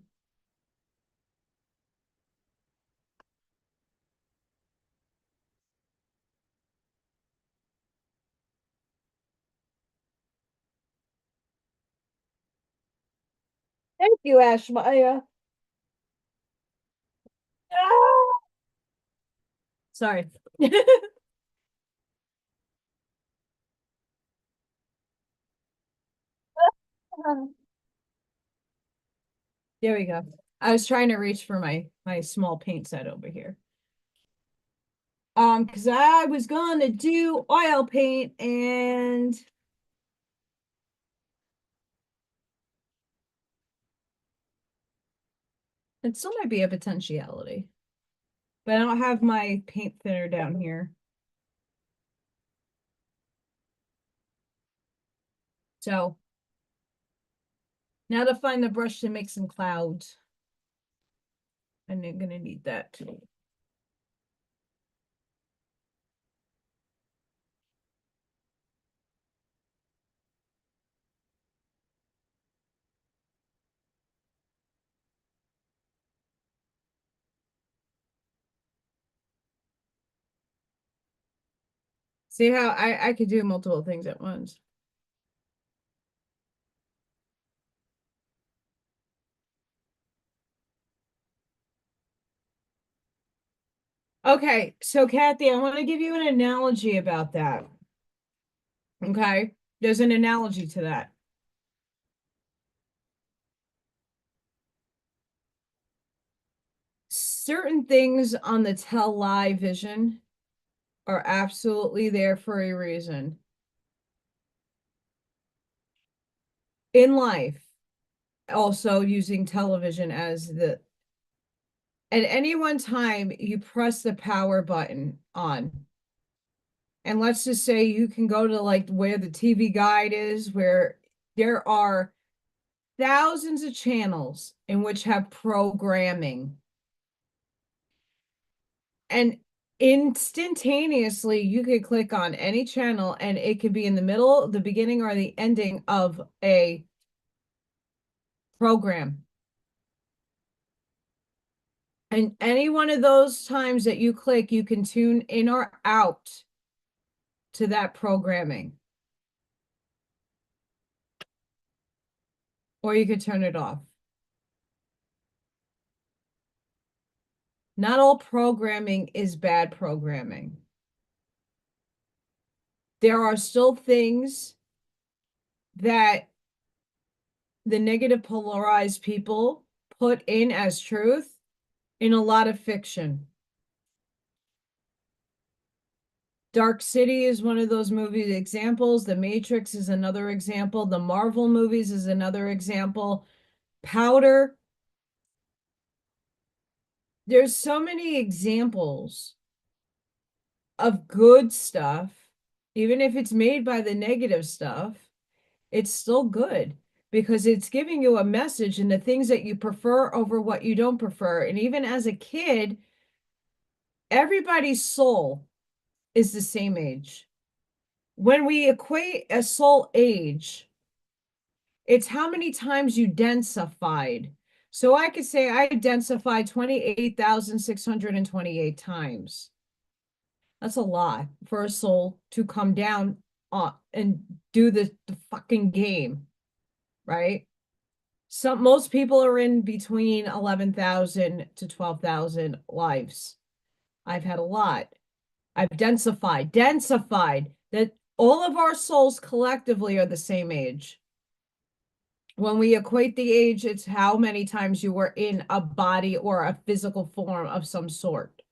Thank you, Ashmaya. Ah! Sorry. There we go. I was trying to reach for my small paint set over here. Because I was gonna do oil paint, and it still might be a potentiality. But I don't have my paint thinner down here. So now to find the brush to make some clouds. And I'm gonna need that too. See how I could do multiple things at once. Okay, so Kathy, I want to give you an analogy about that. Okay, there's an analogy to that. Certain things on the television are absolutely there for a reason. In life, also using television as the, at any one time, you press the power button on. And let's just say you can go to like where the TV guide is, where there are thousands of channels in which have programming. And instantaneously you could click on any channel and it could be in the middle, the beginning, or the ending of a program. And any one of those times that you click, you can tune in or out to that programming. Or you could turn it off. Not all programming is bad programming. There are still things that the negative polarized people put in as truth in a lot of fiction. Dark City is one of those movie examples. The Matrix is another example. The Marvel movies is another example. Powder. There's so many examples of good stuff. Even if it's made by the negative stuff, it's still good because it's giving you a message and the things that you prefer over what you don't prefer. And even as a kid, everybody's soul is the same age. When we equate a soul age, it's how many times you densified. So I could say I densified 28,628 times. That's a lot for a soul to come down and do the fucking game, right? Most people are in between 11,000 to 12,000 lives. I've had a lot. I've densified that all of our souls collectively are the same age. When we equate the age, it's how many times you were in a body or a physical form of some sort.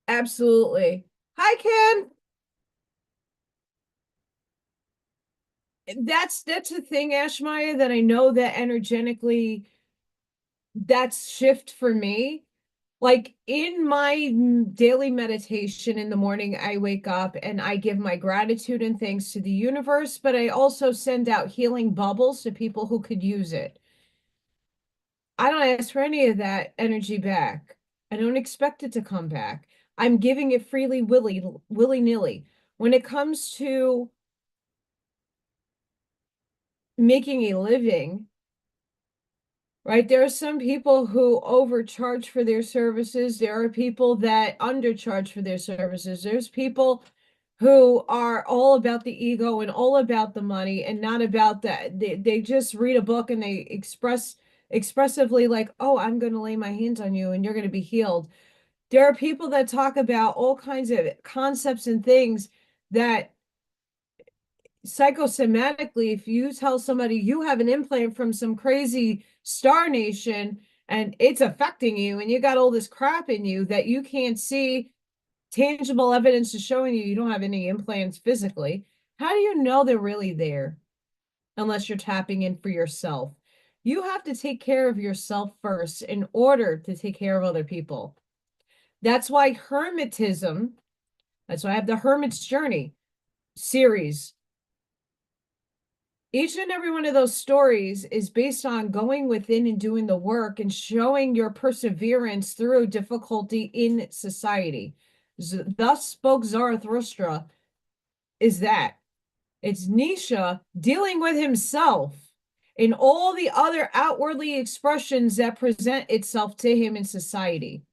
Absolutely. Hi, Ken. That's the thing, Ashmaya, that I know that energetically that's shift for me. Like in my daily meditation in the morning, I wake up and I give my gratitude and thanks to the universe, but I also send out healing bubbles to people who could use it. I don't ask for any of that energy back. I don't expect it to come back. I'm giving it freely, willy-nilly. When it comes to making a living, right? There are some people who overcharge for their services. There are people that undercharge for their services. There's people who are all about the ego and all about the money and not about that. They just read a book and they expressively like, oh, I'm going to lay my hands on you and you're going to be healed. There are people that talk about all kinds of concepts and things that psychosomatically, if you tell somebody you have an implant from some crazy star nation and it's affecting you and you got all this crap in you that you can't see tangible evidence to showing you don't have any implants physically, how do you know they're really there unless you're tapping in for yourself? You have to take care of yourself first in order to take care of other people. That's why hermetism, that's why I have the Hermit's Journey series. Each and every one of those stories is based on going within and doing the work and showing your perseverance through difficulty in society. Thus spoke Zarathustra is that. It's Nisha dealing with himself in all the other outwardly expressions that present itself to him in society.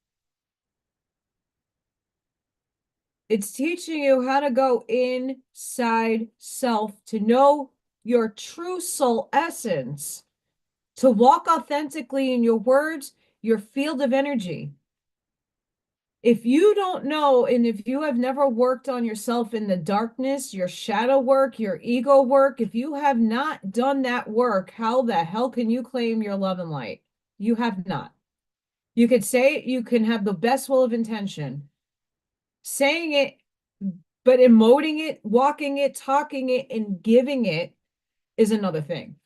It's teaching you how to go inside self to know your true soul essence, to walk authentically in your words, your field of energy. If you don't know, and if you have never worked on yourself in the darkness, your shadow work, your ego work, if you have not done that work, how the hell can you claim your love and light? You have not. You could say it, you can have the best will of intention. Saying it, but emoting it, walking it, talking it, and giving it is another thing.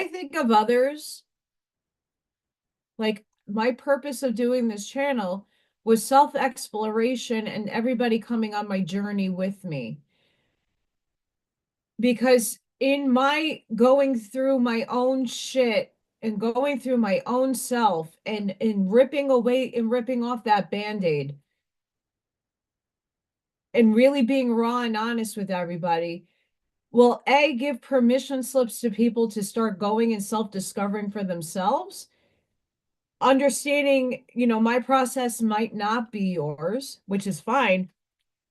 I think of others, like my purpose of doing this channel was self-exploration and everybody coming on my journey with me. Because in my going through my own shit and going through my own self and ripping away and ripping off that band-aid and really being raw and honest with everybody will A, give permission slips to people to start going and self-discovering for themselves, understanding, my process might not be yours, which is fine,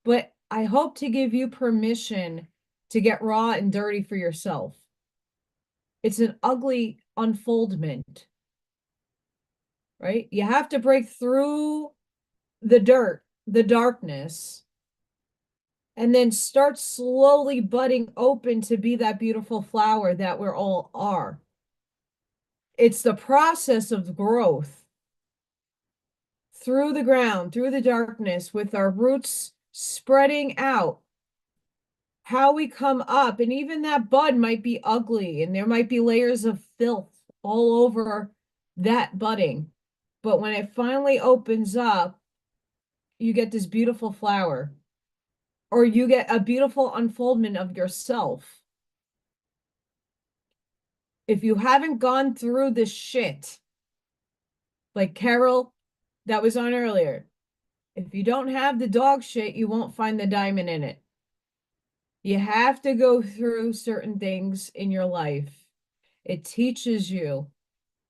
but I hope to give you permission to get raw and dirty for yourself. It's an ugly unfoldment, right? You have to break through the dirt, the darkness, and then start slowly budding open to be that beautiful flower that we're all are. It's the process of growth through the ground, through the darkness, with our roots spreading out. How we come up, and even that bud might be ugly, and there might be layers of filth all over that budding. But when it finally opens up, you get this beautiful flower, or you get a beautiful unfoldment of yourself. If you haven't gone through this shit, like Carol that was on earlier, if you don't have the dog shit, you won't find the diamond in it. You have to go through certain things in your life. It teaches you.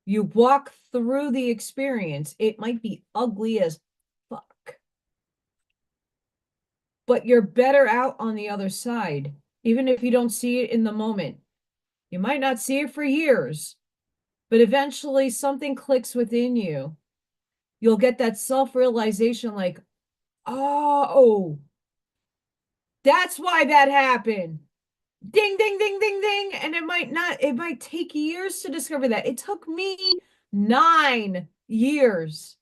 You walk through the experience. It might be ugly as fuck, but you're better out on the other side, even if you don't see it in the moment. You might not see it for years, but eventually something clicks within you. You'll get that self-realization like, oh, that's why that happened. Ding, ding, ding, ding, ding. And it might take years to discover that. It took me 9 years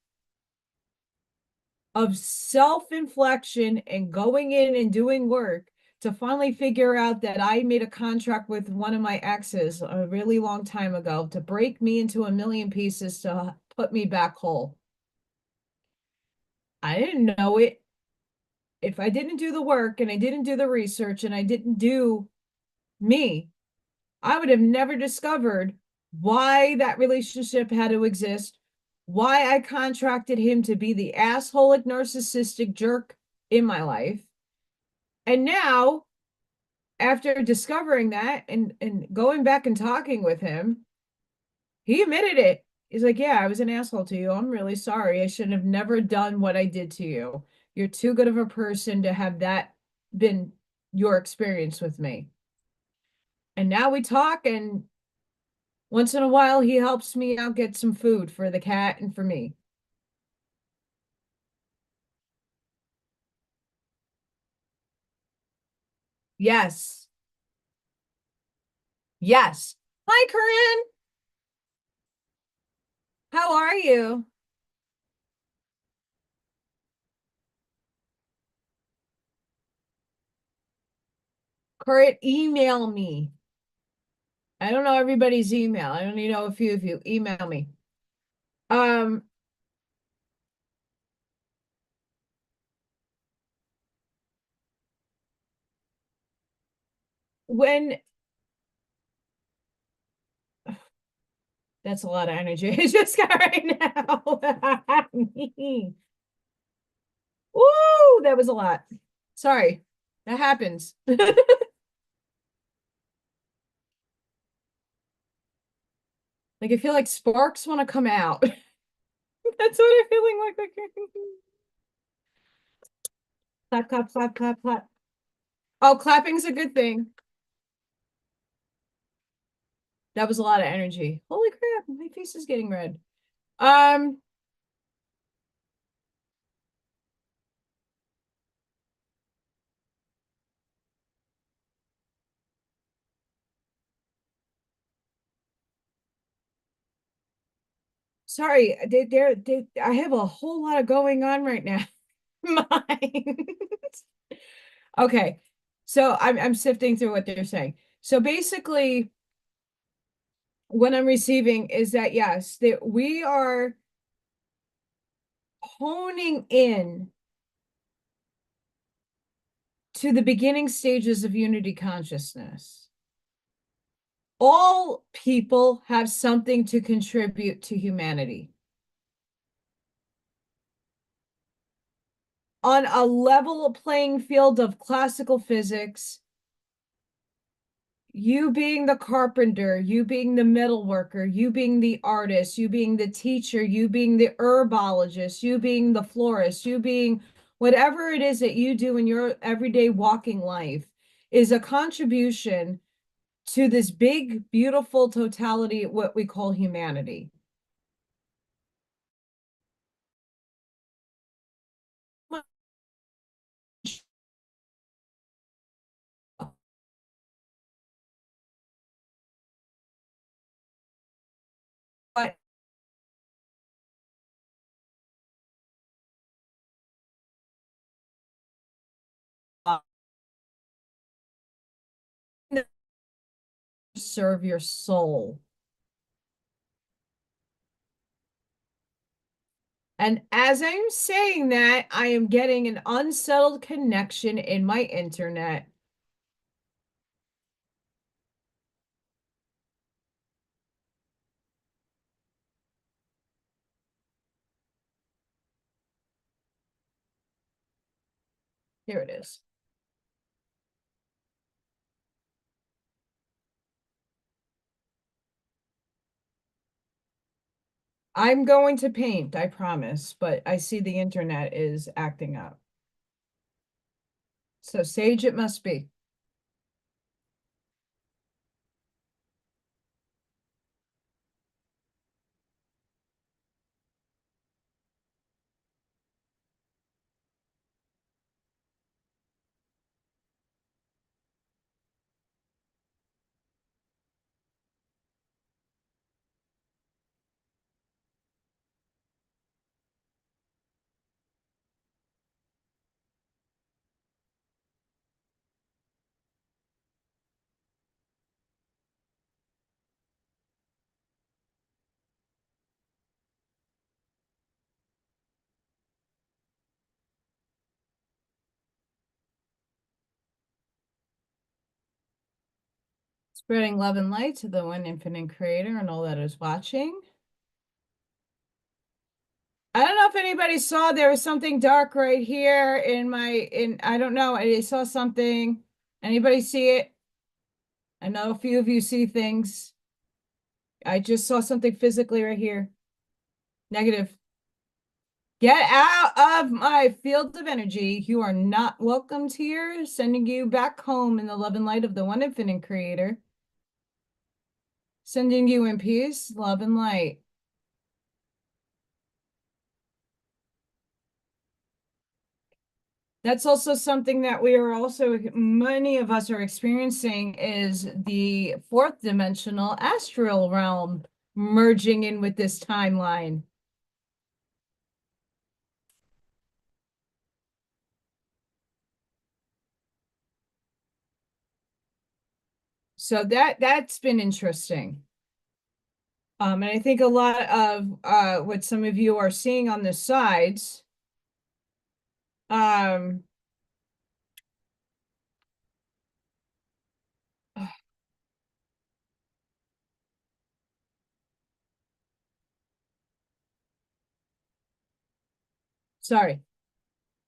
of self-inflection and going in and doing work to finally figure out that I made a contract with one of my exes a really long time ago to break me into a million pieces to put me back whole. I didn't know it. If I didn't do the work and I didn't do the research and I didn't do me, I would have never discovered why that relationship had to exist, why I contracted him to be the assholic narcissistic jerk in my life. And now, after discovering that and going back and talking with him, he admitted it. He's like, yeah, I was an asshole to you. I'm really sorry. I should have never done what I did to you. You're too good of a person to have that been your experience with me. And now we talk, and once in a while he helps me out get some food for the cat and for me. Yes. Yes. Hi, Corinne. How are you? Corinne, email me. I don't know everybody's email. I only know a few of you. Email me. Um, when that's a lot of energy I just got right now. Woo, that was a lot. Sorry. That happens. Like I feel like sparks want to come out. That's what I'm feeling like. Clap, clap, clap, clap, clap. Oh, clapping's a good thing. That was a lot of energy. Holy crap, my face is getting red. Um, sorry, I have a whole lot of going on right now. Mind. Okay. So I'm sifting through what they're saying. So basically, what I'm receiving is that, yes, that we are honing in to the beginning stages of unity consciousness. All people have something to contribute to humanity. On a level playing field of classical physics, you being the carpenter, you being the metal worker, you being the artist, you being the teacher, you being the herbologist, you being the florist, you being whatever it is that you do in your everyday walking life is a contribution to this big, beautiful totality, what we call humanity. But serve your soul. And as I'm saying that, I am getting an unsettled connection in my internet. Here it is. I'm going to paint, I promise, but I see the internet is acting up. So sage it must be. Spreading love and light to the one infinite creator and all that is watching. I don't know if anybody saw there was something dark right here I don't know, I saw something. Anybody see it? I know a few of you see things. I just saw something physically right here. Negative. Get out of my field of energy. You are not welcomed here. Sending you back home in the love and light of the one infinite creator. Sending you in peace, love, and light. That's also something that we are also, many of us are experiencing, is the fourth dimensional astral realm merging in with this timeline. So that's been interesting. And I think a lot of what some of you are seeing on the sides, um, sorry.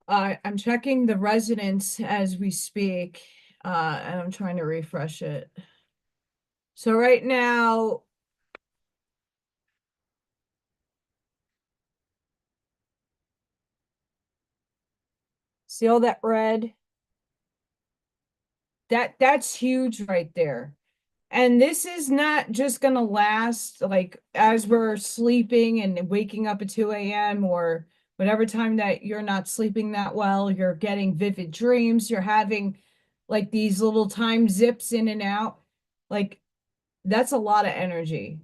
I'm checking the resonance as we speak, and I'm trying to refresh it. So right now, see all that red? That's huge right there. And this is not just going to last like as we're sleeping and waking up at 2 a.m. or whatever time that you're not sleeping that well, you're getting vivid dreams, you're having like these little time zips in and out. Like that's a lot of energy.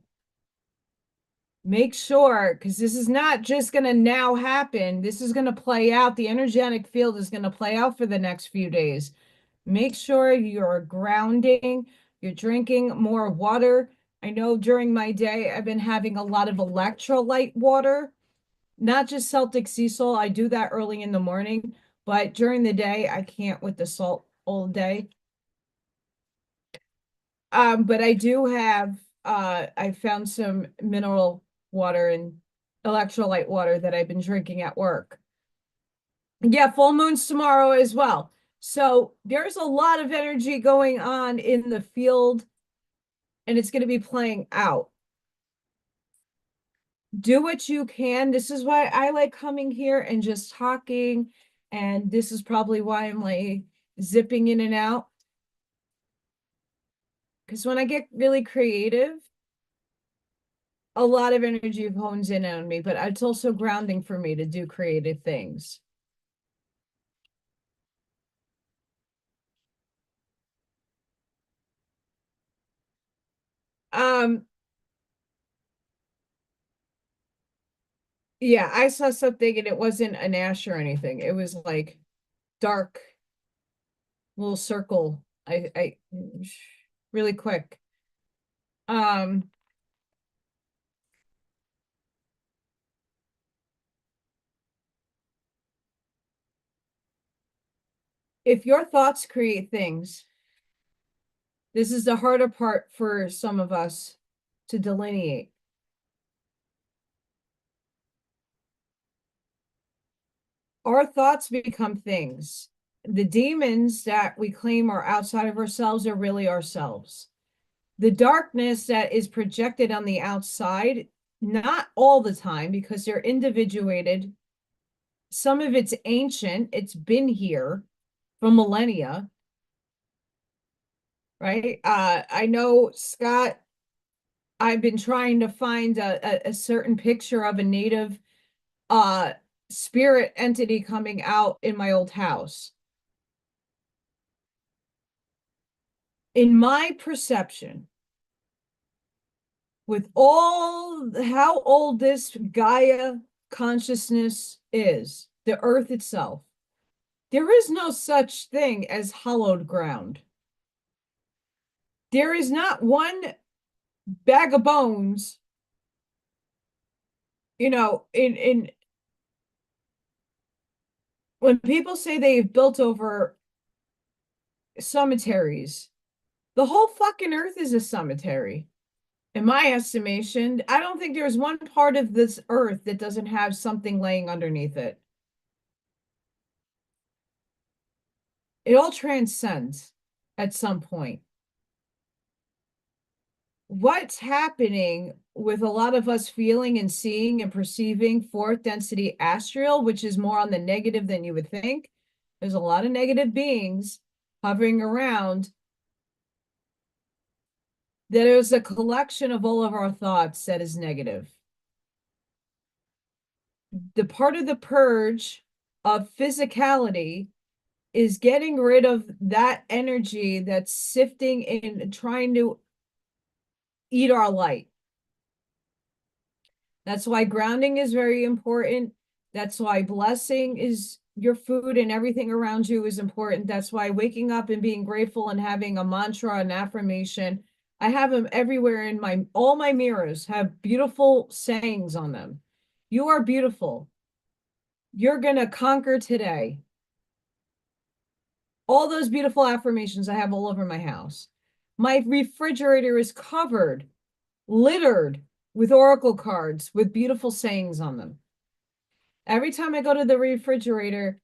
Make sure, because this is not just going to now happen. This is going to play out. The energetic field is going to play out for the next few days. Make sure you're grounding, you're drinking more water, I know during my day, I've been having a lot of electrolyte water, not just Celtic sea salt. I do that early in the morning, but during the day, I can't with the salt all day. But I do have, I found some mineral water and electrolyte water that I've been drinking at work. Yeah, full moon's tomorrow as well. So there's a lot of energy going on in the field, and it's going to be playing out. Do what you can. This is why I like coming here and just talking. And this is probably why I'm like zipping in and out. Because when I get really creative, a lot of energy hones in on me, but it's also grounding for me to do creative things. Um, yeah, I saw something and it wasn't an ash or anything. It was like dark little circle. I really quick. Um, if your thoughts create things, this is the harder part for some of us to delineate. Our thoughts become things. The demons that we claim are outside of ourselves are really ourselves. The darkness that is projected on the outside, not all the time because they're individuated. Some of it's ancient, it's been here for millennia, right? I know, Scott, I've been trying to find a certain picture of a native uh spirit entity coming out in my old house. In my perception, with all how old this Gaia consciousness is, the earth itself, there is no such thing as hallowed ground. There is not one bag of bones, in when people say they've built over cemeteries, the whole fucking earth is a cemetery. In my estimation, I don't think there's one part of this earth that doesn't have something laying underneath it. It all transcends at some point. What's happening with a lot of us feeling and seeing and perceiving fourth density astral, which is more on the negative than you would think. There's a lot of negative beings hovering around. There's a collection of all of our thoughts that is negative. The part of the purge of physicality is getting rid of that energy that's sifting and trying to eat our light. That's why grounding is very important. That's why blessing is your food and everything around you is important. That's why waking up and being grateful and having a mantra, an affirmation. I have them everywhere in all my mirrors have beautiful sayings on them. You are beautiful. You're going to conquer today. All those beautiful affirmations I have all over my house. My refrigerator is covered, littered with oracle cards with beautiful sayings on them. Every time I go to the refrigerator,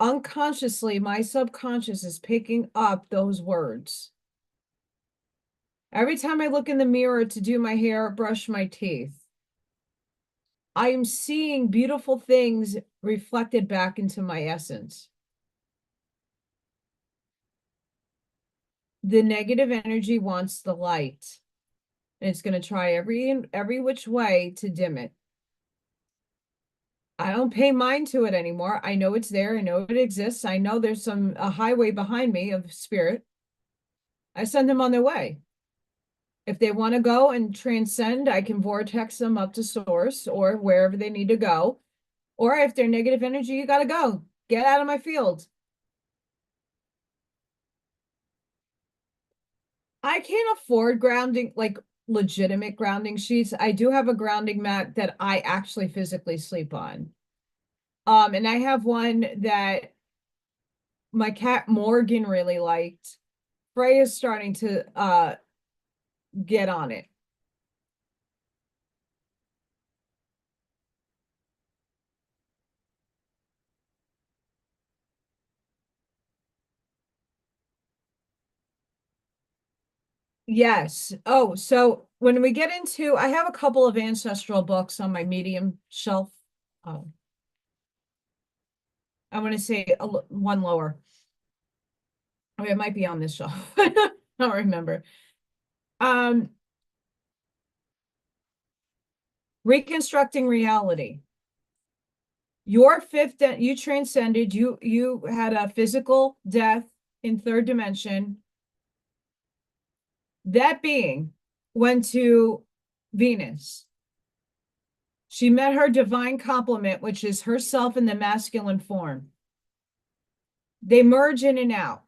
unconsciously, my subconscious is picking up those words. Every time I look in the mirror to do my hair, brush my teeth, I am seeing beautiful things reflected back into my essence. The negative energy wants the light, and it's going to try every which way to dim it. I don't pay mind to it anymore. I know it's there. I know it exists. I know there's a highway behind me of spirit. I send them on their way. If they want to go and transcend, I can vortex them up to source or wherever they need to go. Or if they're negative energy, you got to go. Get out of my field. I can't afford grounding, like legitimate grounding sheets. I do have a grounding mat that I actually physically sleep on. And I have one that my cat Morgan really liked. Freya's starting to get on it. Yes. Oh, so when we get into, I have a couple of ancestral books on my medium shelf. Um, I want to say one lower. I mean, it might be on this shelf. I don't remember. Um, Reconstructing reality. Your fifth, you transcended. You had a physical death in third dimension. That being went to Venus. She met her divine complement, which is herself in the masculine form. They merge in and out.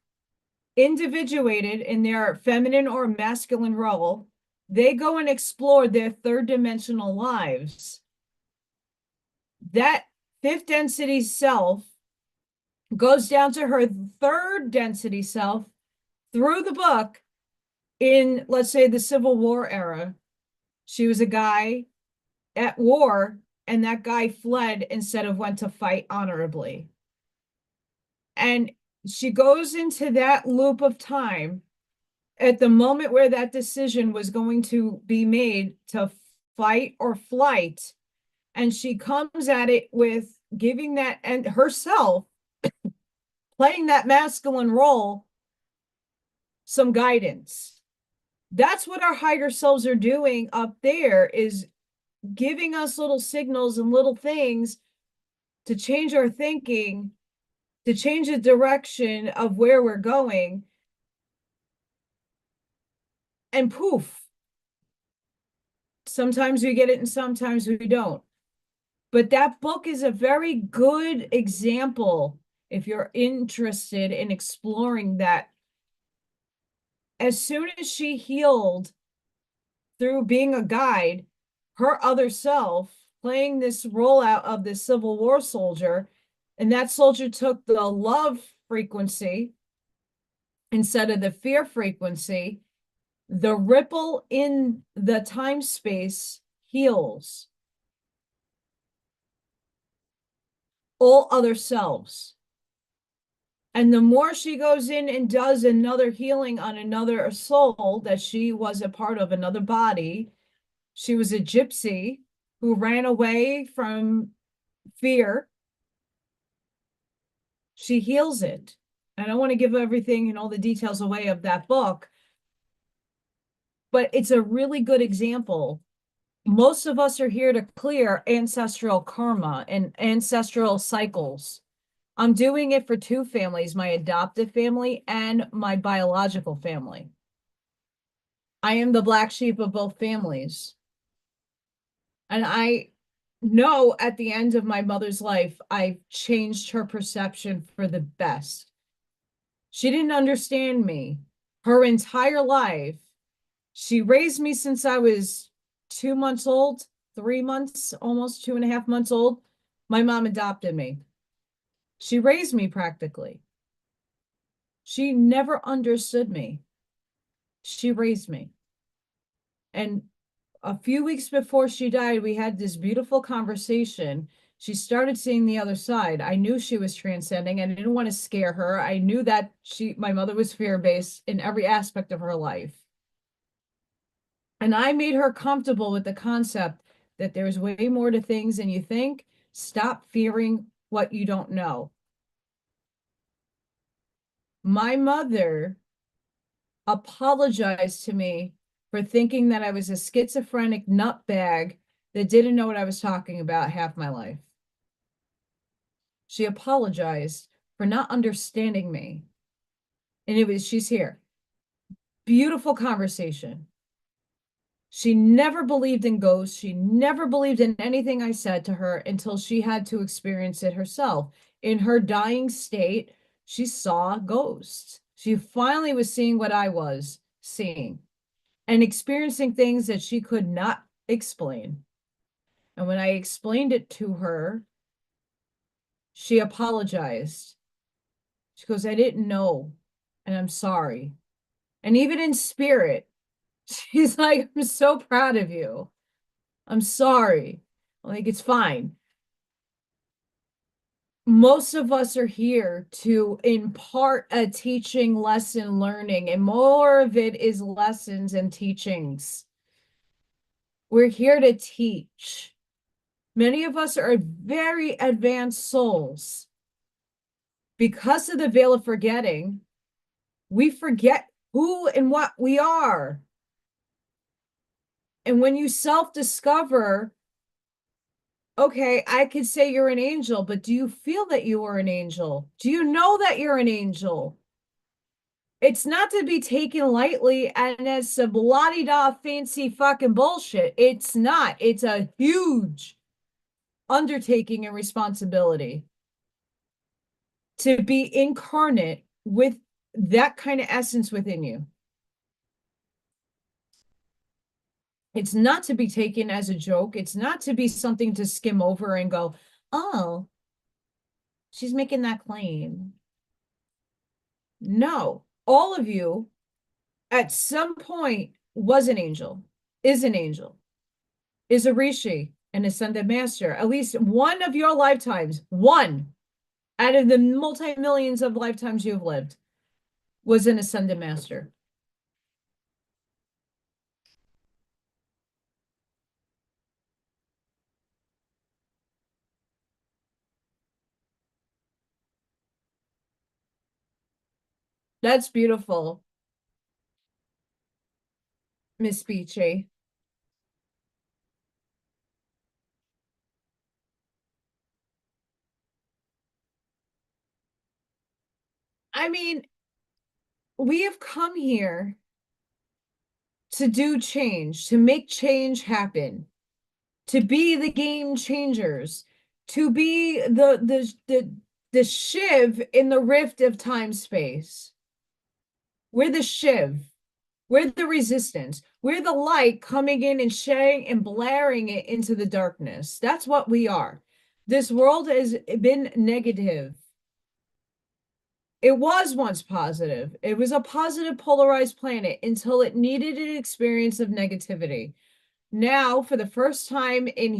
Individuated in their feminine or masculine role, they go and explore their third dimensional lives. That fifth density self goes down to her third density self through the book in, let's say, the Civil War era. She was a guy at war, and that guy fled instead of went to fight honorably. And she goes into that loop of time at the moment where that decision was going to be made to fight or flight. And she comes at it with giving that and herself playing that masculine role some guidance. That's what our higher selves are doing up there, is giving us little signals and little things to change our thinking, to change the direction of where we're going. And poof, sometimes we get it and sometimes we don't. But that book is a very good example if you're interested in exploring that. As soon as she healed through being a guide, her other self playing this role out of the Civil War soldier, and that soldier took the love frequency instead of the fear frequency, the ripple in the time space heals all other selves. And the more she goes in and does another healing on another soul that she was a part of, another body, she was a gypsy who ran away from fear. She heals it. I don't want to give everything and all the details away of that book, but it's a really good example. Most of us are here to clear ancestral karma and ancestral cycles. I'm doing it for two families, my adoptive family and my biological family. I am the black sheep of both families. And I know at the end of my mother's life, I changed her perception for the best. She didn't understand me her entire life. She raised me since I was 2 months old, 3 months, almost 2.5 months old. My mom adopted me. She raised me practically. She never understood me. She raised me. And a few weeks before she died, we had this beautiful conversation. She started seeing the other side. I knew she was transcending and I didn't want to scare her. I knew that my mother was fear-based in every aspect of her life. And I made her comfortable with the concept that there's way more to things than you think. Stop fearing what you don't know. My mother apologized to me for thinking that I was a schizophrenic nutbag that didn't know what I was talking about half my life. She apologized for not understanding me. And she's here. Beautiful conversation. She never believed in ghosts. She never believed in anything I said to her until she had to experience it herself. In her dying state, she saw ghosts. She finally was seeing what I was seeing. and experiencing things that she could not explain. And when I explained it to her, she apologized. She goes, I didn't know, and I'm sorry. And even in spirit, she's like, I'm so proud of you. I'm sorry. I'm like, it's fine. Most of us are here to impart a teaching, lesson, learning, and more of it is lessons and teachings. We're here to teach. Many of us are very advanced souls. Because of the veil of forgetting, we forget who and what we are. And when you self-discover, okay, I could say you're an angel, but do you feel that you are an angel? Do you know that you're an angel? It's not to be taken lightly and as some la-di-da fancy fucking bullshit. It's not. It's a huge undertaking and responsibility to be incarnate with that kind of essence within you. It's not to be taken as a joke. It's not to be something to skim over and go, oh, she's making that claim. No, all of you at some point was an angel, is an angel, is a rishi, an ascended master. At least one of your lifetimes, one out of the multi-millions of lifetimes you've lived, was an ascended master. That's beautiful, Miss Beachy. I mean, we have come here to do change, to make change happen, to be the game changers, to be the shiv in the rift of time space. We're the shiv. We're the resistance. We're the light coming in and shedding and blaring it into the darkness. That's what we are. This world has been negative. It was once positive. It was a positive polarized planet until it needed an experience of negativity. Now, for the first time in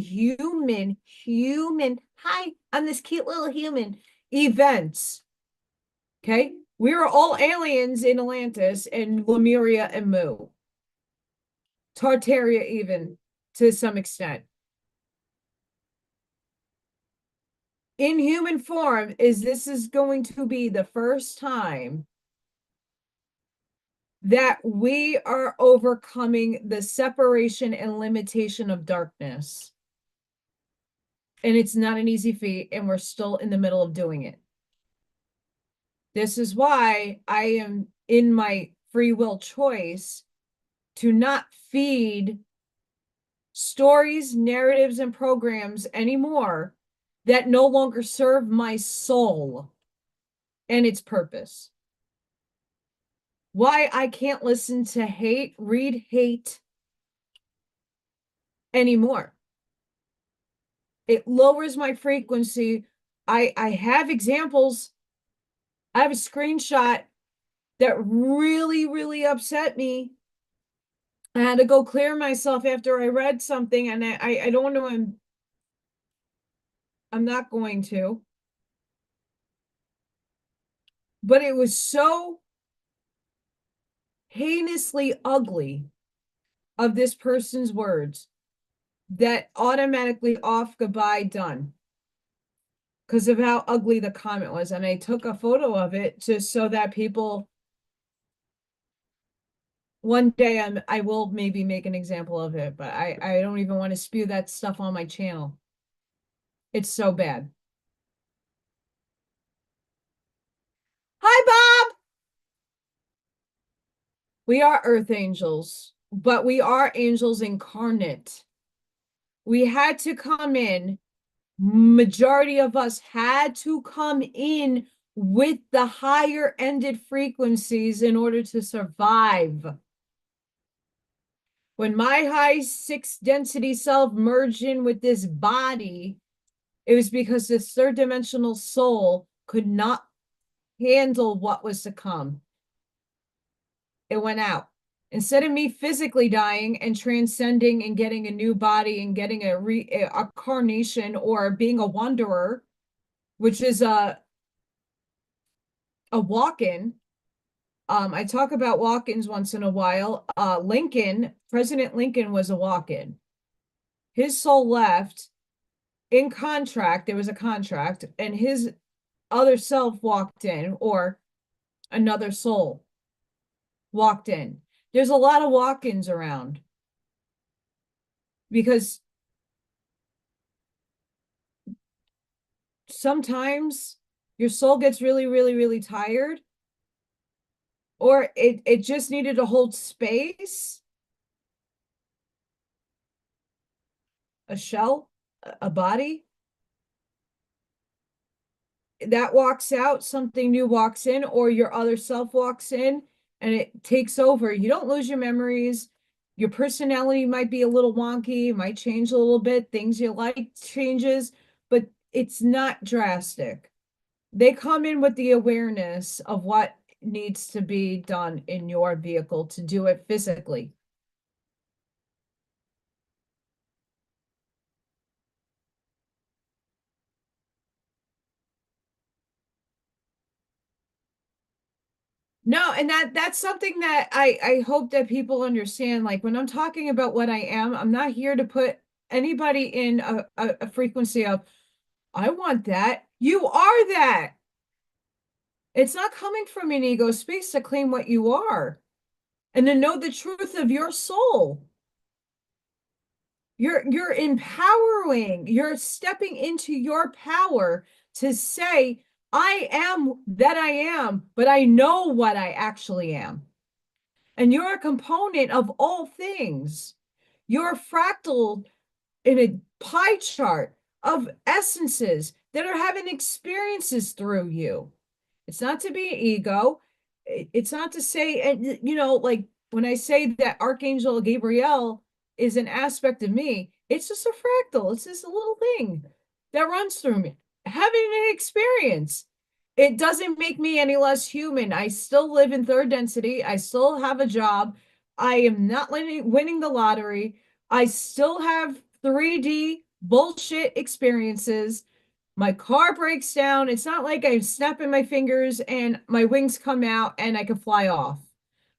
hi, I'm this cute little human, events, okay? We are all aliens in Atlantis and Lemuria and Mu. Tartaria even, to some extent. In human form, this is going to be the first time that we are overcoming the separation and limitation of darkness. And it's not an easy feat, and we're still in the middle of doing it. This is why I am in my free will choice to not feed stories, narratives, and programs anymore that no longer serve my soul and its purpose. Why I can't listen to hate, read hate anymore. It lowers my frequency. I have examples. I have a screenshot that really, really upset me. I had to go clear myself after I read something, and I don't know, I'm not going to. But it was so heinously ugly of this person's words that automatically off, goodbye, done. Because of how ugly the comment was. And I took a photo of it just so that people, one day I will maybe make an example of it, but I don't even want to spew that stuff on my channel. It's so bad. Hi, Bob. We are earth angels, but we are angels incarnate. We had to come in, majority of us had to come in with the higher ended frequencies in order to survive. When my high 6 density self merged in with this body, it was because this third dimensional soul could not handle what was to come. It went out. Instead of me physically dying and transcending and getting a new body and getting a carnation or being a wanderer, which is a walk-in. I talk about walk-ins once in a while. President Lincoln was a walk-in. His soul left in contract. There was a contract, and his other self walked in, or another soul walked in. There's a lot of walk-ins around because sometimes your soul gets really, really, really tired, or it just needed to hold space, a shell, a body that walks out, something new walks in, or your other self walks in and it takes over. You don't lose your memories. Your personality might be a little wonky, might change a little bit. Things you like changes, but it's not drastic. They come in with the awareness of what needs to be done in your vehicle to do it physically. No, and that's something that I hope that people understand. Like when I'm talking about what I am, I'm not here to put anybody in a frequency of, I want that. You are that. It's not coming from an ego space to claim what you are and to know the truth of your soul. You're empowering, you're stepping into your power to say, I am that I am, but I know what I actually am. And you're a component of all things. You're a fractal in a pie chart of essences that are having experiences through you. It's not to be ego. It's not to say, and like when I say that Archangel Gabriel is an aspect of me, it's just a fractal. It's just a little thing that runs through me, having an experience. It doesn't make me any less human. I still live in third density. I still have a job. I am not winning the lottery. I still have 3D bullshit experiences. My car breaks down. It's not like I'm snapping my fingers and my wings come out and I can fly off.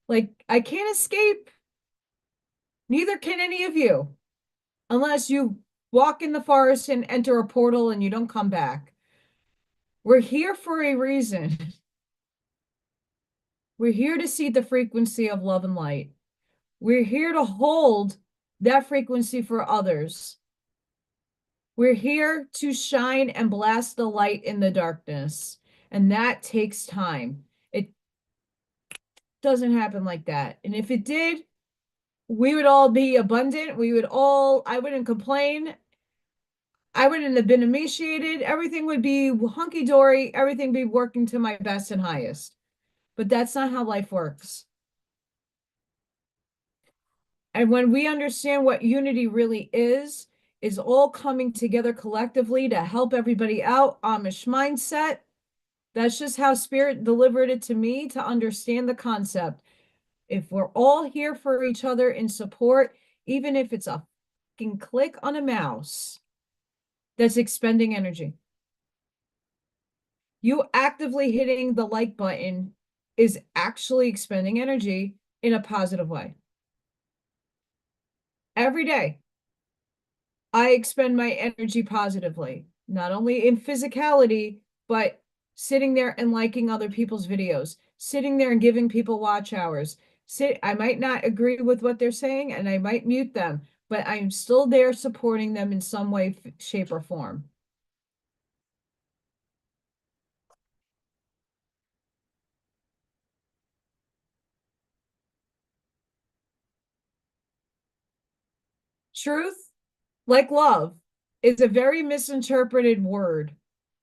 Like, I can't escape. Neither can any of you, unless you walk in the forest and enter a portal and you don't come back. We're here for a reason. We're here to see the frequency of love and light. We're here to hold that frequency for others. We're here to shine and blast the light in the darkness. And that takes time. It doesn't happen like that. And if it did, we would all be abundant. I wouldn't complain. I wouldn't have been emaciated. Everything would be hunky dory. Everything be working to my best and highest. But that's not how life works. And when we understand what unity really is all coming together collectively to help everybody out, Amish mindset. That's just how Spirit delivered it to me to understand the concept. If we're all here for each other in support, even if it's a fucking click on a mouse, that's expending energy. You actively hitting the like button is actually expending energy in a positive way. Every day, I expend my energy positively, not only in physicality, but sitting there and liking other people's videos, sitting there and giving people watch hours. I might not agree with what they're saying and I might mute them, but I'm still there supporting them in some way, shape, or form. Truth, like love, is a very misinterpreted word.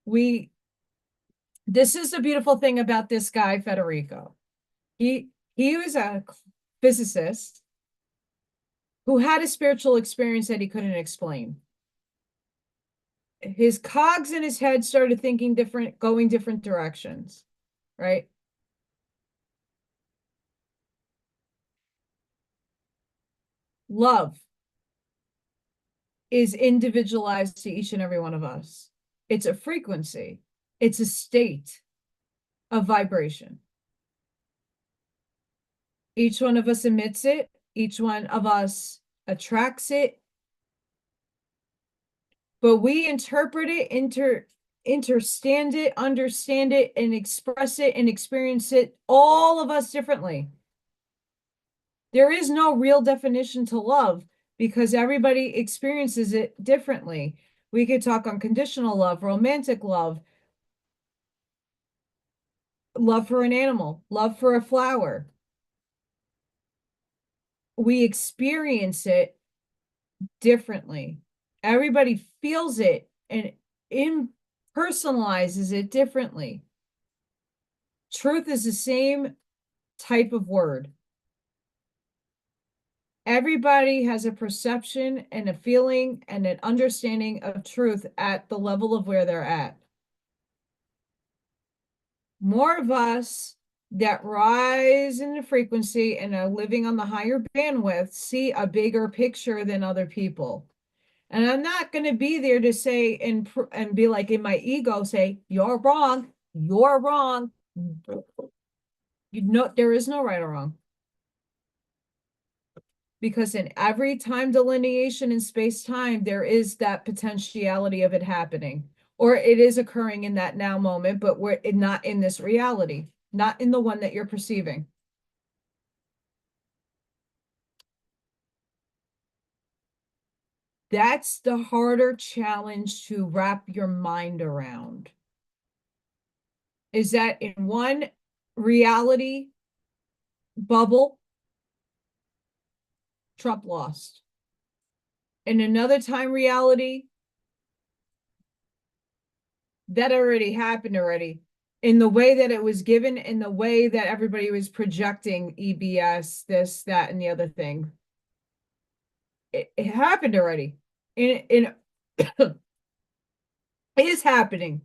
This is the beautiful thing about this guy, Federico. He was a physicist. who had a spiritual experience that he couldn't explain. His cogs in his head started thinking different, going different directions, right? Love is individualized to each and every one of us. It's a frequency. It's a state of vibration. Each one of us emits it. Each one of us attracts it. But we interpret it, understand it, and express it and experience it, all of us differently. There is no real definition to love because everybody experiences it differently. We could talk unconditional love, romantic love, love for an animal, love for a flower. We experience it differently. Everybody feels it and impersonalizes it differently. Truth is the same type of word. Everybody has a perception and a feeling and an understanding of truth at the level of where they're at. More of us that rise in the frequency and are living on the higher bandwidth see a bigger picture than other people. And I'm not going to be there to say and be like in my ego say, you're wrong, you're wrong. You know, there is no right or wrong. Because in every time delineation in space-time, there is that potentiality of it happening. Or it is occurring in that now moment, but we're not in this reality, not in the one that you're perceiving. That's the harder challenge to wrap your mind around. Is that in one reality bubble, Trump lost. In another time reality, that already happened already. In the way that it was given, in the way that everybody was projecting EBS, this, that, and the other thing. It happened already. It is happening.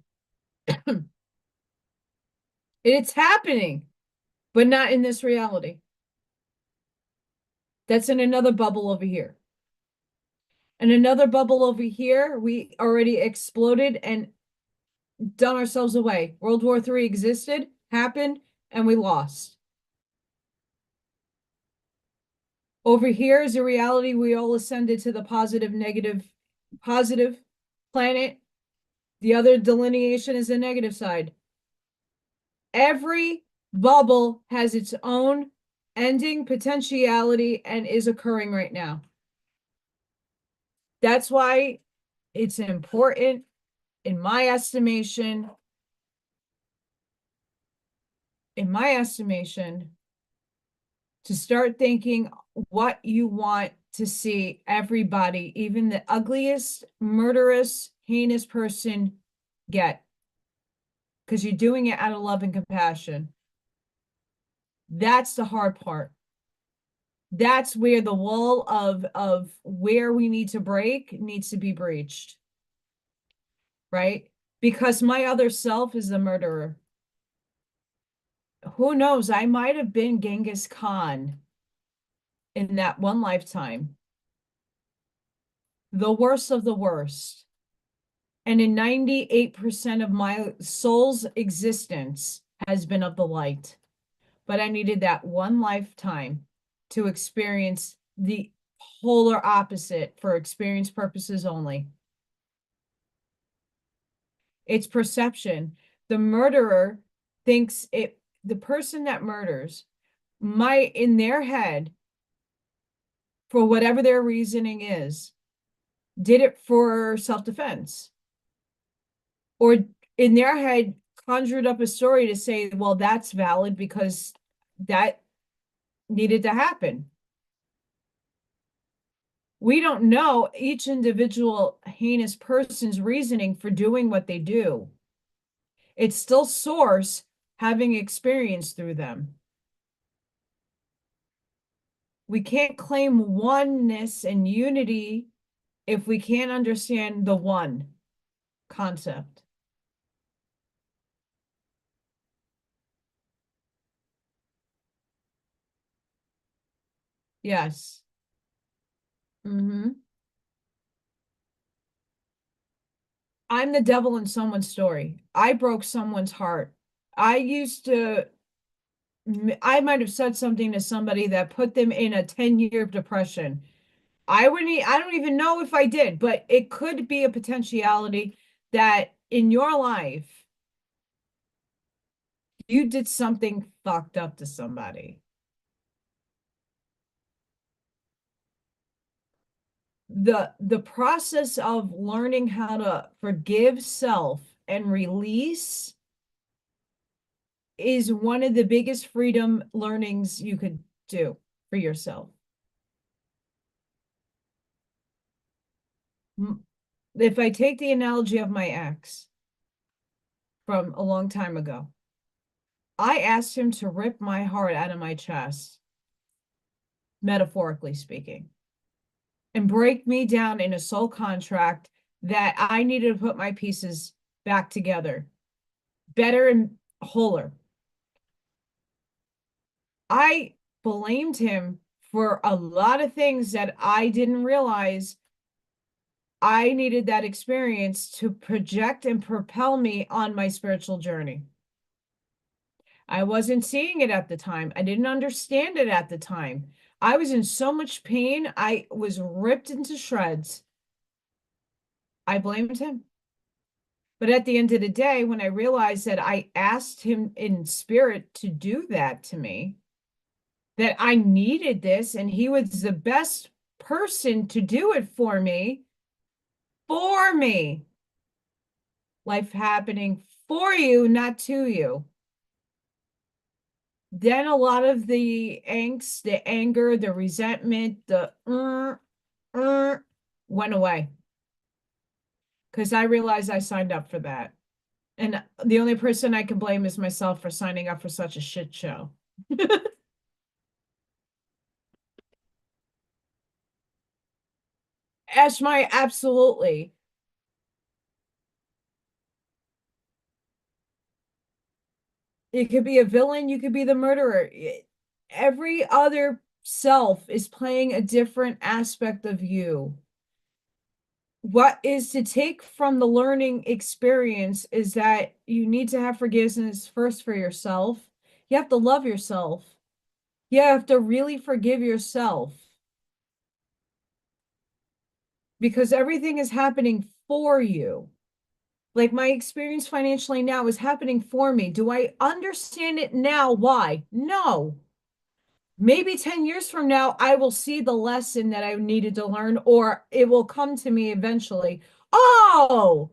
It's happening, but not in this reality. That's in another bubble over here. And another bubble over here, we already exploded and done ourselves away. World War III existed, happened, and we lost. Over here is a reality we all ascended to the positive, negative, positive planet. The other delineation is the negative side. Every bubble has its own ending potentiality and is occurring right now. That's why it's important, in my estimation, to start thinking what you want to see everybody, even the ugliest, murderous, heinous person get. Because you're doing it out of love and compassion. That's the hard part. That's where the wall of where we need to break needs to be breached. Right? Because my other self is the murderer. Who knows? I might have been Genghis Khan in that one lifetime. The worst of the worst. And in 98% of my soul's existence has been of the light. But I needed that one lifetime to experience the polar opposite for experience purposes only. It's perception. The murderer thinks it, the person that murders might, in their head, for whatever their reasoning is, did it for self-defense. Or in their head, conjured up a story to say, well, that's valid because that needed to happen. We don't know each individual heinous person's reasoning for doing what they do. It's still source having experience through them. We can't claim oneness and unity if we can't understand the one concept. Yes. I'm the devil in someone's story. I broke someone's heart. I used to, I might have said something to somebody that put them in a 10-year depression. I don't even know if I did, but it could be a potentiality that in your life, you did something fucked up to somebody. The process of learning how to forgive self and release is one of the biggest freedom learnings you could do for yourself. If I take the analogy of my ex from a long time ago, I asked him to rip my heart out of my chest, metaphorically speaking, and break me down in a soul contract that I needed to put my pieces back together, better and wholer. I blamed him for a lot of things that I didn't realize I needed that experience to project and propel me on my spiritual journey. I wasn't seeing it at the time. I didn't understand it at the time. I was in so much pain. I was ripped into shreds. I blamed him. But at the end of the day, when I realized that I asked him in spirit to do that to me, that I needed this and he was the best person to do it for me, for me. Life happening for you, not to you. Then a lot of the angst, the anger, the resentment, the went away because I realized I signed up for that. And the only person I can blame is myself for signing up for such a shit show. Ash my absolutely. You could be a villain, you could be the murderer. Every other self is playing a different aspect of you. What is to take from the learning experience is that you need to have forgiveness first for yourself. You have to love yourself. You have to really forgive yourself because everything is happening for you. Like my experience financially now is happening for me. Do I understand it now? Why? No. Maybe 10 years from now, I will see the lesson that I needed to learn, or it will come to me eventually. Oh,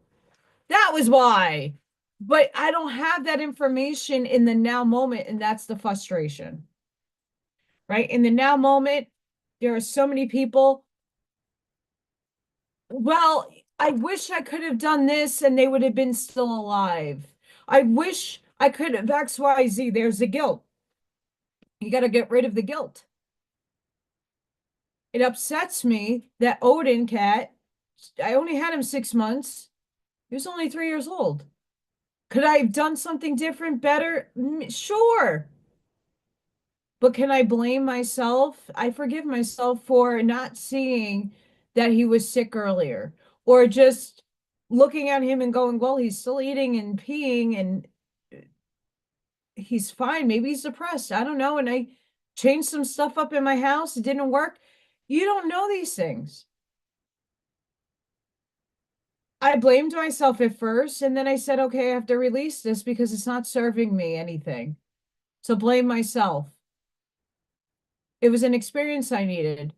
that was why. But I don't have that information in the now moment, and that's the frustration, right? In the now moment, there are so many people. Well, I wish I could have done this and they would have been still alive. I wish I could have XYZ. There's the guilt. You got to get rid of the guilt. It upsets me that Odin cat, I only had him 6 months. He was only 3 years old. Could I have done something different, better? Sure. But can I blame myself? I forgive myself for not seeing that he was sick earlier or just looking at him and going, well, he's still eating and peeing and he's fine. Maybe he's depressed. I don't know. And I changed some stuff up in my house. It didn't work. You don't know these things. I blamed myself at first, and then I said, okay, I have to release this because it's not serving me anything. So blame myself. It was an experience I needed.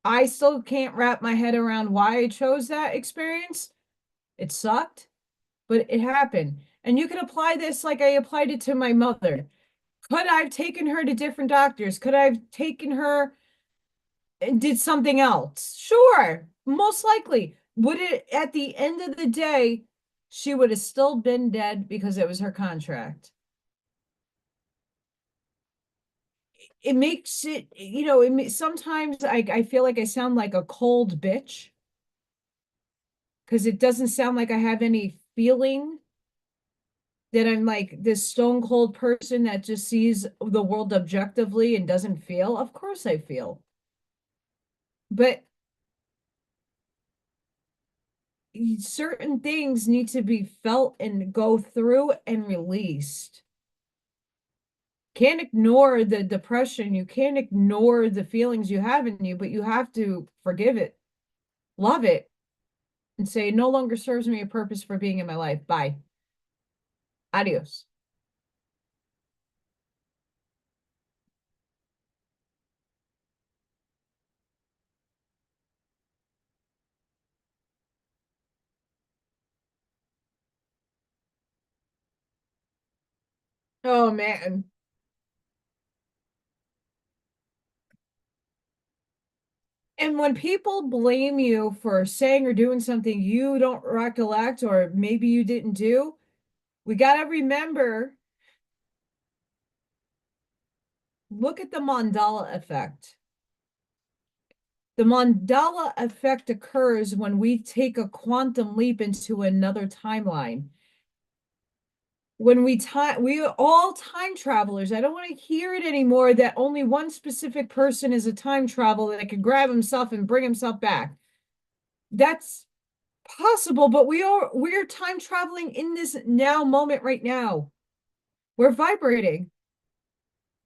I still can't wrap my head around why I chose that experience. It sucked, but it happened. And you can apply this like I applied it to my mother. Could I have taken her to different doctors? Could I have taken her and did something else? Sure, most likely. Would it, at the end of the day, she would have still been dead because it was her contract. it makes it, sometimes I feel like I sound like a cold bitch because it doesn't sound like I have any feeling, that I'm like this stone cold person that just sees the world objectively and doesn't feel. Of course I feel. But certain things need to be felt and go through and released. Can't ignore the depression. You can't ignore the feelings you have in you, but you have to forgive it, love it, and say, it no longer serves me a purpose for being in my life. Bye. Adios. Oh man. And when people blame you for saying or doing something you don't recollect, or maybe you didn't do, we got to remember, look at the mandala effect. The mandala effect occurs when we take a quantum leap into another timeline. When we are all time travelers. I don't want to hear it anymore that only one specific person is a time traveler that can grab himself and bring himself back. That's possible, but we're time traveling in this now moment right now. We're vibrating.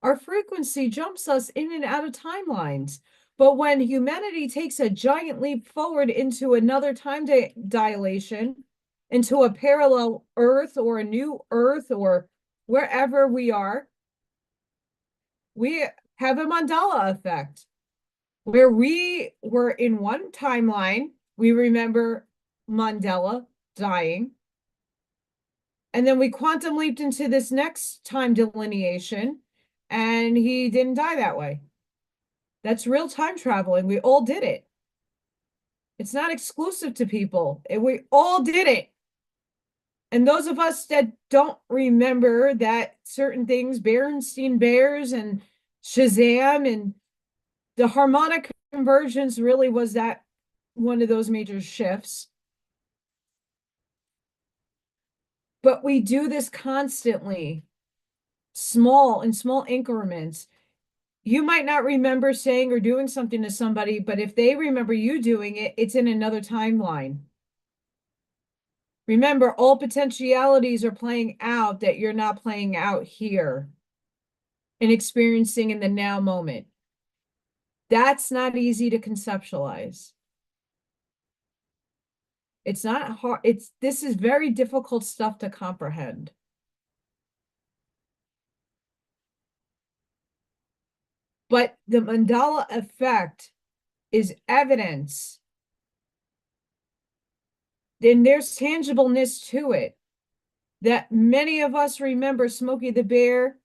Our frequency jumps us in and out of timelines. But when humanity takes a giant leap forward into another time dilation, into a parallel Earth or a new Earth or wherever we are, we have a mandala effect where we were in one timeline. We remember Mandela dying. And then we quantum leaped into this next time delineation, and he didn't die that way. That's real time traveling. We all did it. It's not exclusive to people. We all did it. And those of us that don't remember that certain things, Berenstein Bears and Shazam and the harmonic convergence really was that one of those major shifts. But we do this constantly, in small increments. You might not remember saying or doing something to somebody, but if they remember you doing it, it's in another timeline. Remember, all potentialities are playing out that you're not playing out here and experiencing in the now moment. That's not easy to conceptualize. It's not hard. This is very difficult stuff to comprehend. But the mandala effect is evidence. Then there's tangibleness to it. That many of us remember Smokey the Bear.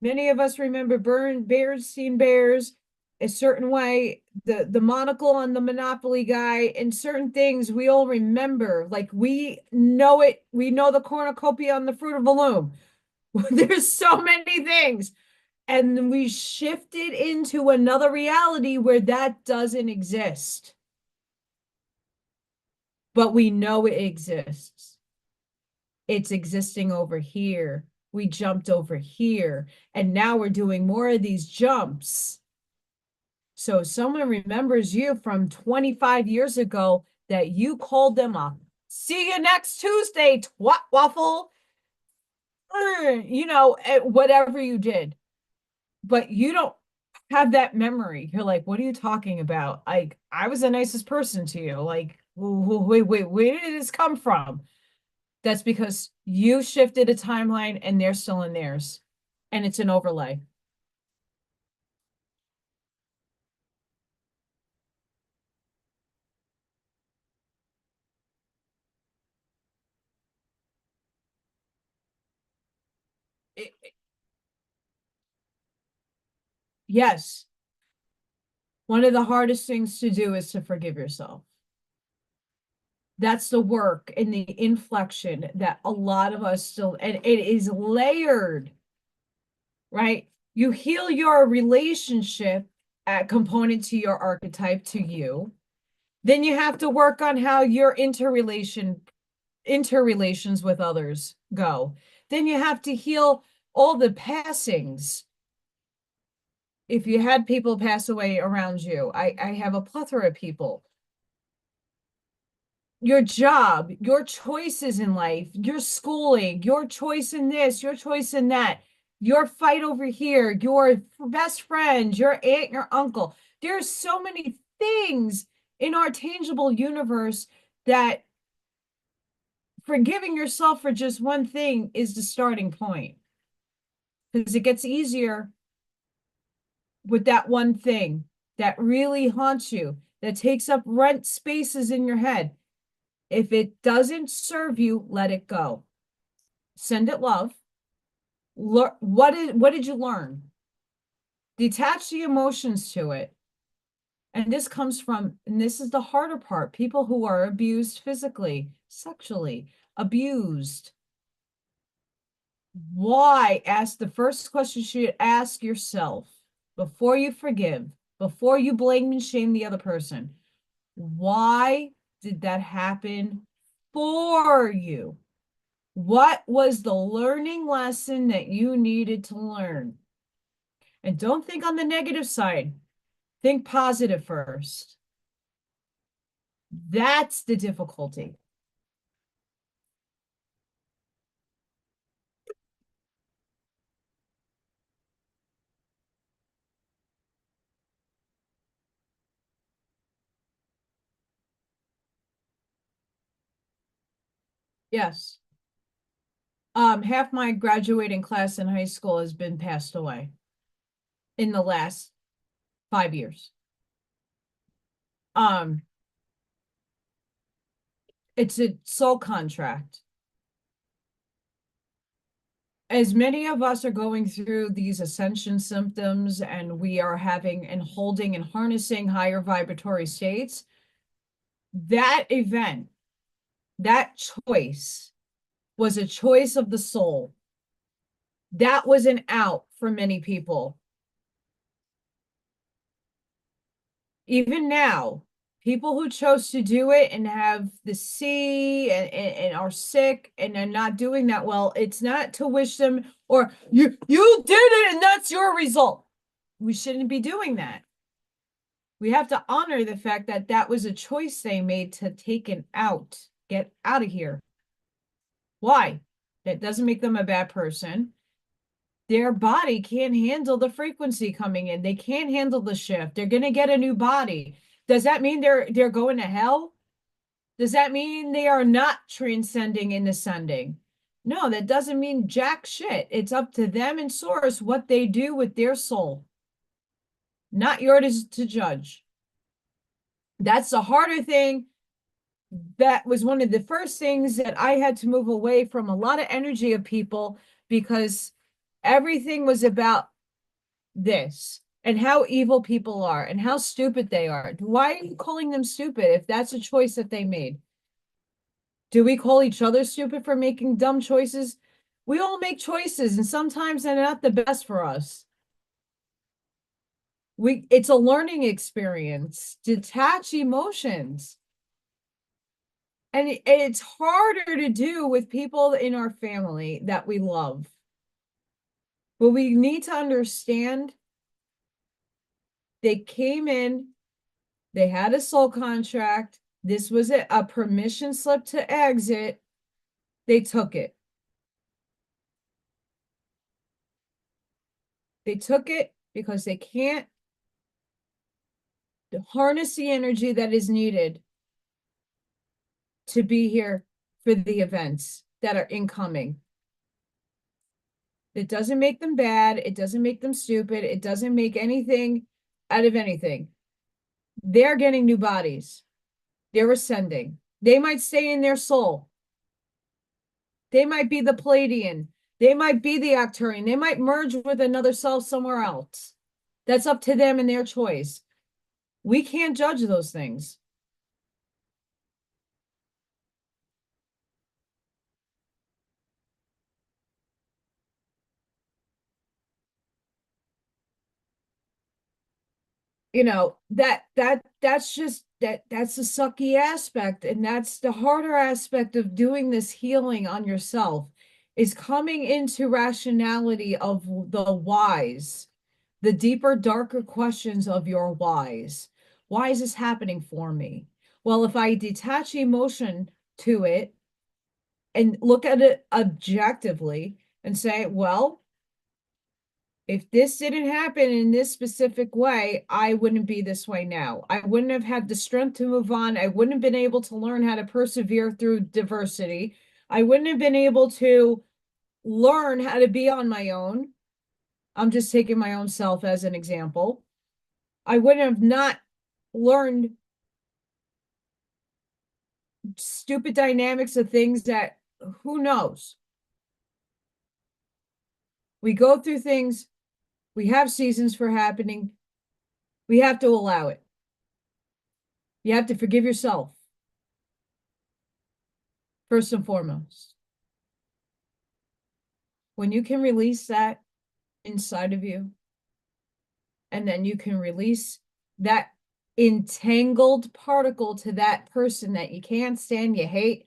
Many of us remember Berenstein Bears a certain way. The monocle on the Monopoly guy and certain things we all remember. Like we know it. We know the cornucopia on the Fruit of the Loom. There's so many things. And we shifted into another reality where that doesn't exist. But we know it exists. It's existing over here. We jumped over here. And now we're doing more of these jumps. So someone remembers you from 25 years ago that you called them a see you next Tuesday, twat waffle. Whatever you did. But you don't have that memory. You're like, what are you talking about? Like, I was the nicest person to you. Like, wait, where did this come from? That's because you shifted a timeline and they're still in theirs. And it's an overlay. Yes. One of the hardest things to do is to forgive yourself. That's the work and the inflection that a lot of us still, and it is layered, right? You heal your relationship component to your archetype to you. Then you have to work on how your interrelations with others go. Then you have to heal all the passings. If you had people pass away around you, I have a plethora of people. Your job, your choices in life, your schooling, your choice in this, your choice in that, your fight over here, your best friend, your aunt, your uncle. There's so many things in our tangible universe that forgiving yourself for just one thing is the starting point. Because it gets easier with that one thing that really haunts you, that takes up rent spaces in your head. If it doesn't serve you, let it go. Send it love. What did you learn? Detach the emotions to it. And this comes from, and this is the harder part, people who are abused physically, sexually, abused. Why? Ask the first question you should ask yourself before you forgive, before you blame and shame the other person. Why did that happen for you? What was the learning lesson that you needed to learn? And don't think on the negative side. Think positive first. That's the difficulty. Yes. Half my graduating class in high school has been passed away in the last 5 years. Um, it's a soul contract. As many of us are going through these ascension symptoms and we are having and holding and harnessing higher vibratory states, that event, that choice was a choice of the soul. That was an out for many people. Even now, people who chose to do it and have the C and are sick and are not doing that well, it's not to wish them or you did it and that's your result. We shouldn't be doing that. We have to honor the fact that that was a choice they made to take it out, get out of here. Why? That doesn't make them a bad person. Their body can't handle the frequency coming in. They can't handle the shift. They're going to get a new body. Does that mean they're going to hell? Does that mean they are not transcending and ascending? No, that doesn't mean jack shit. It's up to them and source what they do with their soul. Not yours to judge. That's the harder thing. That was one of the first things that I had to move away from a lot of energy of people because everything was about this and how evil people are and how stupid they are. Why are you calling them stupid if that's a choice that they made? Do we call each other stupid for making dumb choices? We all make choices and sometimes they're not the best for us. It's a learning experience. Detach emotions. And it's harder to do with people in our family that we love. But we need to understand they came in, they had a soul contract. This was a permission slip to exit. They took it. They took it because they can't harness the energy that is needed to be here for the events that are incoming. It doesn't make them bad. It doesn't make them stupid. It doesn't make anything out of anything. They're getting new bodies. They're ascending. They might stay in their soul. They might be the Palladian. They might be the Arcturian. They might merge with another self somewhere else. That's up to them and their choice. We can't judge those things. that's the sucky aspect, and that's the harder aspect of doing this healing on yourself, is coming into rationality of the whys, the deeper, darker questions of your whys. Why is this happening for me? Well, if I detach emotion to it and look at it objectively and say, well, if this didn't happen in this specific way, I wouldn't be this way now. I wouldn't have had the strength to move on. I wouldn't have been able to learn how to persevere through diversity. I wouldn't have been able to learn how to be on my own. I'm just taking my own self as an example. I wouldn't have not learned stupid dynamics of things that who knows. We go through things, we have seasons for happening. We have to allow it. You have to forgive yourself, first and foremost. When you can release that inside of you, and then you can release that entangled particle to that person that you can't stand, you hate,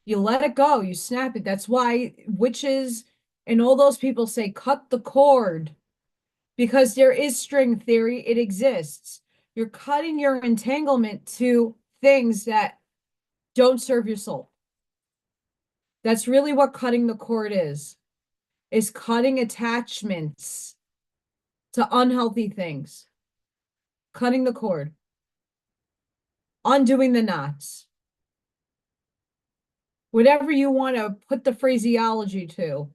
you let it go, you snap it. That's why witches and all those people say, cut the cord, because there is string theory. It exists. You're cutting your entanglement to things that don't serve your soul. That's really what cutting the cord is cutting attachments to unhealthy things, cutting the cord, undoing the knots, whatever you want to put the phraseology to.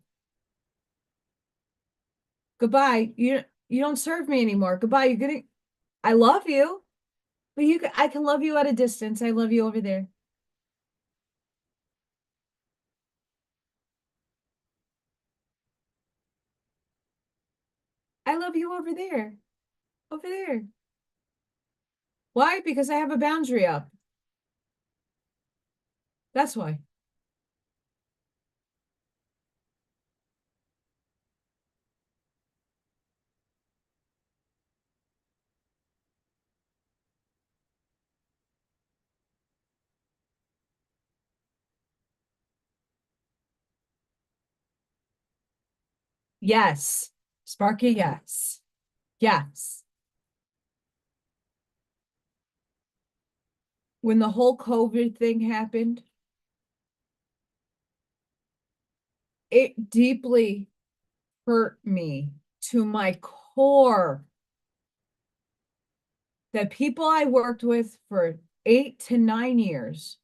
Goodbye. You don't serve me anymore. Goodbye. I love you, but I can love you at a distance. I love you over there. I love you over there. Over there. Why? Because I have a boundary up. That's why. Yes. Sparky, yes. Yes. When the whole COVID thing happened, it deeply hurt me to my core that people I worked with for 8 to 9 years,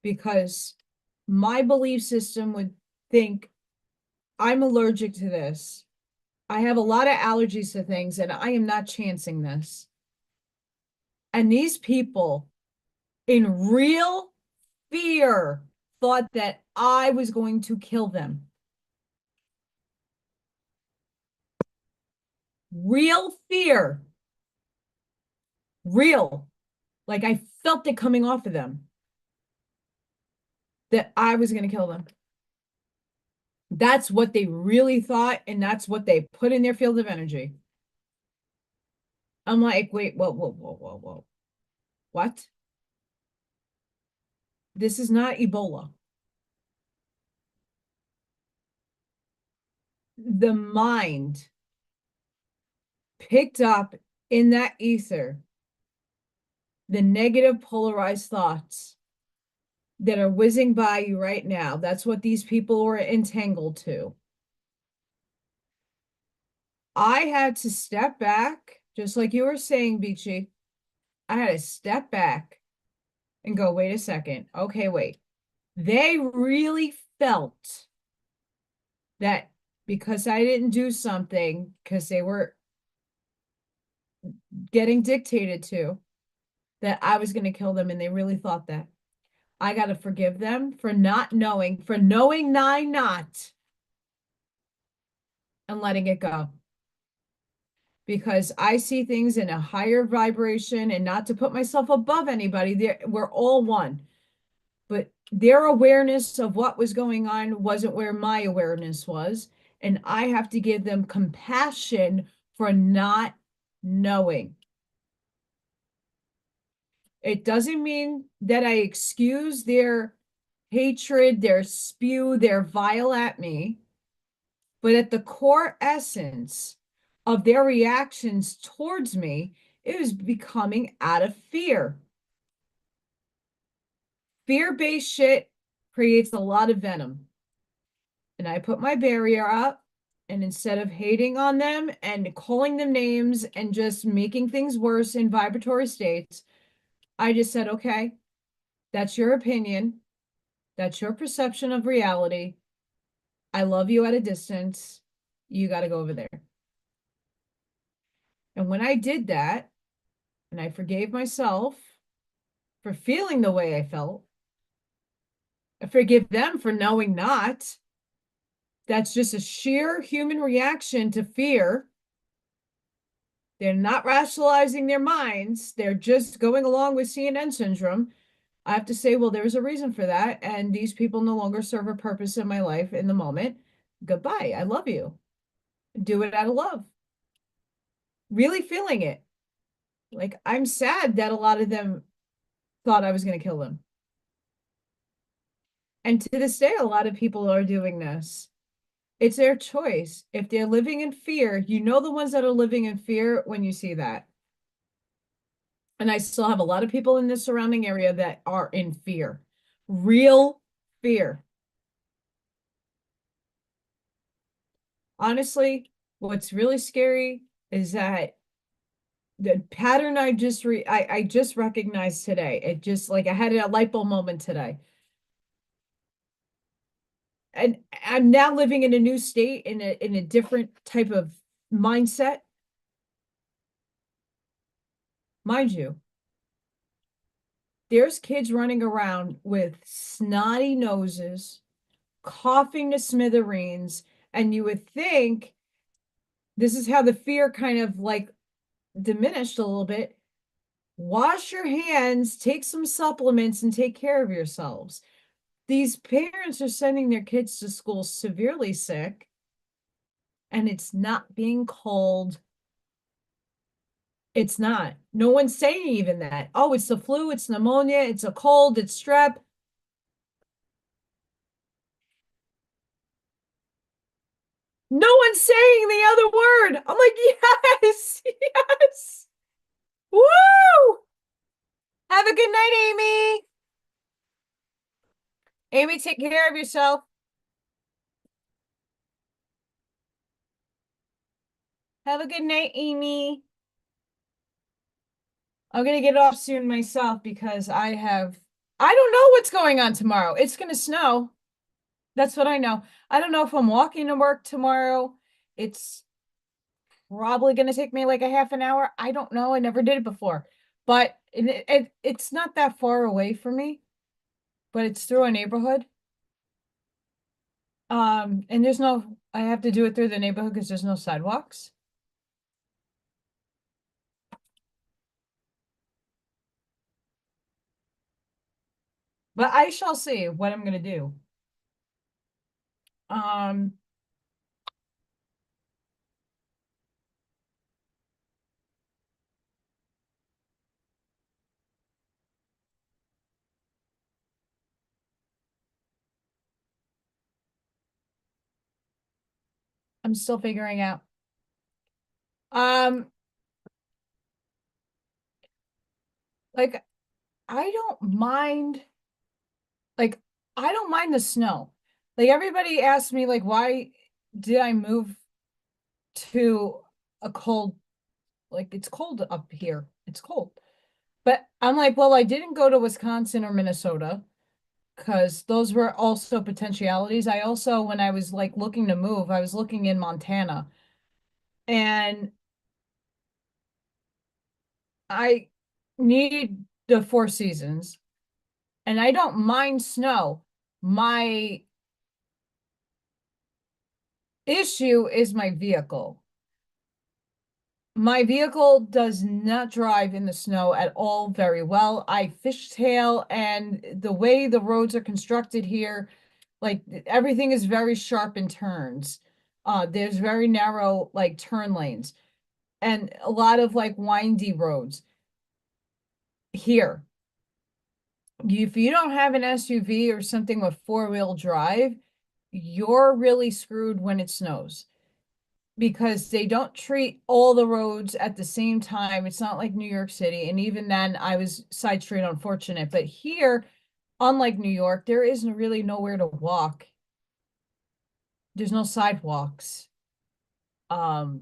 because my belief system would think I'm allergic to this. I have a lot of allergies to things, and I am not chancing this. And these people, in real fear, thought that I was going to kill them. Real fear. Real. Like I felt it coming off of them that I was going to kill them. That's what they really thought, and that's what they put in their field of energy. I'm like, wait, whoa, whoa, whoa, whoa, whoa. What? This is not Ebola. The mind picked up in that ether the negative polarized thoughts that are whizzing by you right now. That's what these people were entangled to. I had to step back, just like you were saying, Beachy. I had to step back and go, wait a second. Okay, wait. They really felt that because I didn't do something, because they were getting dictated to, that I was going to kill them. And they really thought that. I got to forgive them for not knowing, for knowing I not, and letting it go. Because I see things in a higher vibration, and not to put myself above anybody. We're all one. But their awareness of what was going on wasn't where my awareness was. And I have to give them compassion for not knowing. It doesn't mean that I excuse their hatred, their spew, their vile at me. But at the core essence of their reactions towards me, it was becoming out of fear. Fear-based shit creates a lot of venom. And I put my barrier up, and instead of hating on them and calling them names and just making things worse in vibratory states, I just said, okay, that's your opinion. That's your perception of reality. I love you at a distance. You got to go over there. And when I did that, and I forgave myself for feeling the way I felt, I forgive them for knowing not. That's just a sheer human reaction to fear. They're not rationalizing their minds. They're just going along with CNN syndrome. I have to say, well, there's a reason for that. And these people no longer serve a purpose in my life in the moment. Goodbye. I love you. Do it out of love. Really feeling it. Like, I'm sad that a lot of them thought I was going to kill them. And to this day, a lot of people are doing this. It's their choice. If they're living in fear, you know the ones that are living in fear when you see that. And I still have a lot of people in the surrounding area that are in fear. Real fear. Honestly, what's really scary is that the pattern I just recognized today. It just like I had a light bulb moment today. And I'm now living in a new state in a different type of mindset. Mind you, there's kids running around with snotty noses, coughing to smithereens, and you would think this is how the fear kind of like diminished a little bit. Wash your hands, take some supplements, and take care of yourselves. These parents are sending their kids to school severely sick, and it's not being called. It's not. No one's saying even that. Oh, it's the flu, it's pneumonia, it's a cold, it's strep. No one's saying the other word. I'm like, yes, yes. Woo! Have a good night, Amy. Amy, take care of yourself. Have a good night, Amy. I'm gonna get off soon myself because I don't know what's going on tomorrow. It's gonna snow. That's what I know. I don't know if I'm walking to work tomorrow. It's probably gonna take me like a half an hour. I don't know. I never did it before. But it's not that far away from me, but it's through a neighborhood. And I have to do it through the neighborhood because there's no sidewalks. But I shall see what I'm gonna do. Um, I'm still figuring out. Um, like I don't mind, like I don't mind the snow. Like everybody asks me, like, why did I move to a cold, like it's cold up here. It's cold. But I'm like, well, I didn't go to Wisconsin or Minnesota because those were also potentialities. I also, when I was like looking to move, I was looking in Montana and I need the four seasons and I don't mind snow. My issue is my vehicle. My vehicle does not drive in the snow at all very well. I fishtail, and the way the roads are constructed here, like everything is very sharp in turns. There's very narrow like turn lanes and a lot of like windy roads here. if you don't have an SUV or something with four-wheel drive, you're really screwed when it snows because they don't treat all the roads at the same time. It's not like New York City. And even then, I was side street unfortunate. But here, unlike New York, there isn't really nowhere to walk. There's no sidewalks. Um,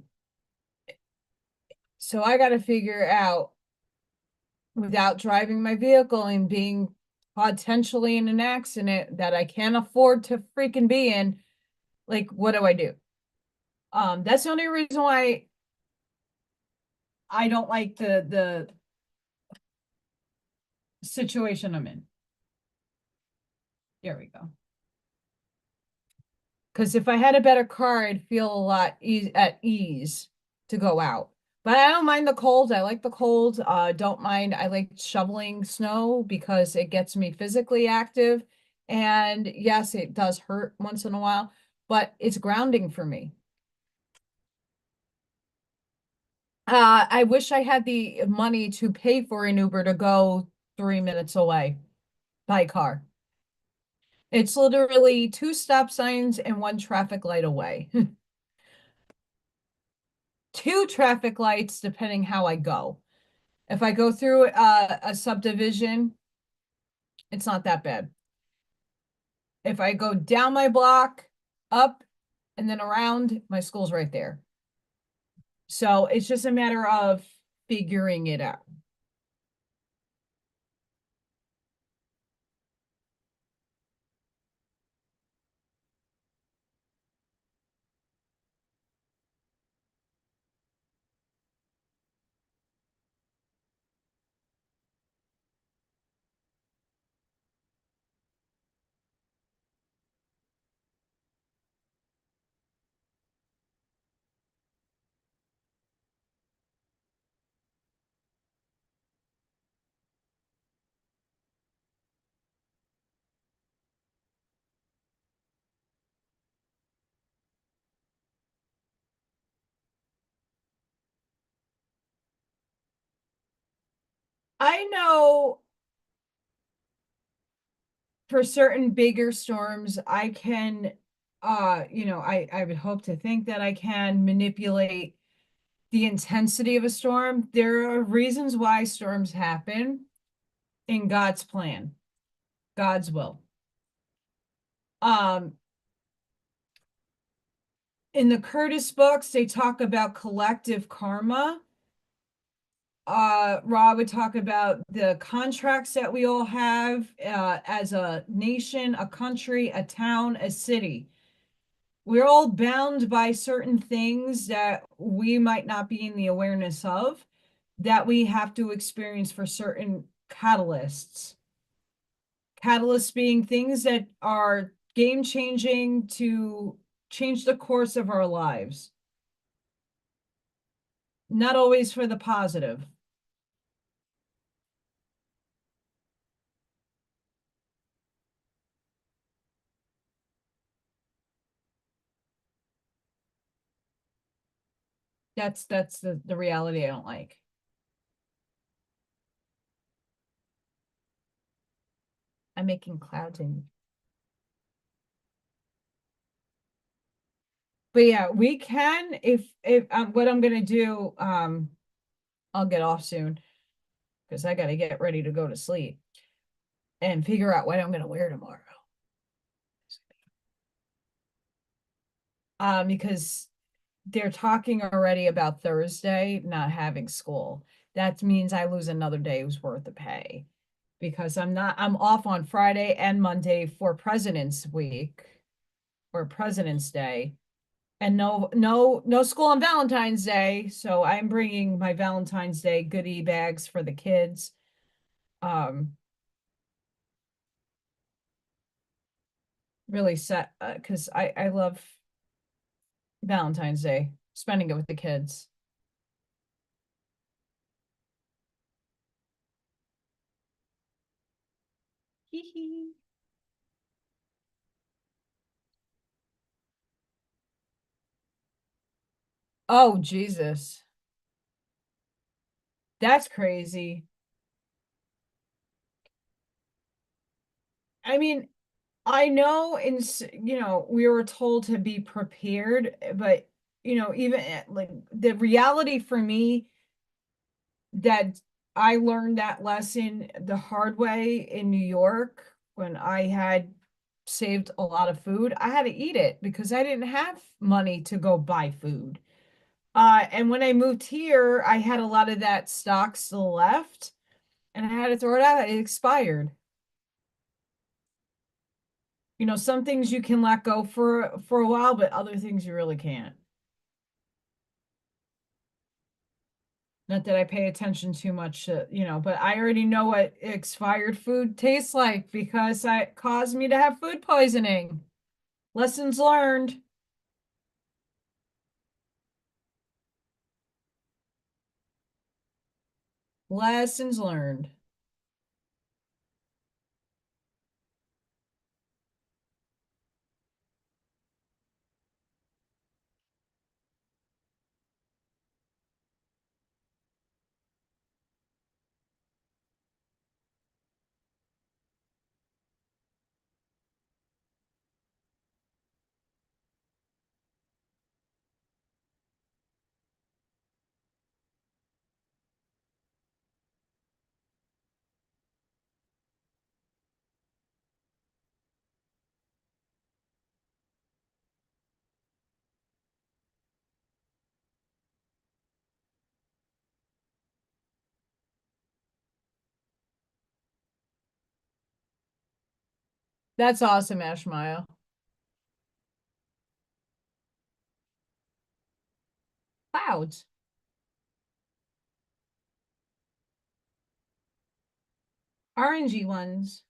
so I got to figure out without driving my vehicle and being potentially in an accident that I can't afford to freaking be in, like, what do I do? That's the only reason why I don't like the situation I'm in. There we go. Because if I had a better car, I'd feel a lot at ease to go out. But I don't mind the cold. I like the cold. Don't mind. I like shoveling snow because it gets me physically active. And yes, it does hurt once in a while, but it's grounding for me. I wish I had the money to pay for an Uber to go 3 minutes away by car. It's literally two stop signs and one traffic light away. Two traffic lights, depending how I go. If I go through a subdivision, it's not that bad. If I go down my block, up, and then around, my school's right there. So it's just a matter of figuring it out. I know for certain bigger storms, I can, I would hope to think that I can manipulate the intensity of a storm. There are reasons why storms happen in God's plan, God's will. Um, in the Curtis books, they talk about collective karma. Rob would talk about the contracts that we all have as a nation, a country, a town, a city. We're all bound by certain things that we might not be in the awareness of that we have to experience for certain catalysts. Catalysts being things that are game changing to change the course of our lives. Not always for the positive. That's the reality I don't like. I'm making clouds and but yeah, we can if what I'm gonna do, I'll get off soon because I gotta get ready to go to sleep and figure out what I'm gonna wear tomorrow. Because they're talking already about Thursday not having school. That means I lose another day's worth of pay because I'm off on Friday and Monday for President's Week or President's Day. And no school on Valentine's Day. So I'm bringing my Valentine's Day goodie bags for the kids. Um, really set because I love Valentine's Day, spending it with the kids. Hee hee. Oh, Jesus. That's crazy. I mean, I know we were told to be prepared, but even like the reality for me that I learned that lesson the hard way in New York when I had saved a lot of food. I had to eat it because I didn't have money to go buy food. And when I moved here, I had a lot of that stock still left and I had to throw it out. It expired. Some things you can let go for a while, but other things you really can't. Not that I pay attention too much, but I already know what expired food tastes like because it caused me to have food poisoning. Lessons learned. Lessons learned. That's awesome, Ashmile. Clouds. Orangey ones.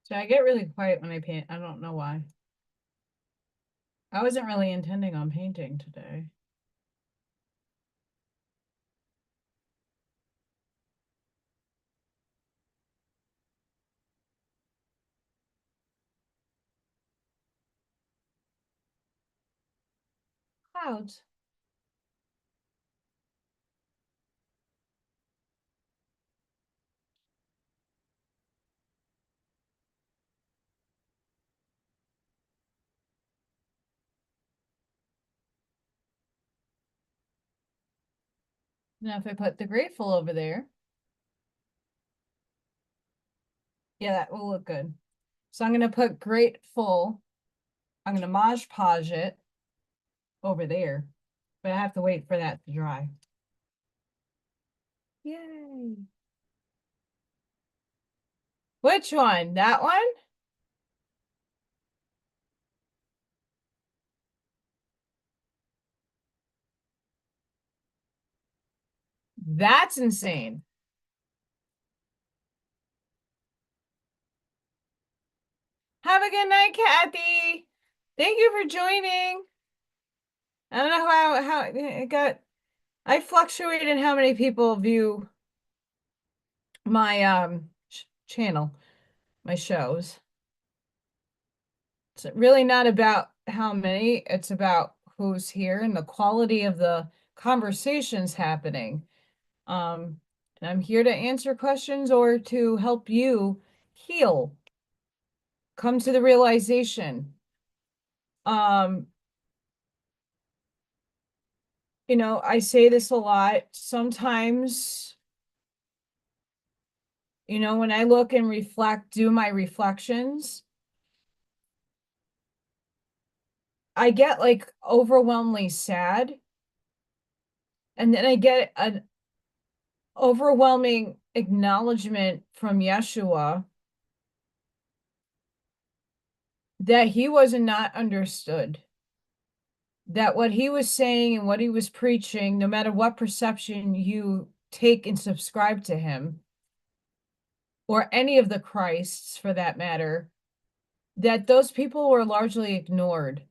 So I get really quiet when I paint. I don't know why. I wasn't really intending on painting today. Clouds. Now if I put the grateful over there, yeah, that will look good. So I'm gonna put grateful. I'm gonna Mod Podge it over there, but I have to wait for that to dry. Yay. Which one? That one? That's insane. Have a good night, Kathy. Thank you for joining. I don't know how it got. I fluctuate in how many people view my channel, my shows. It's really not about how many, it's about who's here and the quality of the conversations happening. And I'm here to answer questions or to help you heal, come to the realization. Um, I say this a lot. Sometimes, when I look and reflect, do my reflections, I get like overwhelmingly sad. And then I get an overwhelming acknowledgement from Yeshua that he was not understood. That what he was saying and what he was preaching, no matter what perception you take and subscribe to him, or any of the Christs for that matter, that those people were largely ignored.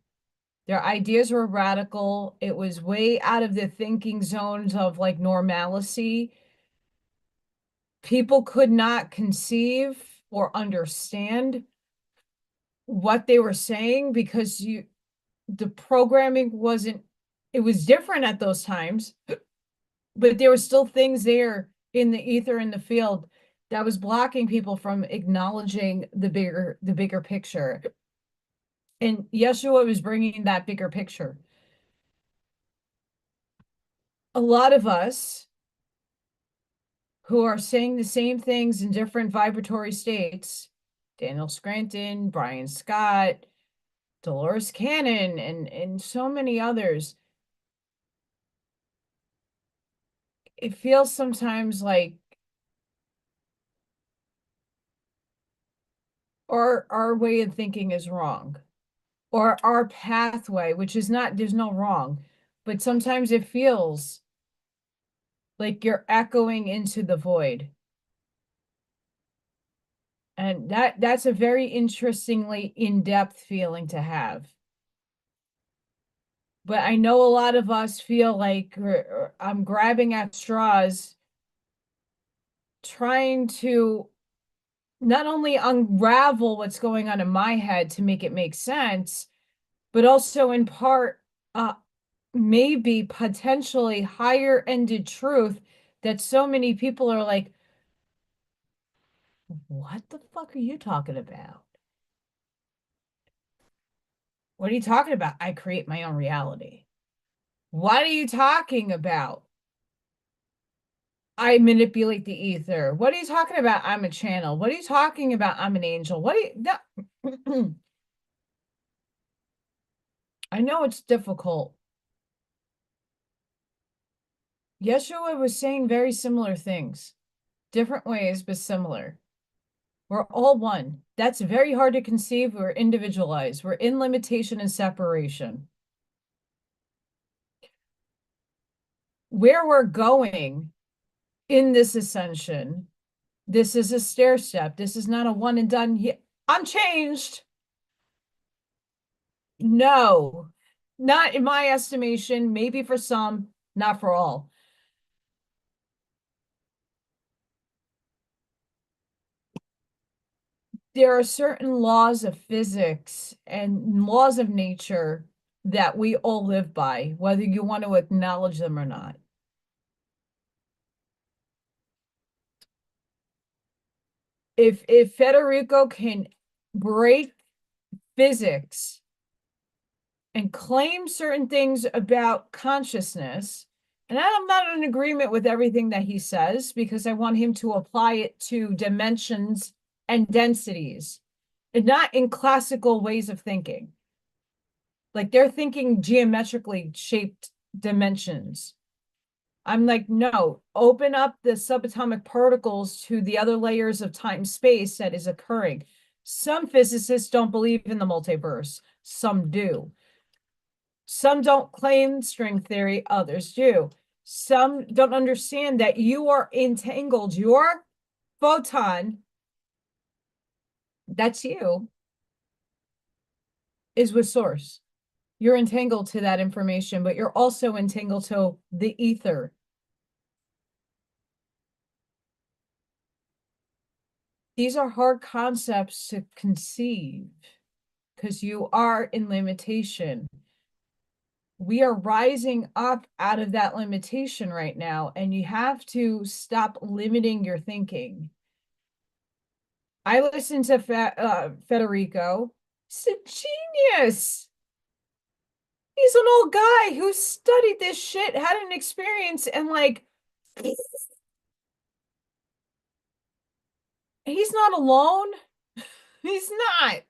Their ideas were radical. It was way out of the thinking zones of like normalcy. People could not conceive or understand what they were saying because the programming wasn't, it was different at those times, but there were still things there in the ether in the field that was blocking people from acknowledging the bigger picture. And Yeshua was bringing that bigger picture. A lot of us who are saying the same things in different vibratory states, Daniel Scranton, Brian Scott, Dolores Cannon, and so many others, it feels sometimes like our way of thinking is wrong, or our pathway, which is not, there's no wrong, but sometimes it feels like you're echoing into the void. And that's a very interestingly in-depth feeling to have. But I know a lot of us feel like I'm grabbing at straws, trying to not only unravel what's going on in my head to make it make sense, but also in part, maybe potentially higher ended truth that so many people are like, what the fuck are you talking about? What are you talking about? I create my own reality. What are you talking about? I manipulate the ether. What are you talking about? I'm a channel. What are you talking about? I'm an angel. What are you? No. I know it's difficult. Yeshua was saying very similar things, different ways, but similar. We're all one. That's very hard to conceive. We're individualized. We're in limitation and separation. Where we're going in this ascension, this is a stair step. This is not a one and done. I'm changed. No, not in my estimation. Maybe for some, not for all. There are certain laws of physics and laws of nature that we all live by, whether you want to acknowledge them or not. If Federico can break physics and claim certain things about consciousness, and I'm not in agreement with everything that he says because I want him to apply it to dimensions and densities, and not in classical ways of thinking. Like they're thinking geometrically shaped dimensions. I'm like, no, open up the subatomic particles to the other layers of time space that is occurring. Some physicists don't believe in the multiverse. Some do. Some don't claim string theory, others do. Some don't understand that you are entangled. Your photon, that's you, is with source. You're entangled to that information, but you're also entangled to the ether. These are hard concepts to conceive because you are in limitation. We are rising up out of that limitation right now, and you have to stop limiting your thinking. I listened to Federico. He's a genius. He's an old guy who studied this shit, had an experience, and like, he's not alone. He's not.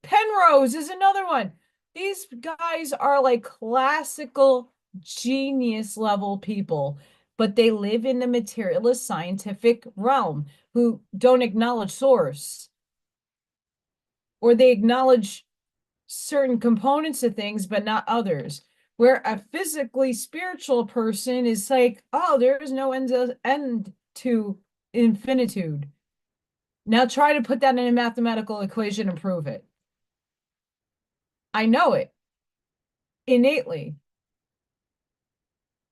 Penrose is another one. These guys are like classical genius level people, but they live in the materialist scientific realm who don't acknowledge source or they acknowledge certain components of things, but not others. Where a physically spiritual person is like, oh, there is no end to infinitude. Now try to put that in a mathematical equation and prove it. I know it innately.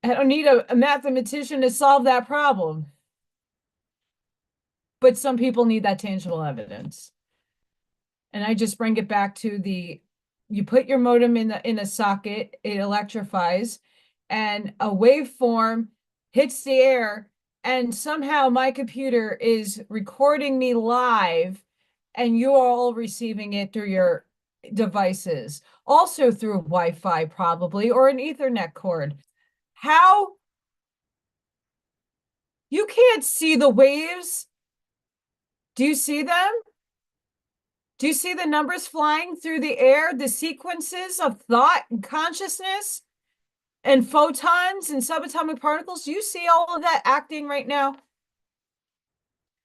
I don't need a mathematician to solve that problem. But some people need that tangible evidence. And I just bring it back to you put your modem in a socket, it electrifies, and a waveform hits the air, and somehow my computer is recording me live, and you're all receiving it through your devices, also through Wi-Fi probably, or an Ethernet cord. How? You can't see the waves. Do you see them? Do you see the numbers flying through the air, the sequences of thought and consciousness and photons and subatomic particles? Do you see all of that acting right now?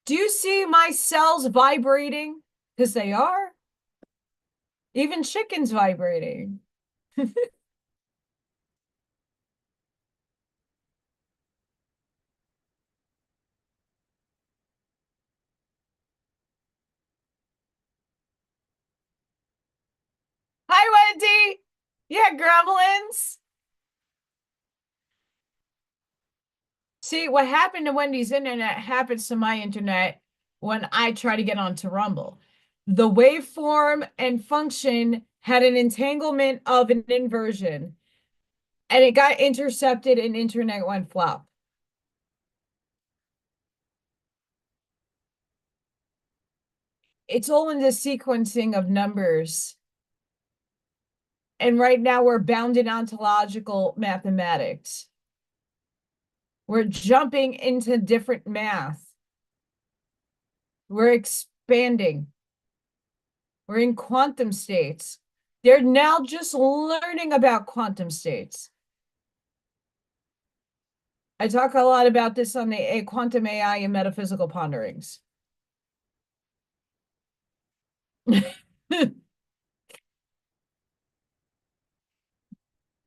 Do you see my cells vibrating? Because they are. Even chickens vibrating. Hi, Wendy. Yeah, gremlins. See, what happened to Wendy's internet happens to my internet when I try to get onto Rumble. The waveform and function had an entanglement of an inversion, and it got intercepted and internet went flop. It's all in the sequencing of numbers. And right now we're bound in ontological mathematics. We're jumping into different math. We're expanding. We're in quantum states. They're now just learning about quantum states. I talk a lot about this on the quantum AI and metaphysical ponderings.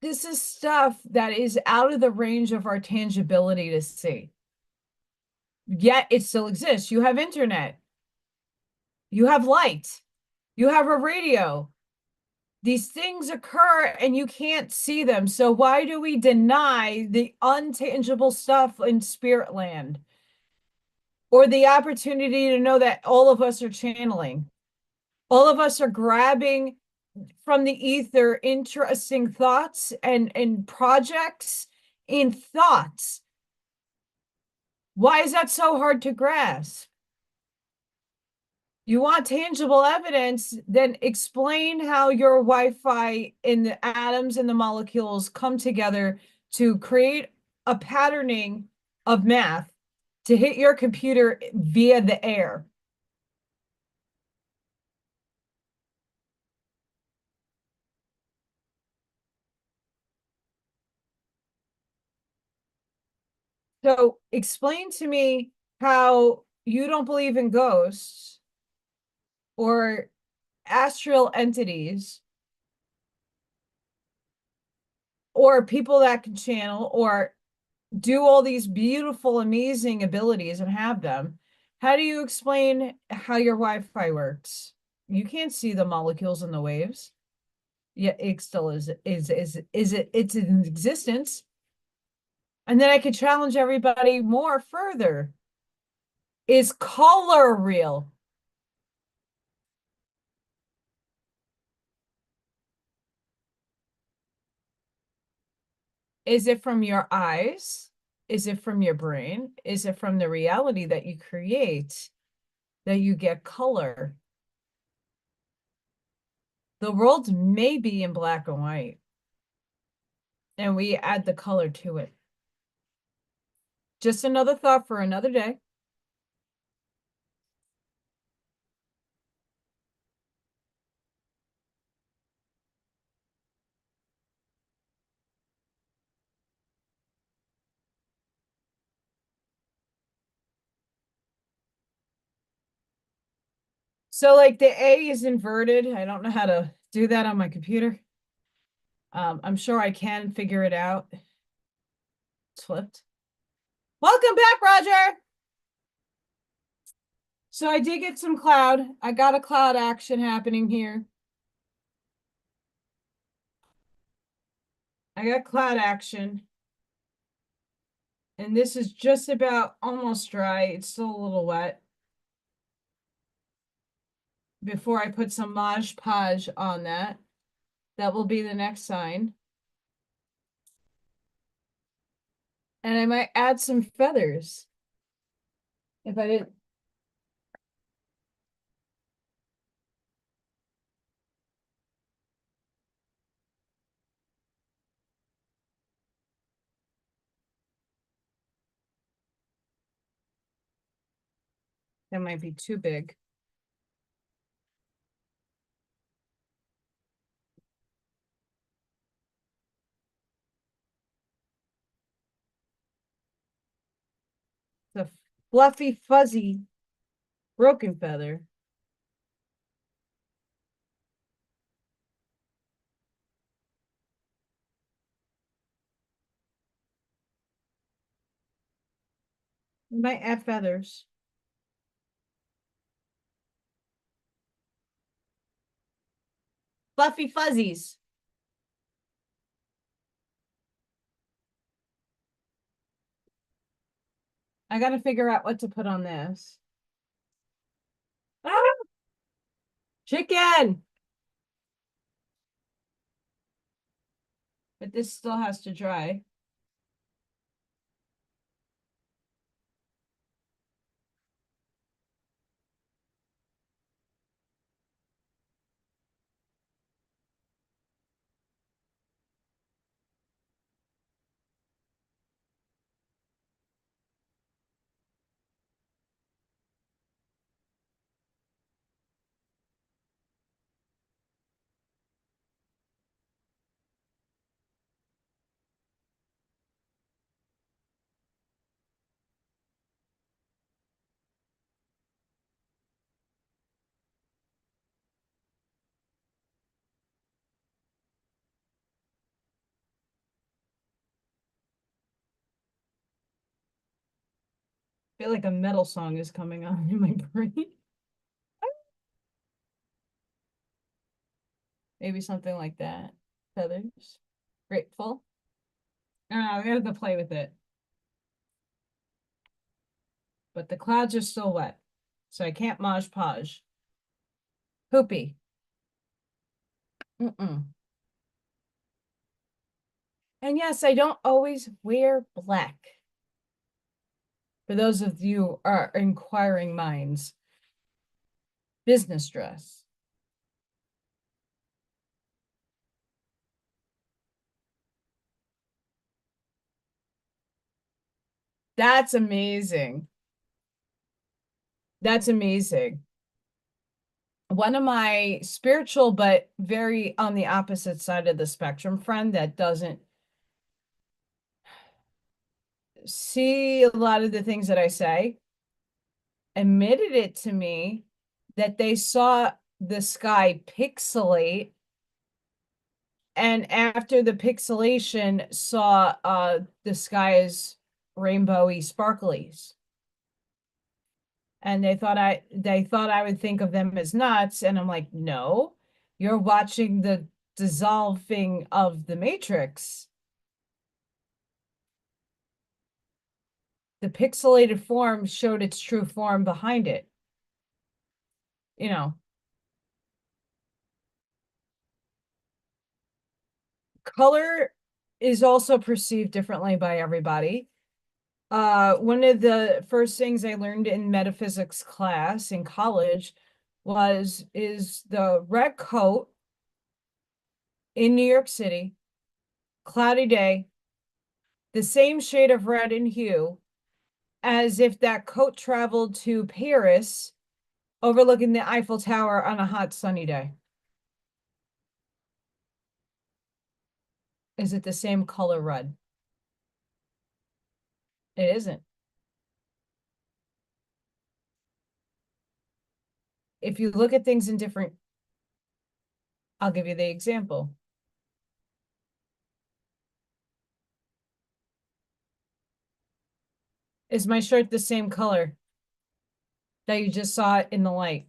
This is stuff that is out of the range of our tangibility to see. Yet it still exists. You have internet. You have light. You have a radio. These things occur and you can't see them. So why do we deny the untangible stuff in spirit land? Or the opportunity to know that all of us are channeling. All of us are grabbing from the ether interesting thoughts and projects in thoughts. Why is that so hard to grasp? You want tangible evidence, then explain how your Wi-Fi in the atoms and the molecules come together to create a patterning of math to hit your computer via the air. So explain to me how you don't believe in ghosts or astral entities or people that can channel or do all these beautiful, amazing abilities and have them. How do you explain how your Wi-Fi works? You can't see the molecules and the waves. Yeah, it still it's in existence. And then I could challenge everybody more further. Is color real? Is it from your eyes? Is it from your brain? Is it from the reality that you create that you get color? The world may be in black and white, and we add the color to it. Just another thought for another day. So like the A is inverted. I don't know how to do that on my computer. I'm sure I can figure it out. It's flipped. Welcome back, Roger. So I did get some cloud. I got a cloud action happening here. I got cloud action. And this is just about almost dry. It's still a little wet. Before I put some Mod Podge on that. That will be the next sign. And I might add some feathers. If I didn't. That might be too big. The fluffy, fuzzy, broken feather. Might add feathers. Fluffy fuzzies. I got to figure out what to put on this. Ah! Chicken! But this still has to dry. I feel like a metal song is coming on in my brain. Maybe something like that. Feathers. Grateful. I don't know, I have to play with it. But the clouds are still wet. So I can't Mod Podge. Poopy. Mm-mm. And yes, I don't always wear black. For those of you who are inquiring minds. Business dress. That's amazing. That's amazing. One of my spiritual, but very on the opposite side of the spectrum friend that doesn't see a lot of the things that I say, admitted it to me that they saw the sky pixelate, and after the pixelation saw the sky as rainbowy sparklies. And they thought I would think of them as nuts, and I'm like, no, you're watching the dissolving of the matrix. The pixelated form showed its true form behind it. You know, color is also perceived differently by everybody. One of the first things I learned in metaphysics class in college is the red coat in New York City, cloudy day, the same shade of red in hue as if that coat traveled to Paris, overlooking the Eiffel Tower on a hot sunny day. Is it the same color red? It isn't. if you look at things in different, I'll give you the example. Is my shirt the same color that you just saw it in the light?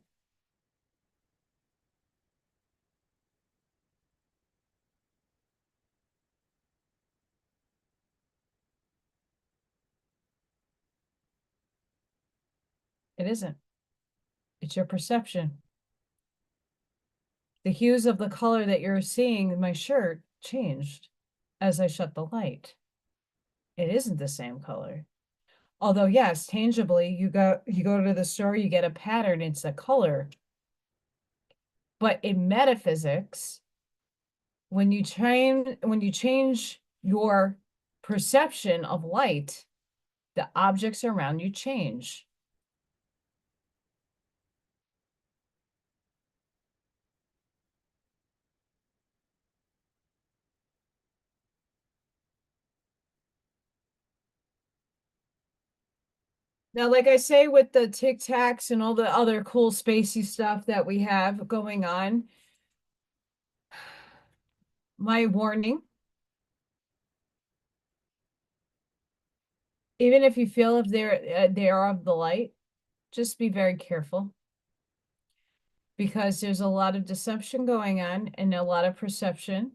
It isn't. It's your perception. The hues of the color that you're seeing in my shirt changed as I shut the light. It isn't the same color. Although, yes, tangibly, you go to the store, you get a pattern, it's a color. But in metaphysics, when you change your perception of light, the objects around you change. Now, like I say, with the Tic Tacs and all the other cool spacey stuff that we have going on, my warning, even if you feel if they are of the light, just be very careful, because there's a lot of deception going on and a lot of perception.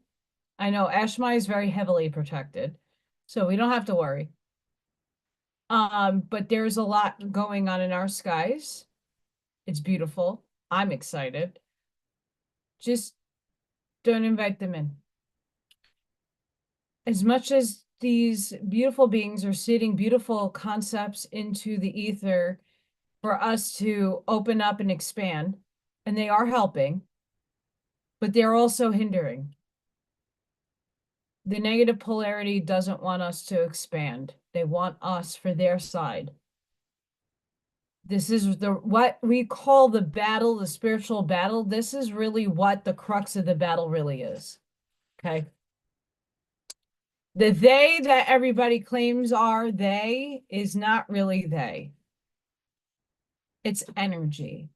I know Ashmai is very heavily protected, so we don't have to worry. But there's a lot going on in our skies. It's beautiful. I'm excited. Just don't invite them in. As much as these beautiful beings are seeding beautiful concepts into the ether for us to open up and expand, and they are helping, but they're also hindering. The negative polarity doesn't want us to expand. They want us for their side. This is what we call the battle, the spiritual battle. This is really what the crux of the battle really is. Okay. The they that everybody claims are they is not really they. It's energy.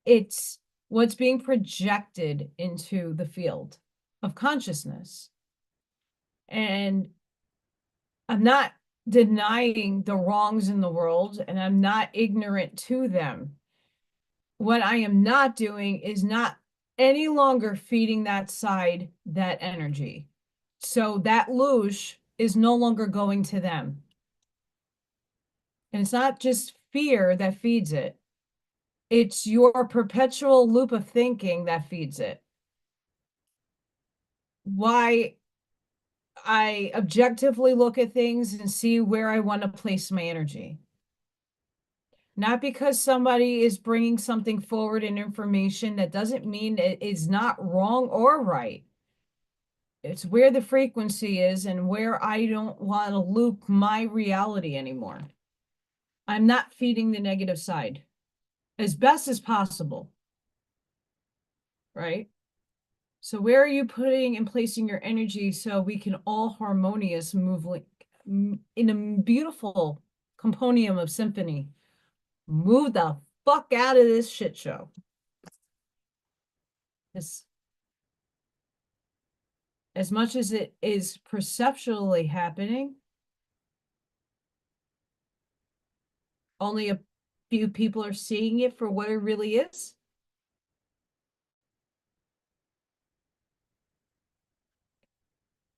It's what's being projected into the field of consciousness. And I'm not denying the wrongs in the world, and I'm not ignorant to them. What I am not doing is not any longer feeding that side that energy. So that loosh is no longer going to them. And it's not just fear that feeds it. It's your perpetual loop of thinking that feeds it. Why I objectively look at things and see where I want to place my energy. Not because somebody is bringing something forward in information, that doesn't mean it is not wrong or right. It's where the frequency is and where I don't want to loop my reality anymore. I'm not feeding the negative side as best as possible, right? So where are you putting and placing your energy so we can all harmonious move like in a beautiful compendium of symphony? Move the fuck out of this shit show. This, as much as it is perceptually happening, only a few people are seeing it for what it really is.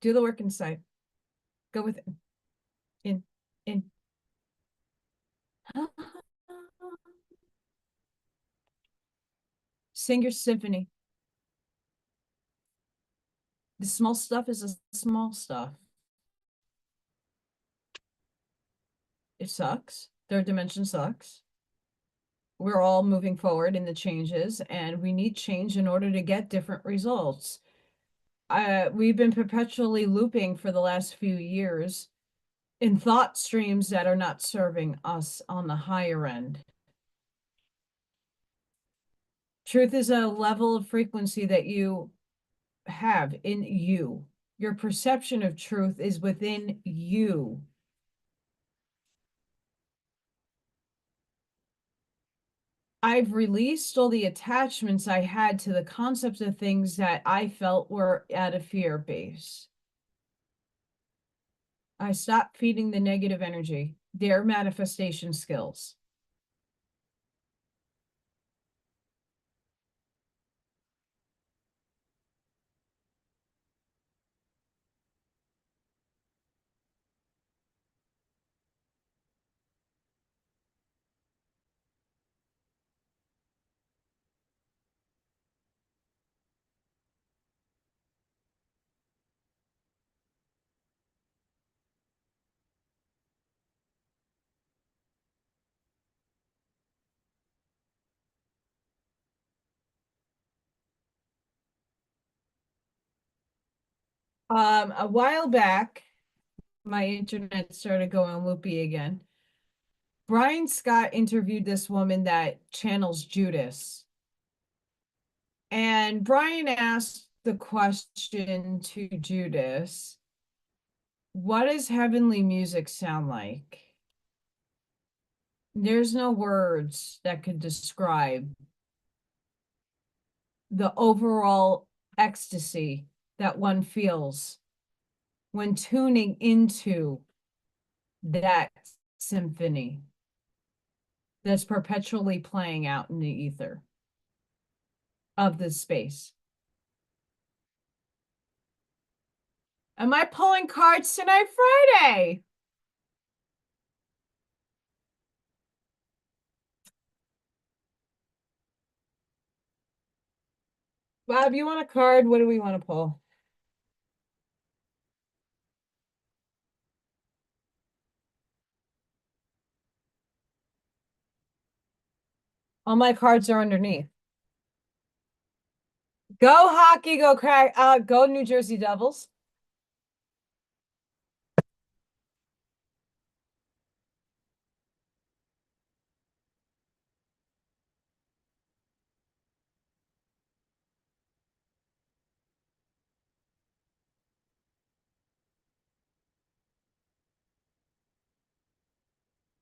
Do the work inside. Go with it. In. Sing your symphony. The small stuff is the small stuff. It sucks. Third dimension sucks. We're all moving forward in the changes, and we need change in order to get different results. We've been perpetually looping for the last few years in thought streams that are not serving us on the higher end. Truth is a level of frequency that you have in you. Your perception of truth is within you. I've released all the attachments I had to the concepts of things that I felt were at a fear base. I stopped feeding the negative energy, their manifestation skills. A while back, my internet started going loopy again. Brian Scott interviewed this woman that channels Judas. And Brian asked the question to Judas, what does heavenly music sound like? There's no words that could describe the overall ecstasy that one feels when tuning into that symphony that's perpetually playing out in the ether of this space. Am I pulling cards tonight, Friday? Bob, you want a card? What do we want to pull? All my cards are underneath. Go hockey, go crack, go New Jersey Devils.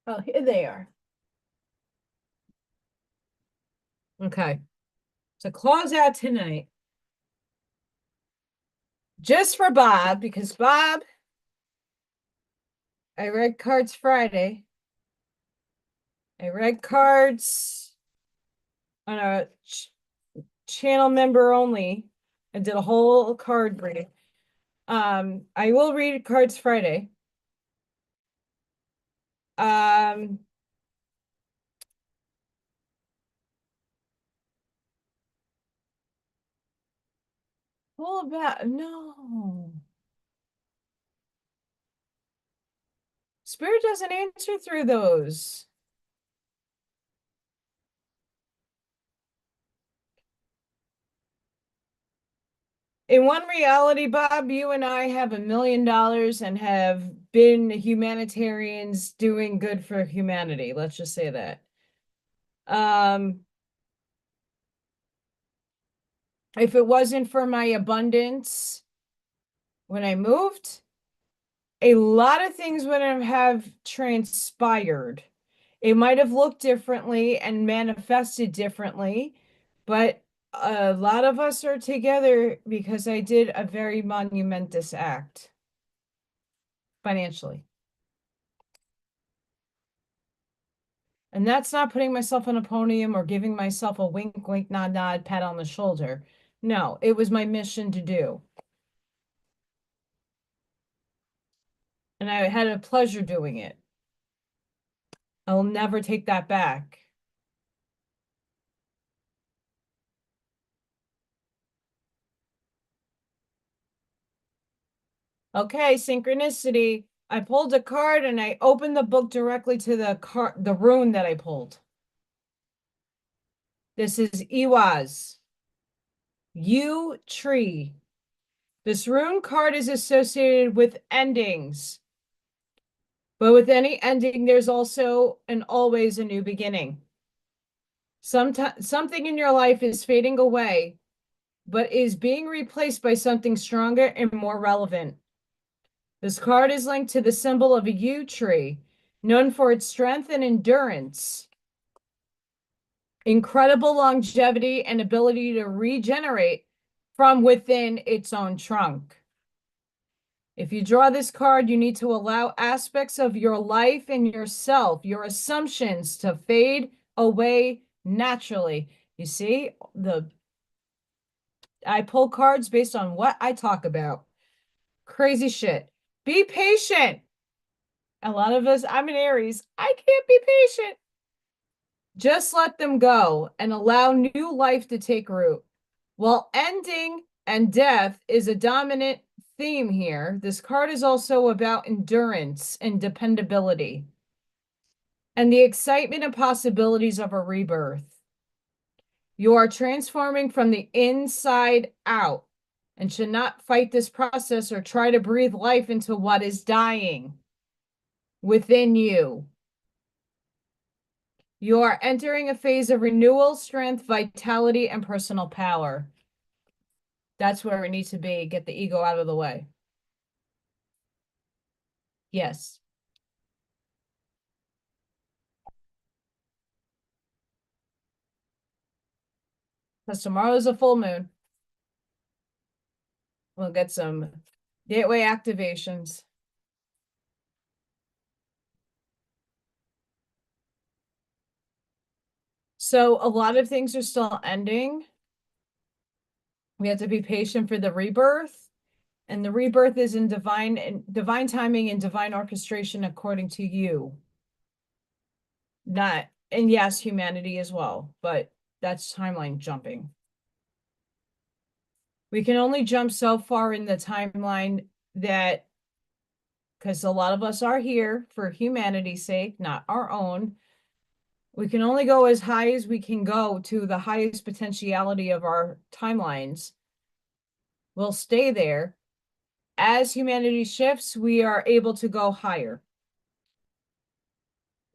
Oh, here they are. Okay. So close out tonight. Just for Bob, because Bob, I read cards Friday. I read cards on a channel member only. I did a whole card reading. I will read cards Friday. Um, all about no. Spirit doesn't answer through those. In one reality, Bob, you and I have $1 million and have been humanitarians doing good for humanity. Let's just say that. If it wasn't for my abundance when I moved, a lot of things would have transpired. It might have looked differently and manifested differently, but a lot of us are together because I did a very monumentous act financially. And that's not putting myself on a podium or giving myself a wink, wink, nod, nod, pat on the shoulder. No, it was my mission to do. And I had a pleasure doing it. I'll never take that back. Okay, synchronicity. I pulled a card and I opened the book directly to the rune that I pulled. This is Iwaz. Yew tree. This rune card is associated with endings. But with any ending, there's also and always a new beginning. Something in your life is fading away, but is being replaced by something stronger and more relevant. This card is linked to the symbol of a yew tree, known for its strength and endurance. incredible longevity and ability to regenerate from within its own trunk. If you draw this card, you need to allow aspects of your life and yourself, your assumptions, to fade away naturally. You see, I pull cards based on what I talk about. Crazy shit. Be patient. A lot of us, I'm an Aries, I can't be patient. Just let them go and allow new life to take root. While ending and death is a dominant theme here, this card is also about endurance and dependability and the excitement and possibilities of a rebirth. You are transforming from the inside out and should not fight this process or try to breathe life into what is dying within you. You are entering a phase of renewal, strength, vitality, and personal power. That's where it needs to be. Get the ego out of the way. Yes. Because tomorrow's a full moon. We'll get some gateway activations. So a lot of things are still ending. We have to be patient for the rebirth. And the rebirth is in divine timing and divine orchestration according to you. Not, and yes, humanity as well, but that's timeline jumping. We can only jump so far in the timeline that, because a lot of us are here for humanity's sake, not our own. We can only go as high as we can go to the highest potentiality of our timelines. We'll stay there. As humanity shifts, we are able to go higher.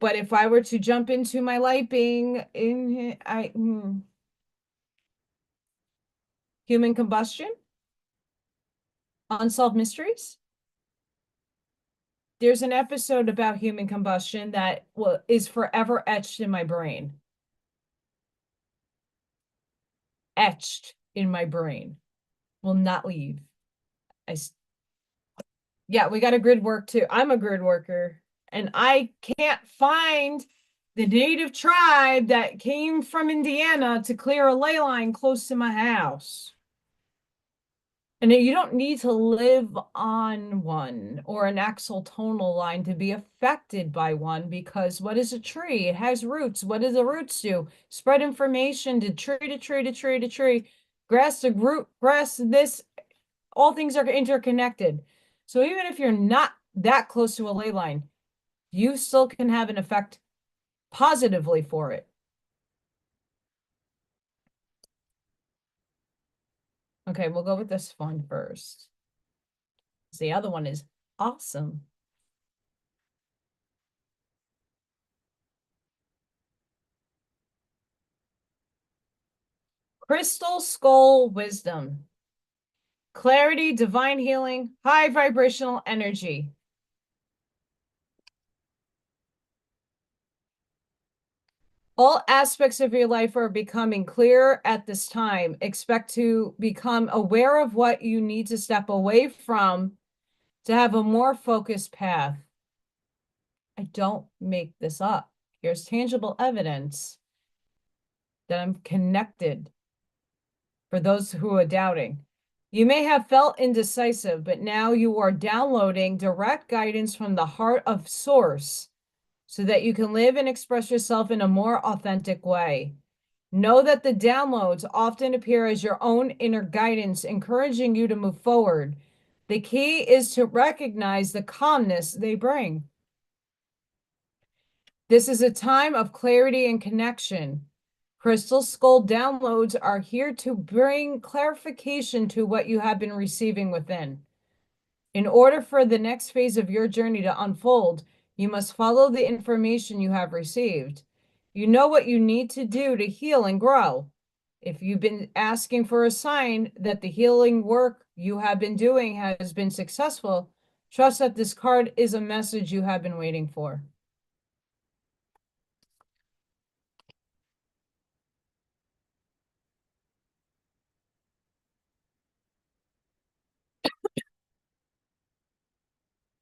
But if I were to jump into my light being human combustion, unsolved mysteries. There's an episode about human combustion that is forever etched in my brain. Etched in my brain. Will not leave. Yeah, we got a grid work too. I'm a grid worker, and I can't find the native tribe that came from Indiana to clear a ley line close to my house. And you don't need to live on one or an axonal line to be affected by one, because what is a tree? It has roots. What do the roots do? Spread information to tree to tree to tree to tree, grass to root, grass, this, all things are interconnected. So even if you're not that close to a ley line, you still can have an effect positively for it. Okay, we'll go with this one first. The other one is awesome. Crystal Skull Wisdom. Clarity, divine healing, high vibrational energy. All aspects of your life are becoming clearer at this time. Expect to become aware of what you need to step away from to have a more focused path. I don't make this up. Here's tangible evidence that I'm connected for those who are doubting. You may have felt indecisive, but now you are downloading direct guidance from the heart of Source so that you can live and express yourself in a more authentic way. Know that the downloads often appear as your own inner guidance, encouraging you to move forward. The key is to recognize the calmness they bring. This is a time of clarity and connection. Crystal Skull downloads are here to bring clarification to what you have been receiving within. In order for the next phase of your journey to unfold, you must follow the information you have received. You know what you need to do to heal and grow. If you've been asking for a sign that the healing work you have been doing has been successful, trust that this card is a message you have been waiting for.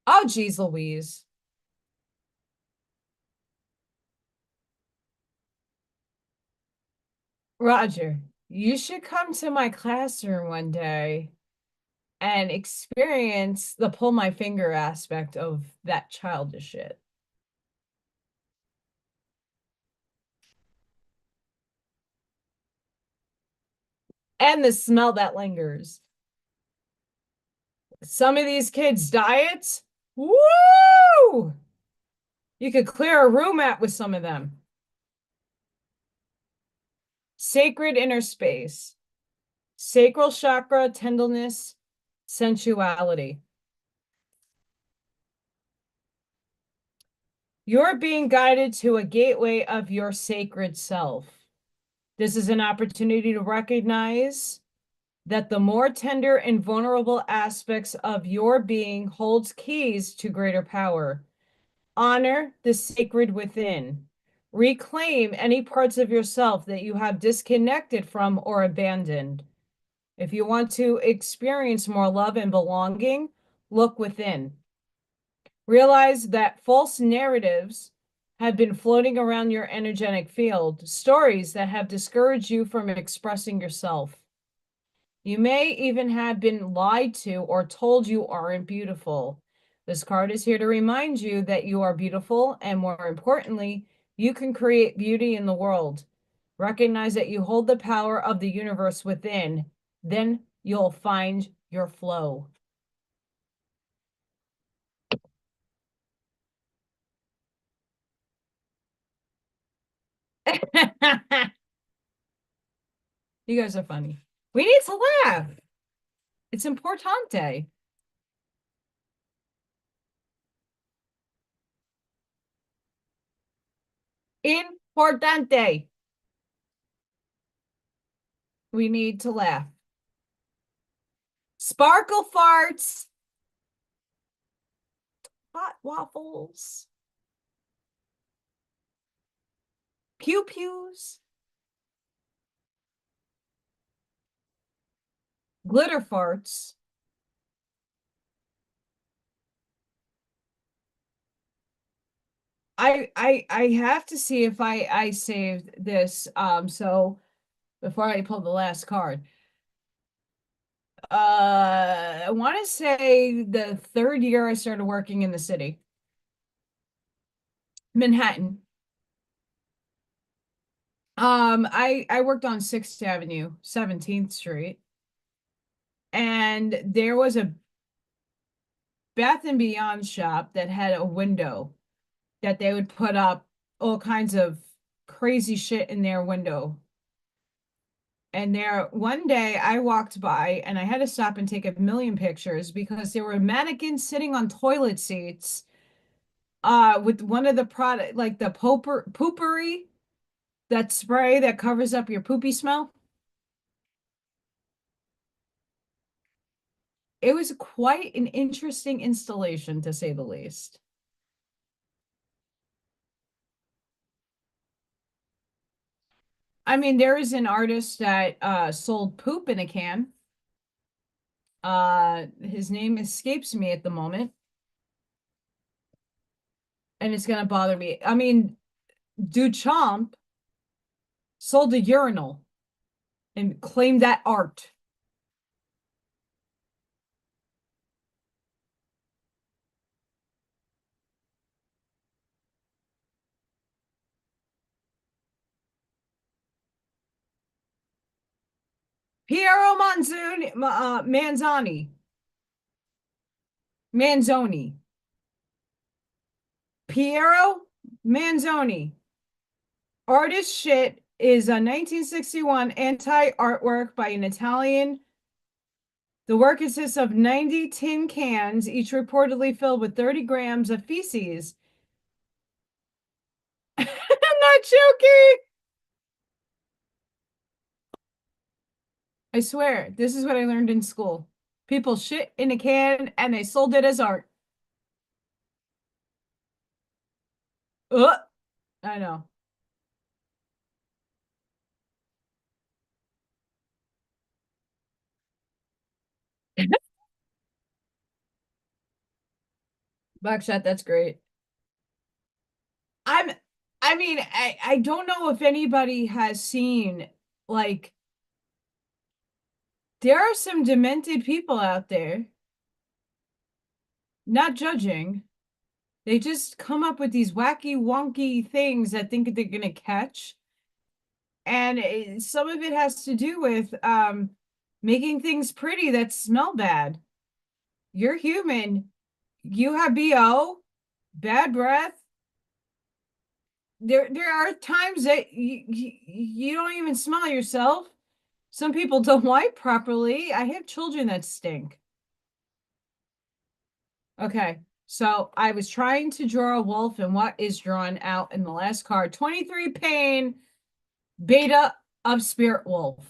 Oh, geez, Louise. Roger, you should come to my classroom one day and experience the pull my finger aspect of that childish shit. And the smell that lingers. Some of these kids' diets, woo! You could clear a room out with some of them. Sacred inner space, sacral chakra, tenderness, sensuality. You're being guided to a gateway of your sacred self. This is an opportunity to recognize that the more tender and vulnerable aspects of your being holds keys to greater power. Honor the sacred within. Reclaim any parts of yourself that you have disconnected from or abandoned. If you want to experience more love and belonging, look within. Realize that false narratives have been floating around your energetic field, stories that have discouraged you from expressing yourself. You may even have been lied to or told you aren't beautiful. This card is here to remind you that you are beautiful, and more importantly, you can create beauty in the world. Recognize that you hold the power of the universe within, then you'll find your flow. You guys are funny. We need to laugh. It's importante. Importante. We need to laugh. Sparkle farts. Hot waffles. Pew pews. Glitter farts. I have to see if I saved this. So before I pull the last card. I want to say the third year I started working in the city. Manhattan. I worked on 6th Avenue, 17th Street, and there was a Bath and Beyond shop that had a window that they would put up all kinds of crazy shit in their window. And there, one day I walked by and I had to stop and take a million pictures because there were mannequins sitting on toilet seats with one of the product, like the poopery, that spray that covers up your poopy smell. It was quite an interesting installation, to say the least. I mean, there is an artist that sold poop in a can. His name escapes me at the moment, and it's gonna bother me. I mean, Duchamp sold a urinal and claimed that art. Piero Manzoni. Piero Manzoni. Artist shit is a 1961 anti-artwork by an Italian. The work consists of 90 tin cans, each reportedly filled with 30 grams of feces. I'm not joking. I swear, this is what I learned in school. People shit in a can and they sold it as art. Ugh, I know. Buckshot, that's great. I'm I mean, I don't know if anybody has seen, like, there are some demented people out there, not judging. They just come up with these wacky, wonky things that think they're gonna catch. And some of it has to do with making things pretty that smell bad. You're human. You have BO, bad breath. There are times that you don't even smell yourself. Some people don't wipe properly. I have children that stink. Okay, so I was trying to draw a wolf, and what is drawn out in the last card? 23 pain, beta of spirit wolf.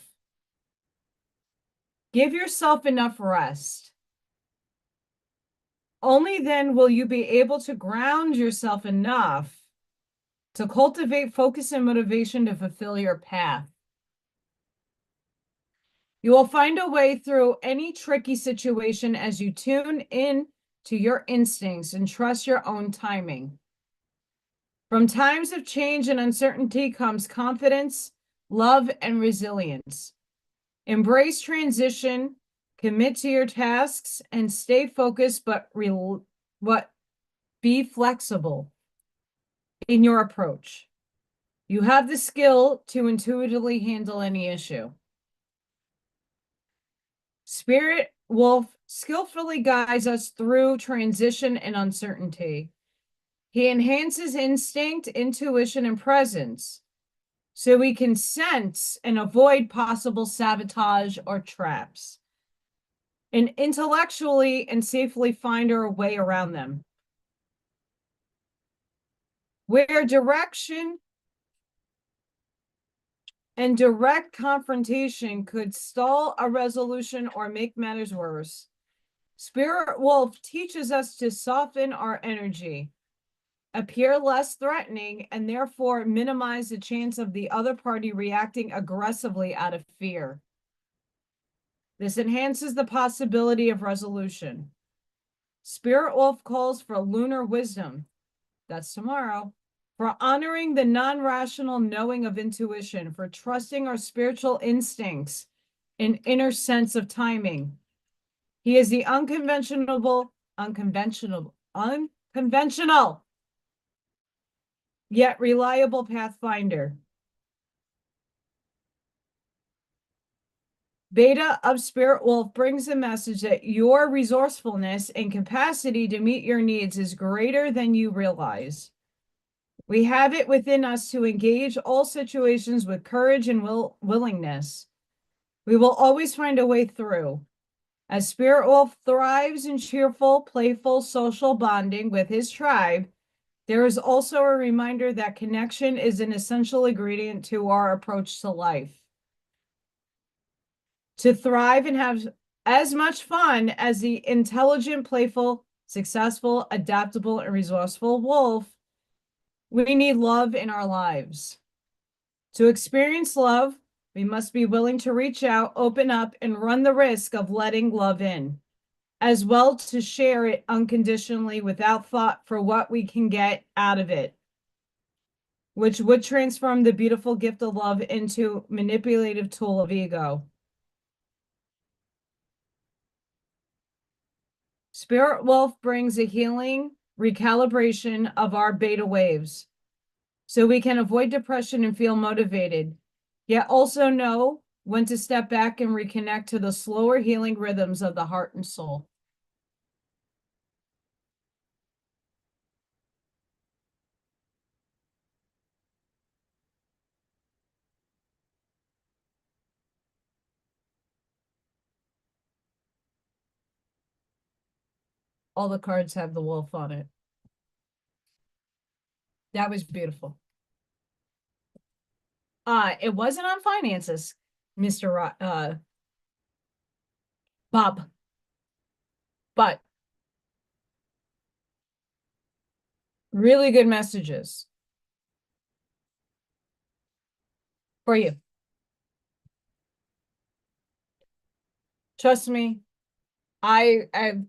Give yourself enough rest. Only then will you be able to ground yourself enough to cultivate focus and motivation to fulfill your path. You will find a way through any tricky situation as you tune in to your instincts and trust your own timing. From times of change and uncertainty comes confidence, love, and resilience. Embrace transition, commit to your tasks, and stay focused, but be flexible in your approach. You have the skill to intuitively handle any issue. Spirit Wolf skillfully guides us through transition and uncertainty. He enhances instinct, intuition, and presence so we can sense and avoid possible sabotage or traps, and intellectually and safely find our way around them. Where direction and direct confrontation could stall a resolution or make matters worse, Spirit Wolf teaches us to soften our energy, appear less threatening, and therefore minimize the chance of the other party reacting aggressively out of fear. This enhances the possibility of resolution. Spirit Wolf calls for lunar wisdom. That's tomorrow. For honoring the non-rational knowing of intuition, for trusting our spiritual instincts and inner sense of timing. He is the unconventional, yet reliable pathfinder. Beta of Spirit Wolf brings the message that your resourcefulness and capacity to meet your needs is greater than you realize. We have it within us to engage all situations with courage and willingness. We will always find a way through. As Spirit Wolf thrives in cheerful, playful, social bonding with his tribe, there is also a reminder that connection is an essential ingredient to our approach to life. To thrive and have as much fun as the intelligent, playful, successful, adaptable, and resourceful wolf, we need love in our lives. To experience love, we must be willing to reach out, open up, and run the risk of letting love in, as well to share it unconditionally without thought for what we can get out of it, which would transform the beautiful gift of love into manipulative tool of ego. Spirit Wolf brings a healing recalibration of our beta waves so we can avoid depression and feel motivated, yet also know when to step back and reconnect to the slower healing rhythms of the heart and soul. All the cards have the wolf on it. That was beautiful. It wasn't on finances, Mr. Bob, but really good messages for you. Trust me, I've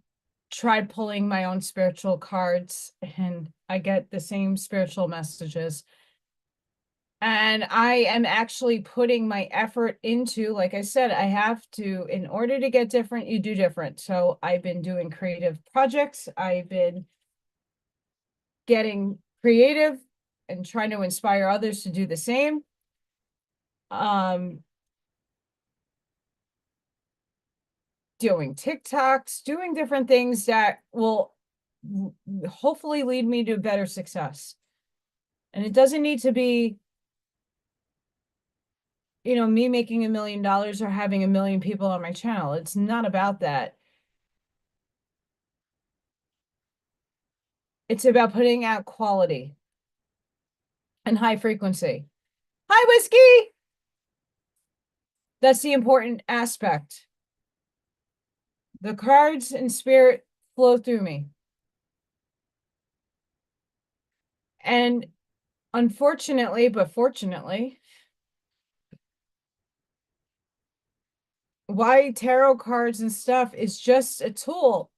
tried pulling my own spiritual cards and I get the same spiritual messages. And I am actually putting my effort into, like I said, I have to, in order to get different, you do different. So I've been doing creative projects. I've been getting creative and trying to inspire others to do the same. Doing TikToks, doing different things that will hopefully lead me to better success. And it doesn't need to be, me making $1 million or having 1 million people on my channel. It's not about that. It's about putting out quality and high frequency. Hi, Whiskey! That's the important aspect. The cards and spirit flow through me. And unfortunately, but fortunately, why tarot cards and stuff is just a tool.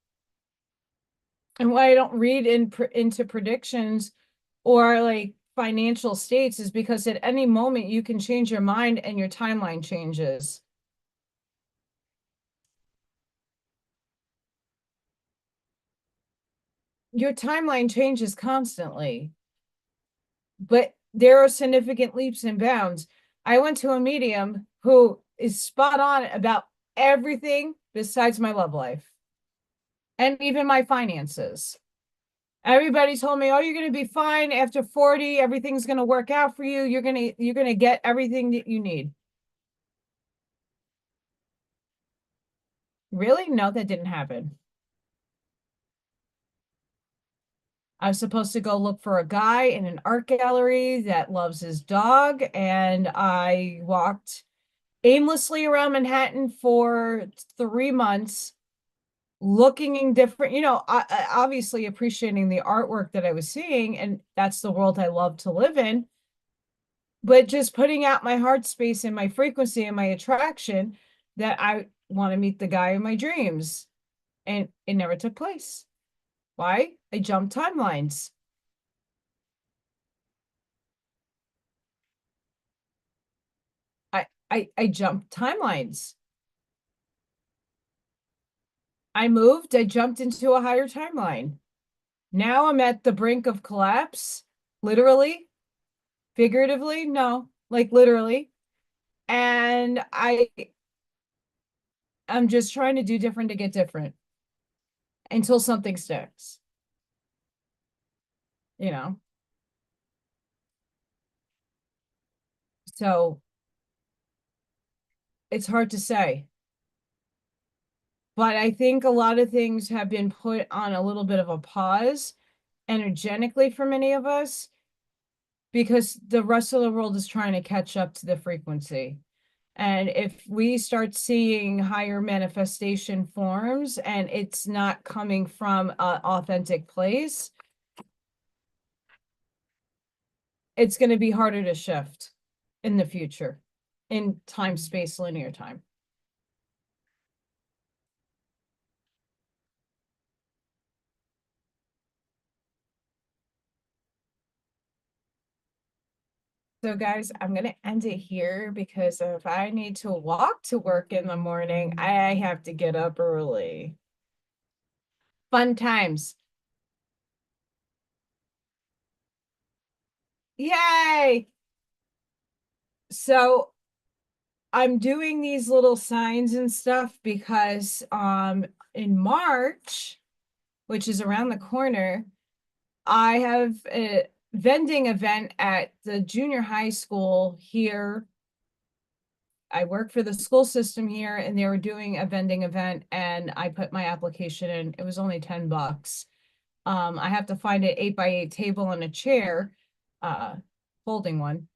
And why I don't read into predictions or like financial states is because at any moment you can change your mind and your timeline changes. Your timeline changes constantly, but there are significant leaps and bounds. I went to a medium who is spot on about everything besides my love life and even my finances. Everybody told me, "Oh, you're going to be fine after 40. Everything's going to work out for you. You're going to get everything that you need." Really? No, that didn't happen. I was supposed to go look for a guy in an art gallery that loves his dog, and I walked aimlessly around Manhattan for 3 months, looking in different, obviously appreciating the artwork that I was seeing, and that's the world I love to live in. But just putting out my heart space and my frequency and my attraction that I want to meet the guy in my dreams. And it never took place. Why? I jumped timelines. I jumped timelines. I moved, I jumped into a higher timeline. Now I'm at the brink of collapse, literally, figuratively, no, like literally. And I'm just trying to do different to get different until something sticks, you know? So it's hard to say. But I think a lot of things have been put on a little bit of a pause energetically for many of us because the rest of the world is trying to catch up to the frequency. And if we start seeing higher manifestation forms and it's not coming from an authentic place, it's going to be harder to shift in the future in time, space, linear time. So guys, I'm going to end it here because if I need to walk to work in the morning, I have to get up early. Fun times. Yay! So I'm doing these little signs and stuff because in March, which is around the corner, I have a vending event at the junior high school here. I work for the school system here and they were doing a vending event and I put my application in. It was only $10. I have to find an 8x8 table and a chair, folding one.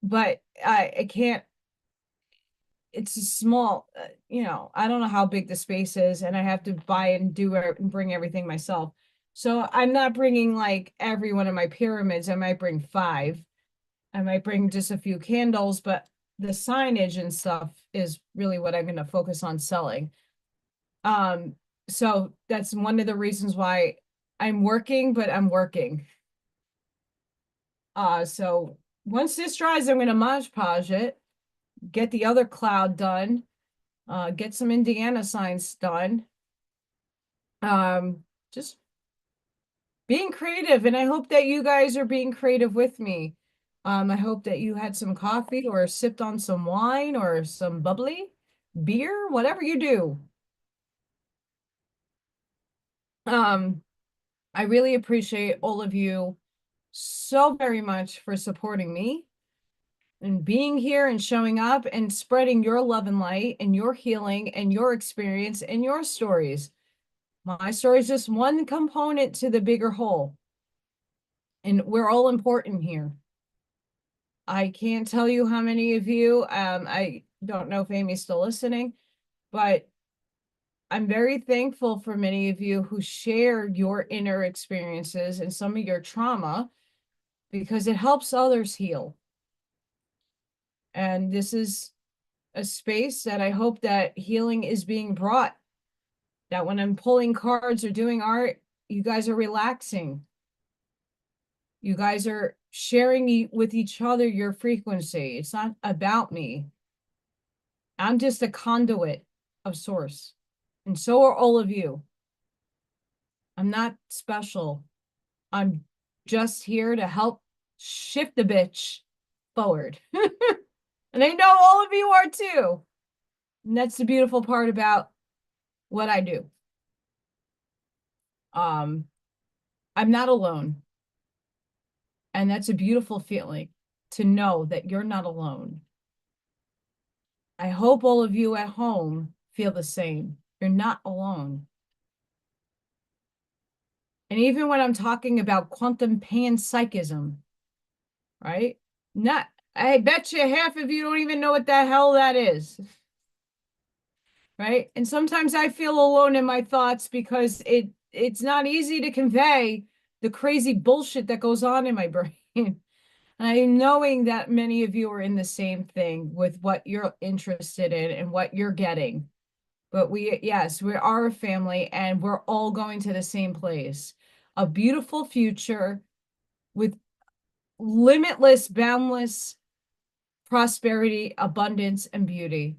But I can't, it's a small, I don't know how big the space is and I have to buy and do and bring everything myself. So I'm not bringing like every one of my pyramids. I might bring 5. I might bring just a few candles, but the signage and stuff is really what I'm going to focus on selling. So that's one of the reasons why I'm working, but I'm working. So once this dries, I'm going to Mod Podge it, get the other cloud done, get some Indiana signs done. Just being creative, and I hope that you guys are being creative with me. I hope that you had some coffee or sipped on some wine or some bubbly beer, whatever you do. I really appreciate all of you so very much for supporting me and being here and showing up and spreading your love and light and your healing and your experience and your stories. My story is just one component to the bigger whole. And we're all important here. I can't tell you how many of you, I don't know if Amy's still listening, but I'm very thankful for many of you who share your inner experiences and some of your trauma because it helps others heal. And this is a space that I hope that healing is being brought, that when I'm pulling cards or doing art, you guys are relaxing. You guys are sharing with each other your frequency. It's not about me. I'm just a conduit of source. And so are all of you. I'm not special. I'm just here to help shift the bitch forward. And I know all of you are too. And that's the beautiful part about what I do. I'm not alone. And that's a beautiful feeling to know that you're not alone. I hope all of you at home feel the same. You're not alone. And even when I'm talking about quantum panpsychism, right? Not, I bet you half of you don't even know what the hell that is. Right? And sometimes I feel alone in my thoughts because it's not easy to convey the crazy bullshit that goes on in my brain. And I'm knowing that many of you are in the same thing with what you're interested in and what you're getting. But yes, we are a family and we're all going to the same place. A beautiful future with limitless, boundless prosperity, abundance, and beauty.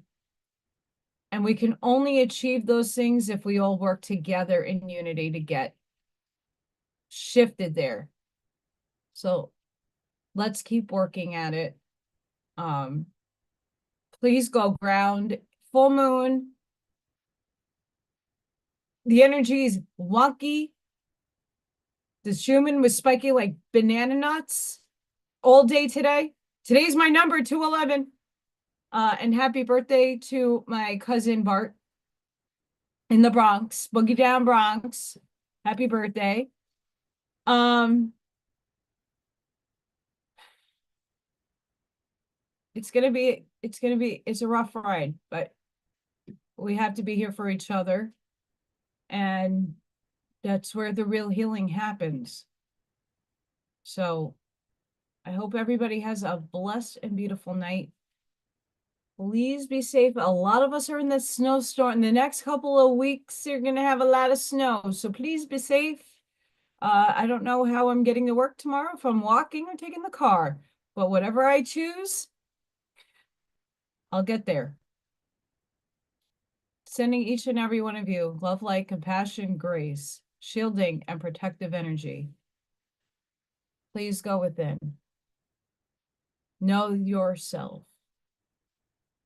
And we can only achieve those things if we all work together in unity to get shifted there. So let's keep working at it. Please go ground. Full moon. The energy is wonky. The human was spiky like banana nuts all day today. Today's my number, 211. And happy birthday to my cousin Bart in the Bronx, Boogie Down Bronx. Happy birthday. It's a rough ride, but we have to be here for each other. And that's where the real healing happens. So I hope everybody has a blessed and beautiful night. Please be safe. A lot of us are in the snowstorm. In the next couple of weeks, you're going to have a lot of snow. So please be safe. I don't know how I'm getting to work tomorrow, if I'm walking or taking the car. But whatever I choose, I'll get there. Sending each and every one of you love, light, compassion, grace, shielding, and protective energy. Please go within. Know yourself.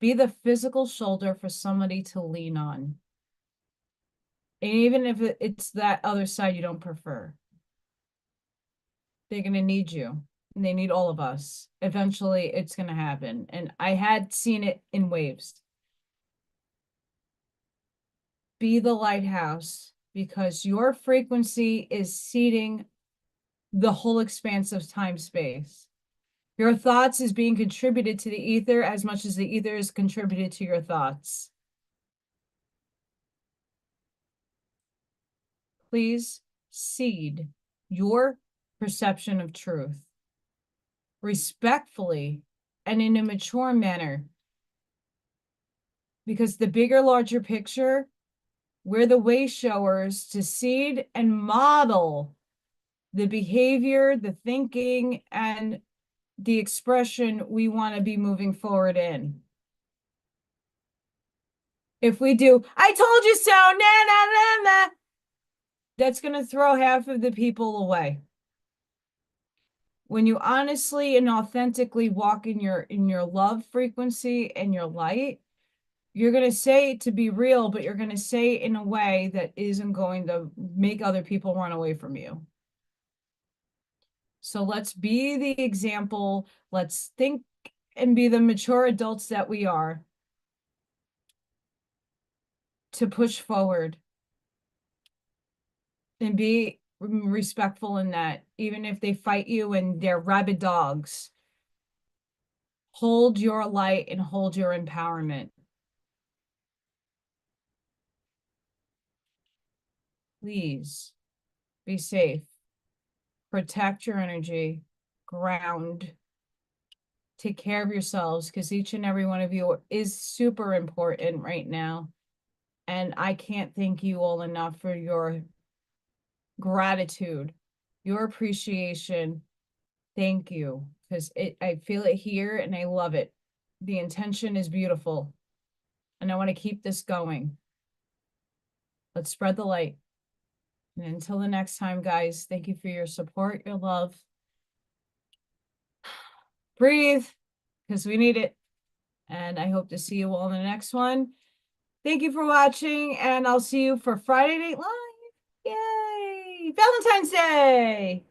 Be the physical shoulder for somebody to lean on. And even if it's that other side you don't prefer, they're going to need you. And they need all of us. Eventually, it's going to happen. And I had seen it in waves. Be the lighthouse, because your frequency is seeding the whole expanse of time-space. Your thoughts is being contributed to the ether as much as the ether is contributed to your thoughts. Please seed your perception of truth respectfully and in a mature manner, because the bigger, larger picture We're the way showers to seed and model the behavior, the thinking, and the expression we want to be moving forward in. If we do, I told you so, na na na na, that's going to throw half of the people away. When you honestly and authentically walk in your love frequency and your light, you're going to say it to be real, but you're going to say it in a way that isn't going to make other people run away from you. So let's be the example. Let's think and be the mature adults that we are to push forward and be respectful in that, even if they fight you and they're rabid dogs. Hold your light and hold your empowerment. Please be safe. Protect your energy. Ground. Take care of yourselves, because each and every one of you is super important right now. And I can't thank you all enough for your gratitude, your appreciation. Thank you, because I feel it here and I love it. The intention is beautiful, and I want to keep this going. Let's spread the light. And until the next time, guys, thank you for your support, your love. Breathe, because we need it. And I hope to see you all in the next one. Thank you for watching, and I'll see you for Friday Night Live. Yay! Valentine's Day!